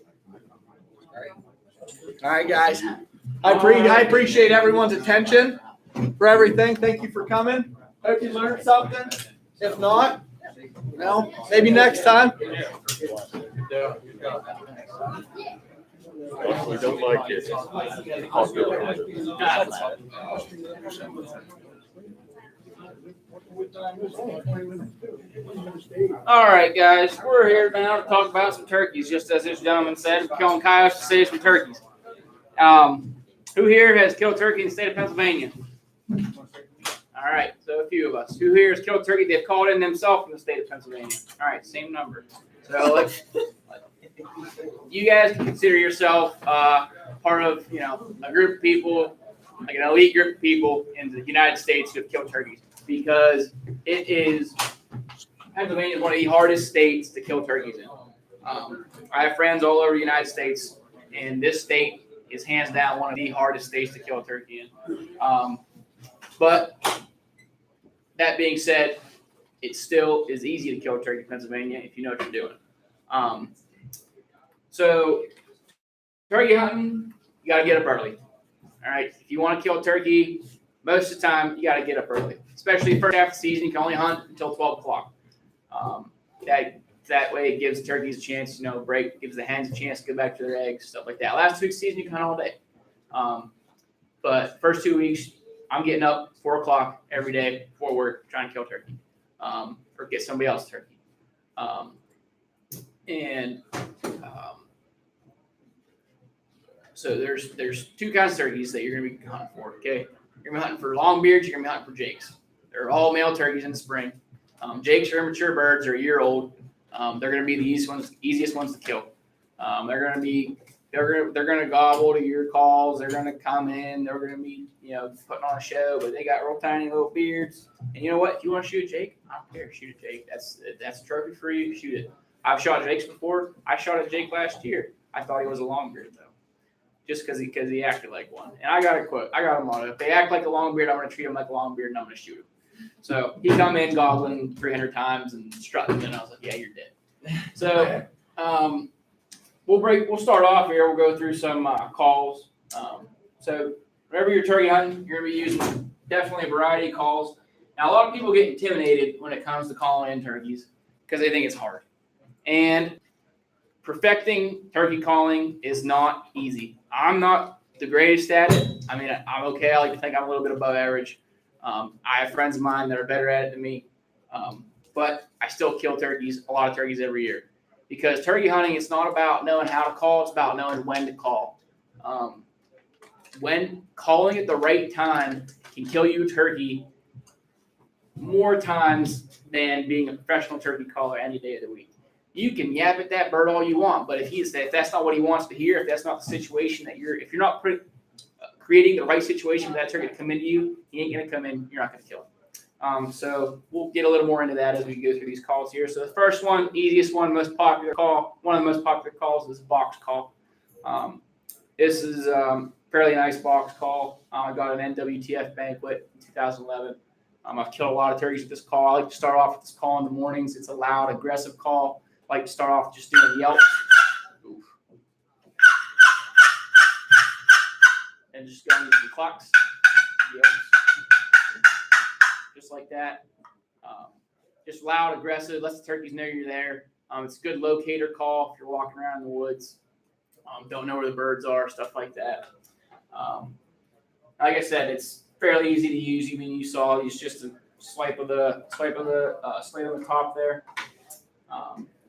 Speaker 2: All right, guys. I appreciate everyone's attention for everything. Thank you for coming. Hope you learned something. If not, maybe next time.
Speaker 17: We don't like it.
Speaker 5: All right, guys, we're here now to talk about some turkeys. Just as this gentleman said, we're killing coyotes to save some turkeys. Who here has killed turkey in the state of Pennsylvania? All right, so a few of us. Who here has killed turkey? They've called in themselves from the state of Pennsylvania. All right, same number. So you guys can consider yourself part of a group of people, like an elite group of people in the United States who have killed turkeys, because Pennsylvania is one of the hardest states to kill turkeys in. I have friends all over the United States, and this state is hands down one of the hardest states to kill a turkey in. But that being said, it still is easy to kill a turkey in Pennsylvania if you know what you're doing. So turkey hunting, you got to get up early. All right, if you want to kill a turkey, most of the time you got to get up early, especially first half of the season. You can only hunt until 12 o'clock. That way it gives turkeys a chance, break, gives the hens a chance to go back to their eggs, stuff like that. Last 2 weeks season, you can hunt all day. But first 2 weeks, I'm getting up 4 o'clock every day before work trying to kill turkey, or get somebody else's turkey. So there's 2 kinds of turkeys that you're going to be hunting for, okay? You're going to be hunting for longbeards, you're going to be hunting for jakes. They're all male turkeys in the spring. Jakes are immature birds, they're a year old. They're going to be the easiest ones to kill. They're going to gobble to your calls. They're going to come in. They're going to be, putting on a show, but they got real tiny little beards. And you know what? If you want to shoot a jake, I don't care. Shoot a jake. That's a trophy for you. Shoot it. I've shot jakes before. I shot a jake last year. I thought he was a longbeard though, just because he acted like one. And I got a motto. If they act like a longbeard, I'm going to treat them like a longbeard, and I'm going to shoot him. So he come in gobbling 300 times and strutting, and I was like, yeah, you're dead. So we'll start off here. We'll go through some calls. So whenever you're turkey hunting, you're going to be using definitely a variety of calls. Now, a lot of people get intimidated when it comes to calling in turkeys because they think it's hard. And perfecting turkey calling is not easy. I'm not the greatest at it. I mean, I'm okay. I like to think I'm a little bit above average. I have friends of mine that are better at it than me. But I still kill a lot of turkeys every year. Because turkey hunting, it's not about knowing how to call, it's about knowing when to call. When calling at the right time can kill you a turkey more times than being a professional turkey caller any day of the week. You can yap at that bird all you want, but if that's not what he wants to hear, if that's not the situation if you're not creating the right situation for that turkey to come into you, he ain't going to come in, you're not going to kill him. So we'll get a little more into that as we go through these calls here. So the first one, easiest one, most popular call, one of the most popular calls is a box call. This is a fairly nice box call. I got an NWTF banquet in 2011. I've killed a lot of turkeys with this call. I like to start off with this call in the mornings. It's a loud, aggressive call. I like to start off just doing yelps. Oof. And just going into the clucks. Yelps. Just like that. just loud, aggressive, lets the turkeys know you're there. It's a good locator call if you're walking around in the woods, don't know where the birds are, stuff like that. Like I said, it's fairly easy to use. You mean you saw it's just a swipe on the top there.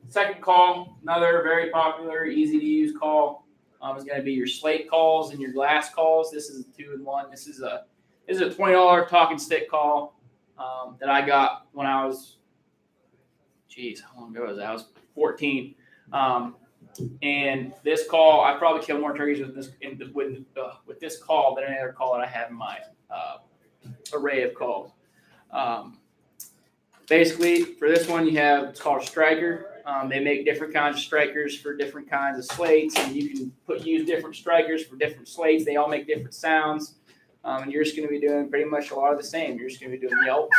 Speaker 5: Second call, another very popular, easy to use call, is going to be your slate calls and your glass calls. This is a 2-in-1. This is a $20 talking stick call that I got when I was, how long ago was that? I was 14. And this call, I probably killed more turkeys with this call than any other call that I have in my array of calls. Basically, for this one, you have it's called a striker. They make different kinds of strikers for different kinds of slates, and you can use different strikers for different slates. They all make different sounds, and you're just going to be doing pretty much a lot of the same. You're just going to be doing yelps,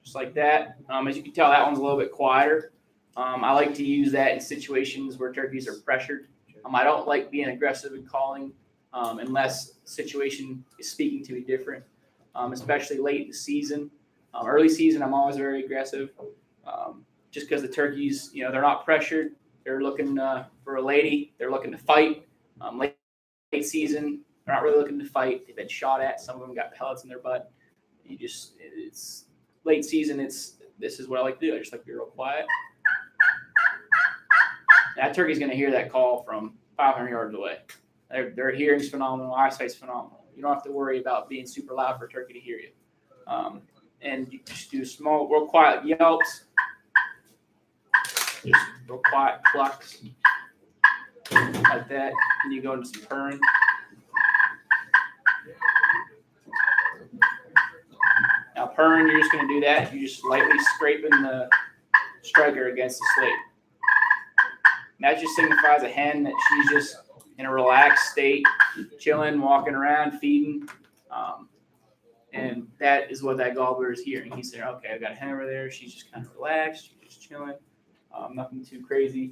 Speaker 5: just like that. As you can tell, that one's a little bit quieter. I like to use that in situations where turkeys are pressured. I don't like being aggressive and calling unless the situation is speaking to me different, especially late in the season. Early season, I'm always very aggressive, just because the turkeys, they're not pressured. They're looking for a lady. They're looking to fight. Late season, they're not really looking to fight. They've been shot at. Some of them got pellets in their butt. It's late season. This is what I like to do. I just like to be real quiet. That turkey's going to hear that call from 500 yards away. Their hearing's phenomenal. Eyesight's phenomenal. You don't have to worry about being super loud for a turkey to hear you. And you just do small, real quiet yelps, just real quiet clucks, like that. And you go into some purring. Now purring, you're just going to do that. You're just lightly scraping the striker against the slate. And that just signifies a hen that she's just in a relaxed state, chilling, walking around, feeding. And that is what that gobbler is hearing. He's saying, okay, I've got a hen over there. She's just kind of relaxed. She's just chilling. Nothing too crazy.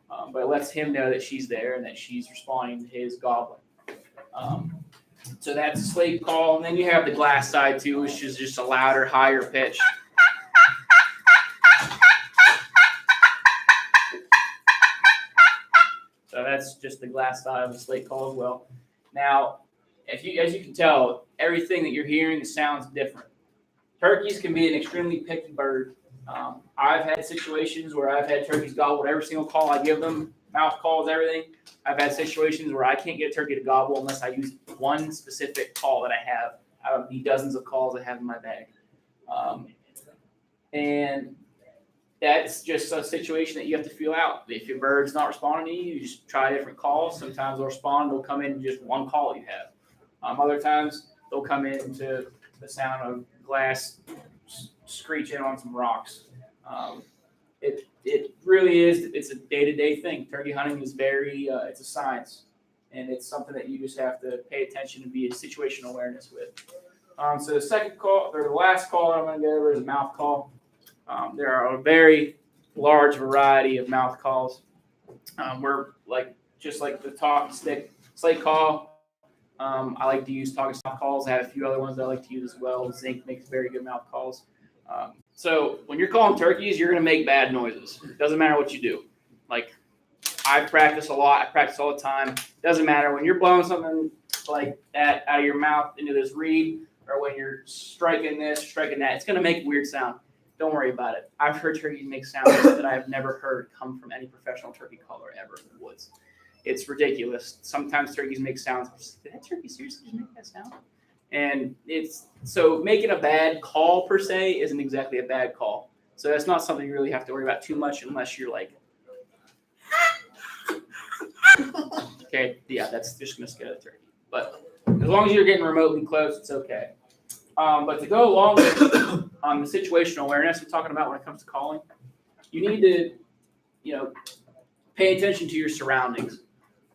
Speaker 5: But it lets him know that she's there and that she's responding to his gobbling. So that's a slate call. And then you have the glass side too, which is just a louder, higher pitch. So that's just the glass side of the slate call as well. Now, as you can tell, everything that you're hearing, the sound's different. Turkeys can be an extremely picky bird. I've had situations where I've had turkeys gobble every single call I give them, mouth calls, everything. I've had situations where I can't get a turkey to gobble unless I use one specific call that I have out of the dozens of calls I have in my bag. And that's just a situation that you have to feel out. If your bird's not responding to you, you just try different calls. Sometimes they'll respond, they'll come in just one call you have. Other times they'll come in to the sound of glass screeching on some rocks. It really is, it's a day-to-day thing. Turkey hunting is it's a science, and it's something that you just have to pay attention and be a situational awareness with. So the second call, or the last call I'm going to go over is a mouth call. There are a very large variety of mouth calls. We're just like the talking stick slate call. I like to use talking mouth calls. I have a few other ones that I like to use as well. Zinc makes very good mouth calls. So when you're calling turkeys, you're going to make bad noises. It doesn't matter what you do. Like, I practice a lot. I practice all the time. It doesn't matter when you're blowing something like that out of your mouth into this reed, or when you're striking this, striking that. It's going to make a weird sound. Don't worry about it. I've heard turkeys make sounds that I've never heard come from any professional turkey caller ever in the woods. It's ridiculous. Sometimes turkeys make sounds. Did that turkey seriously just make that sound? And so making a bad call per se isn't exactly a bad call. So that's not something you really have to worry about too much unless you're like, okay, yeah, that's just going to scare the turkey. But as long as you're getting remotely close, it's okay. But to go along with the situational awareness we're talking about when it comes to calling, you need to, pay attention to your surroundings.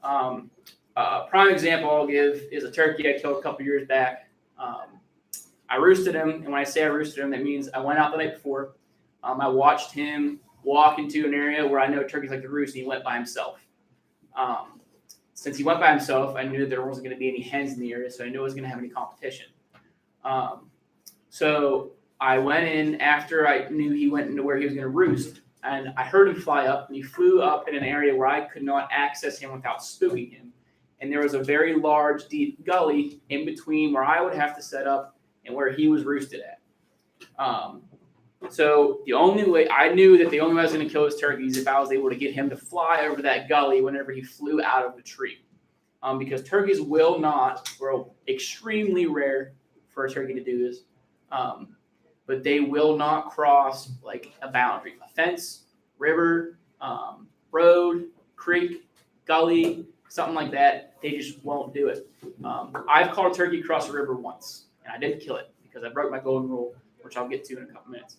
Speaker 5: Prime example I'll give is a turkey I killed a couple years back. I roosted him, and when I say I roosted him, that means I went out the night before. I watched him walk into an area where I know turkeys like to roost, and he went by himself. Since he went by himself, I knew there wasn't going to be any hens in the area, so I knew I wasn't going to have any competition. So I went in after I knew he went into where he was going to roost, and I heard him fly up, and he flew up in an area where I could not access him without spooking him. And there was a very large, deep gully in between where I would have to set up and where he was roosted at. So the only way I knew that the only way I was going to kill his turkeys if I was able to get him to fly over that gully whenever he flew out of the tree, because turkeys will not, or extremely rare for a turkey to do this, but they will not cross like a boundary, a fence, river, road, creek, gully, something like that. They just won't do it. I've caught a turkey across a river once, and I didn't kill it because I broke my golden rule, which I'll get to in a couple minutes.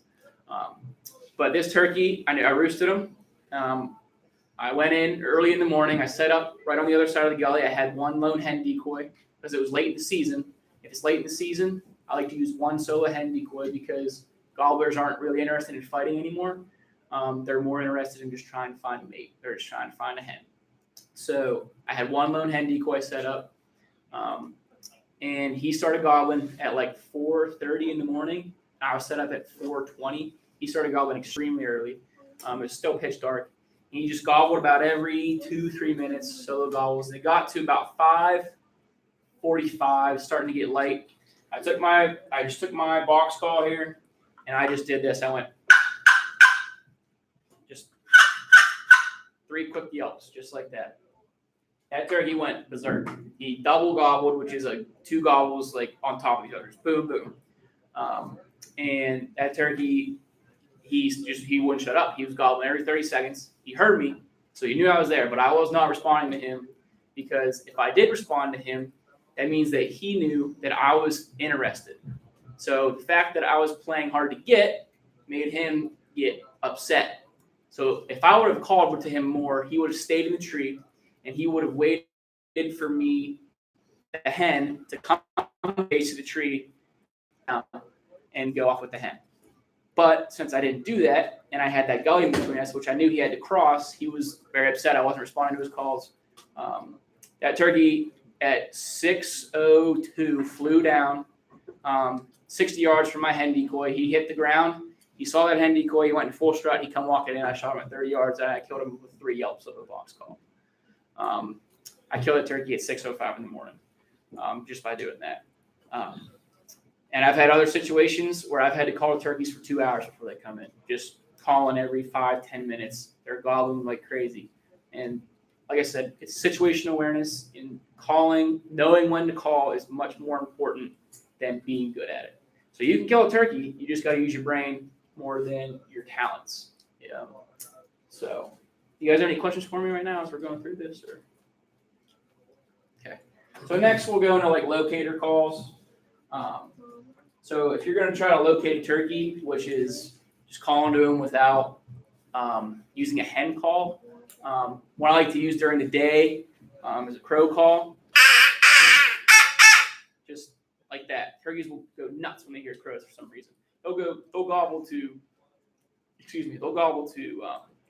Speaker 5: But this turkey, I roosted him. I went in early in the morning. I set up right on the other side of the gully. I had one lone hen decoy because it was late in the season. If it's late in the season, I like to use one solo hen decoy because gobblers aren't really interested in fighting anymore. They're more interested in just trying to find a mate. They're just trying to find a hen. So I had one lone hen decoy set up, and he started gobbling at like 4:30 in the morning. I was set up at 4:20. He started gobbling extremely early. It was still pitch dark. And he just gobbled about every 2-3 minutes, solo gobbles. And it got to about 5:45, starting to get light. I just took my box call here, and I just did this. I went just 3 quick yelps, just like that. That turkey went berserk. He double gobbled, which is like 2 gobbles like on top of each other. Just boom, boom. And that turkey, he wouldn't shut up. He was gobbling every 30 seconds. He heard me, so he knew I was there, but I was not responding to him because if I did respond to him, that means that he knew that I was interested. So the fact that I was playing hard to get made him get upset. So if I would have called to him more, he would have stayed in the tree and he would have waited for me, the hen, to come to the base of the tree and go off with the hen. But since I didn't do that, and I had that gully in between us, which I knew he had to cross, he was very upset. I wasn't responding to his calls. That turkey at 6:02 flew down 60 yards from my hen decoy. He hit the ground. He saw that hen decoy. He went in full strut. He come walking in. I shot him at 30 yards, and I killed him with 3 yelps of a box call. I killed a turkey at 6:05 in the morning just by doing that. And I've had other situations where I've had to call turkeys for 2 hours before they come in, just calling every 5-10 minutes. They're gobbling like crazy. And like I said, it's situational awareness in calling. Knowing when to call is much more important than being good at it. So you can kill a turkey. You just got to use your brain more than your talents. Yeah. So you guys have any questions for me right now as we're going through this? Or? Okay. So next we'll go into like locator calls. So if you're going to try to locate a turkey, which is just calling to him without using a hen call, what I like to use during the day is a crow call. Just like that. Turkeys will go nuts when they hear crows for some reason. They'll gobble to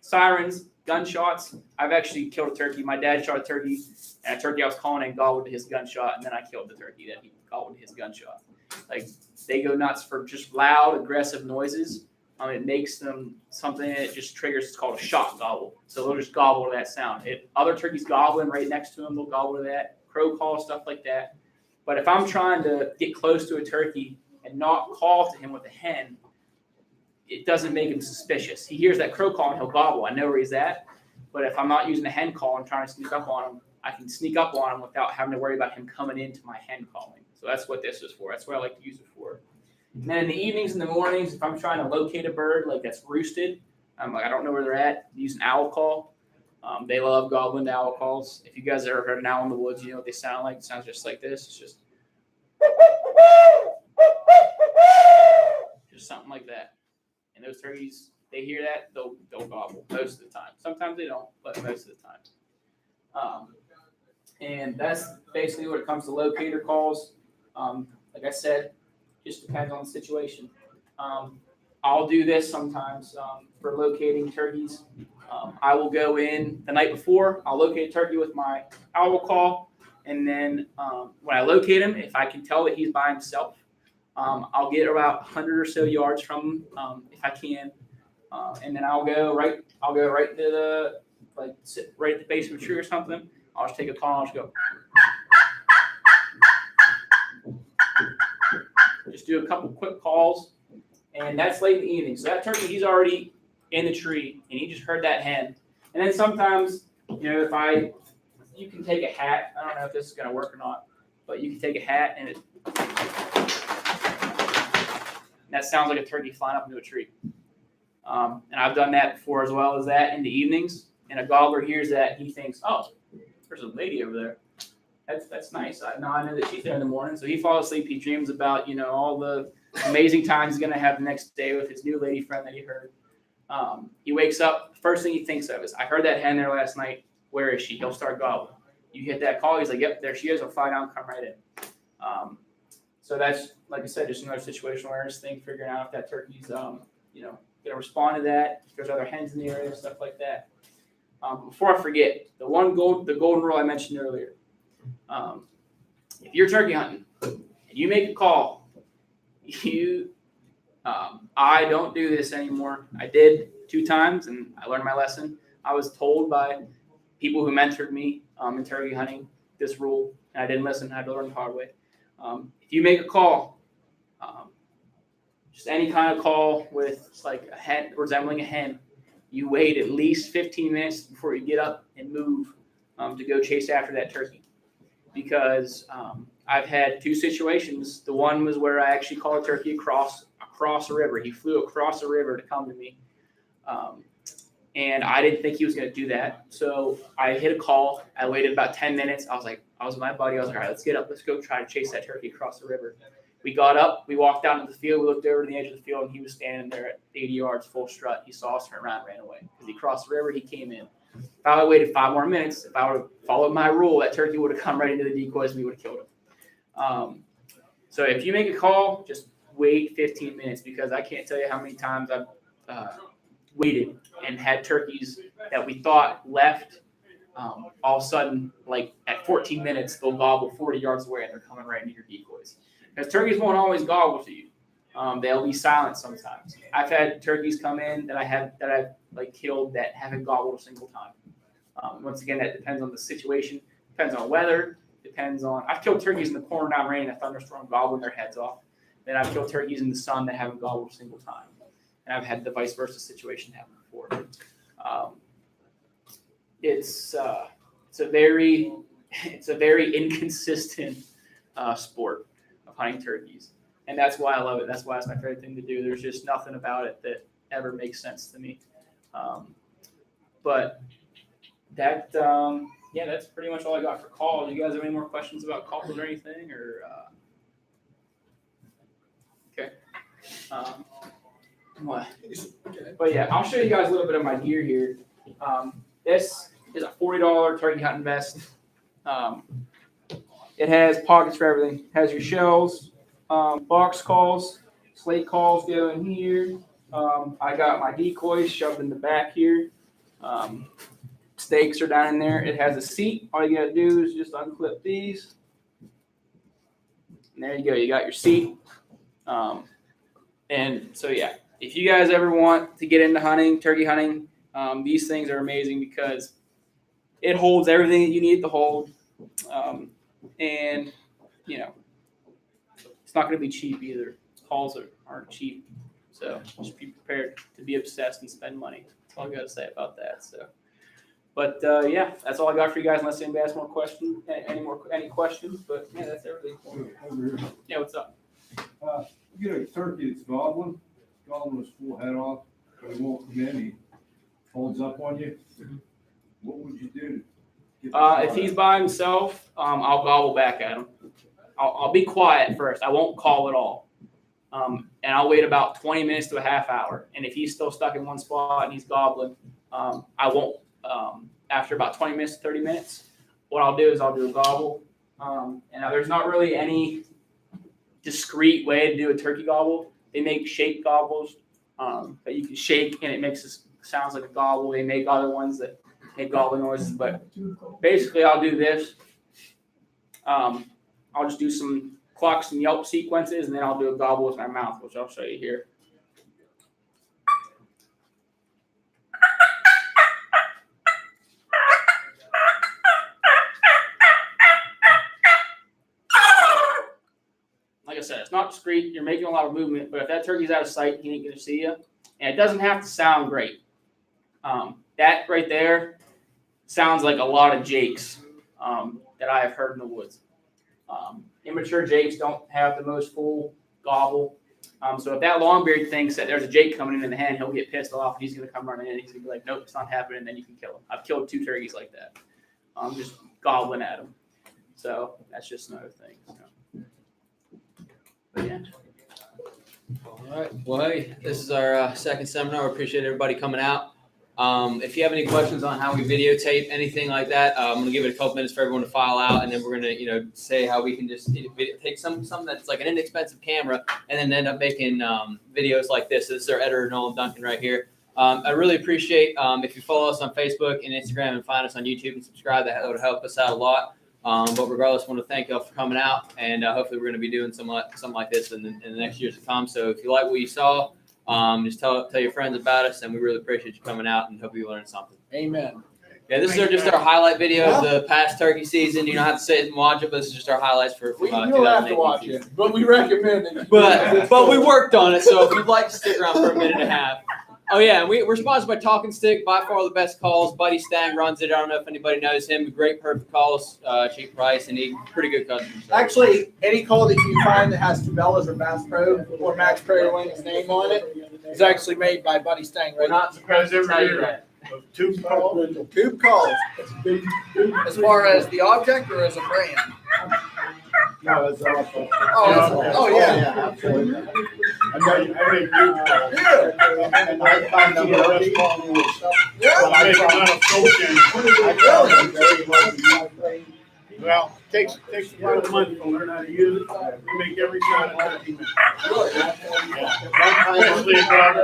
Speaker 5: sirens, gunshots. I've actually killed a turkey. My dad shot a turkey, and a turkey I was calling and gobbled to his gunshot, and then I killed the turkey that he gobbled to his gunshot. Like, they go nuts for just loud, aggressive noises. It makes them something that just triggers, it's called a shock gobble. So they'll just gobble to that sound. If other turkeys gobbling right next to them, they'll gobble to that. Crow call, stuff like that. But if I'm trying to get close to a turkey and not call to him with a hen, it doesn't make him suspicious. He hears that crow call and he'll gobble. I know where he's at. But if I'm not using a hen call and trying to sneak up on him, I can sneak up on him without having to worry about him coming into my hen calling. So that's what this is for. That's what I like to use it for. And then in the evenings and the mornings, if I'm trying to locate a bird like that's roosted, I'm like, I don't know where they're at, use an owl call. They love gobbling to owl calls. If you guys ever heard an owl in the woods, you know what they sound like. It sounds just like this. It's just something like that. And those turkeys, they hear that, they'll gobble most of the time. Sometimes they don't, but most of the time. And that's basically what it comes to locator calls. Like I said, just depends on the situation. I'll do this sometimes for locating turkeys. I will go in the night before. I'll locate a turkey with my owl call. And then when I locate him, if I can tell that he's by himself, I'll get about 100 or so yards from them if I can, and then I'll go right to the sit right at the base of a tree or something. I'll just take a call and I'll just go. Just do a couple quick calls, and that's late in the evening. So that turkey, he's already in the tree, and he just heard that hen. And then sometimes, you can take a hat. I don't know if this is going to work or not, but you can take a hat, and that sounds like a turkey flying up into a tree. And I've done that before as well as that in the evenings. And a gobbler hears that, he thinks, oh, there's a lady over there. That's nice. I know that she's there in the morning. So he falls asleep. He dreams about, all the amazing times he's going to have the next day with his new lady friend that he heard. He wakes up. First thing he thinks of is, I heard that hen there last night. Where is she? He'll start gobbling. You hit that call. He's like, yep, there she is. I'll fly down, come right in. So that's, like I said, just another situational awareness thing, figuring out if that turkey's, going to respond to that, if there's other hens in the area, stuff like that. Before I forget, the golden rule I mentioned earlier. If you're turkey hunting and you make a call, I don't do this anymore. I did 2 times and I learned my lesson. I was told by people who mentored me in turkey hunting this rule, and I didn't listen. I had to learn the hard way. If you make a call, just any kind of call with like a hen, resembling a hen, you wait at least 15 minutes before you get up and move to go chase after that turkey. Because I've had 2 situations. The one was where I actually called a turkey across a river. He flew across a river to come to me. And I didn't think he was going to do that. So I hit a call. I waited about 10 minutes. I was with my buddy. I was like, all right, let's get up. Let's go try to chase that turkey across the river. We got up. We walked out into the field. We looked over to the edge of the field, and he was standing there at 80 yards, full strut. He saw us turn around and ran away. Because he crossed the river, he came in. If I would have waited 5 more minutes, if I would have followed my rule, that turkey would have come right into the decoys and we would have killed him. So if you make a call, just wait 15 minutes, because I can't tell you how many times I've waited and had turkeys that we thought left. All of a sudden, like at 14 minutes, they'll gobble 40 yards away and they're coming right into your decoys. Because turkeys won't always gobble to you. They'll be silent sometimes. I've had turkeys come in that I've killed that haven't gobbled a single time. Once again, that depends on the situation, depends on weather, depends on. I've killed turkeys in the pouring down rain, a thunderstorm, gobbling their heads off. Then I've killed turkeys in the sun that haven't gobbled a single time. And I've had the vice versa situation happen before. It's a very inconsistent sport of hunting turkeys. And that's why I love it. That's why it's my favorite thing to do. There's just nothing about it that ever makes sense to me. But that, that's pretty much all I got for calls. You guys have any more questions about calls or anything? Or okay. What? But yeah, I'll show you guys a little bit of my gear here. This is a $40 turkey hunting vest. It has pockets for everything. It has your shells. Box calls, slate calls go in here. I got my decoys shoved in the back here. Stakes are down in there. It has a seat. All you gotta do is just unclip these. And there you go. You got your seat. And so yeah, if you guys ever want to get into hunting, turkey hunting, these things are amazing because it holds everything that you need to hold. And it's not going to be cheap either. Calls aren't cheap. So just be prepared to be obsessed and spend money. That's all I got to say about that. So, but that's all I got for you guys. Unless anybody has more questions, any questions. But yeah, that's everything.
Speaker 16: Over here.
Speaker 5: Yeah, what's up?
Speaker 16: You get a turkey that's gobbling his full head off, but he won't come in. He holds up on you. What would you do?
Speaker 5: If he's by himself, I'll gobble back at him. I'll be quiet first. I won't call at all. And I'll wait about 20 minutes to a half hour. And if he's still stuck in one spot and he's gobbling, I won't. After about 20 minutes, 30 minutes, what I'll do is I'll do a gobble. And now there's not really any discrete way to do a turkey gobble. They make shake gobbles that you can shake and it makes sounds like a gobble. They make other ones that make gobbling noises. But basically, I'll do this. I'll just do some clucks and yelp sequences, and then I'll do a gobble with my mouth, which I'll show you here. Like I said, it's not discreet. You're making a lot of movement, but if that turkey's out of sight, he ain't gonna see you. And it doesn't have to sound great. That right there sounds like a lot of jakes that I have heard in the woods. Immature jakes don't have the most full gobble. So if that longbeard thinks that there's a jake coming in the hen, he'll get pissed off. He's gonna come running in. He's gonna be like, "Nope, it's not happening." And then you can kill him. I've killed 2 turkeys like that. Just gobbling at him. So that's just another thing. So. But yeah.
Speaker 4: All right. Well, hey, this is our second seminar. We appreciate everybody coming out. If you have any questions on how we videotape anything like that, I'm going to give it a couple minutes for everyone to file out, and then we're going to, say how we can just take something that's like an inexpensive camera and then end up making videos like this. This is our editor, Nolan Duncan, right here. I really appreciate if you follow us on Facebook and Instagram and find us on YouTube and subscribe. That would help us out a lot. But regardless, I want to thank y'all for coming out, and hopefully we're going to be doing something like this in the next years to come. So if you like what you saw, just tell your friends about us, and we really appreciate you coming out and hope you learned something.
Speaker 2: Amen.
Speaker 4: Yeah, this is just our highlight video of the past turkey season. You don't have to sit and watch it, but this is just our highlights for
Speaker 2: You don't have to watch it, but we recommend it.
Speaker 4: But we worked on it, so if you'd like to stick around for a minute and a half. Oh, yeah, and we're sponsored by Talking Stick, by far the best calls. Buddy Stang runs it. I don't know if anybody knows him. Great, perfect calls, cheap price, and he pretty good customer service.
Speaker 2: Actually, any call that you find that has Cabela's or Bass Pro or Max Pro Wing's name on it is actually made by Buddy Stang. Right?
Speaker 5: We're not surprised to tell you that.
Speaker 2: Tube calls. Tube calls. As far as the object or as a brand?
Speaker 16: No, it's awesome.
Speaker 2: Oh, yeah.
Speaker 16: Absolutely. I make tube calls.
Speaker 2: Yeah.
Speaker 16: And I find them the best quality stuff.
Speaker 2: Yeah.
Speaker 16: I make a lot of coaching. Well, takes a lot of money to learn how to use it. We make every shot a turkey. Especially a dog.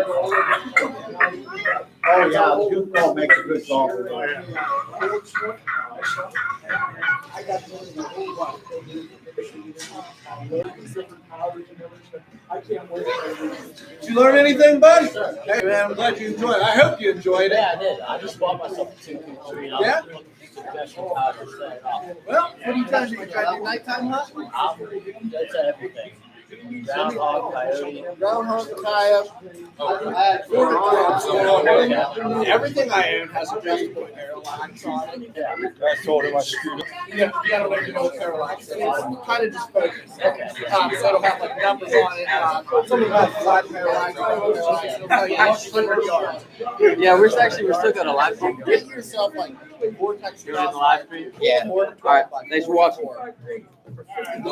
Speaker 12: Oh, yeah, tube call makes a good song.
Speaker 16: Oh, yeah.
Speaker 14: I can't wait.
Speaker 2: Did you learn anything, bud? Hey, man, I'm glad you enjoyed it. I hope you enjoyed it.
Speaker 17: Yeah, I did. I just bought myself a 2
Speaker 2: Yeah?
Speaker 17: suggestions how to set it up.
Speaker 2: Well, what do you guys do? You try to do nighttime hunt?
Speaker 17: That's everything. Groundhog, coyote.
Speaker 2: Groundhog, coyote. I had 4 clubs, so everything I own has adjustable parallax on it.
Speaker 17: Yeah.
Speaker 2: I told him I screwed it. You gotta let you know what parallax is. Kind of just focus.
Speaker 17: Okay.
Speaker 2: So it'll have like numbers on it. Some of them have flat parallax. It'll tell you 100 yards.
Speaker 4: Yeah, we're still got a live stream.
Speaker 2: Get yourself like vortex.
Speaker 4: You're in the live stream?
Speaker 2: Yeah.
Speaker 4: All right. Thanks for watching.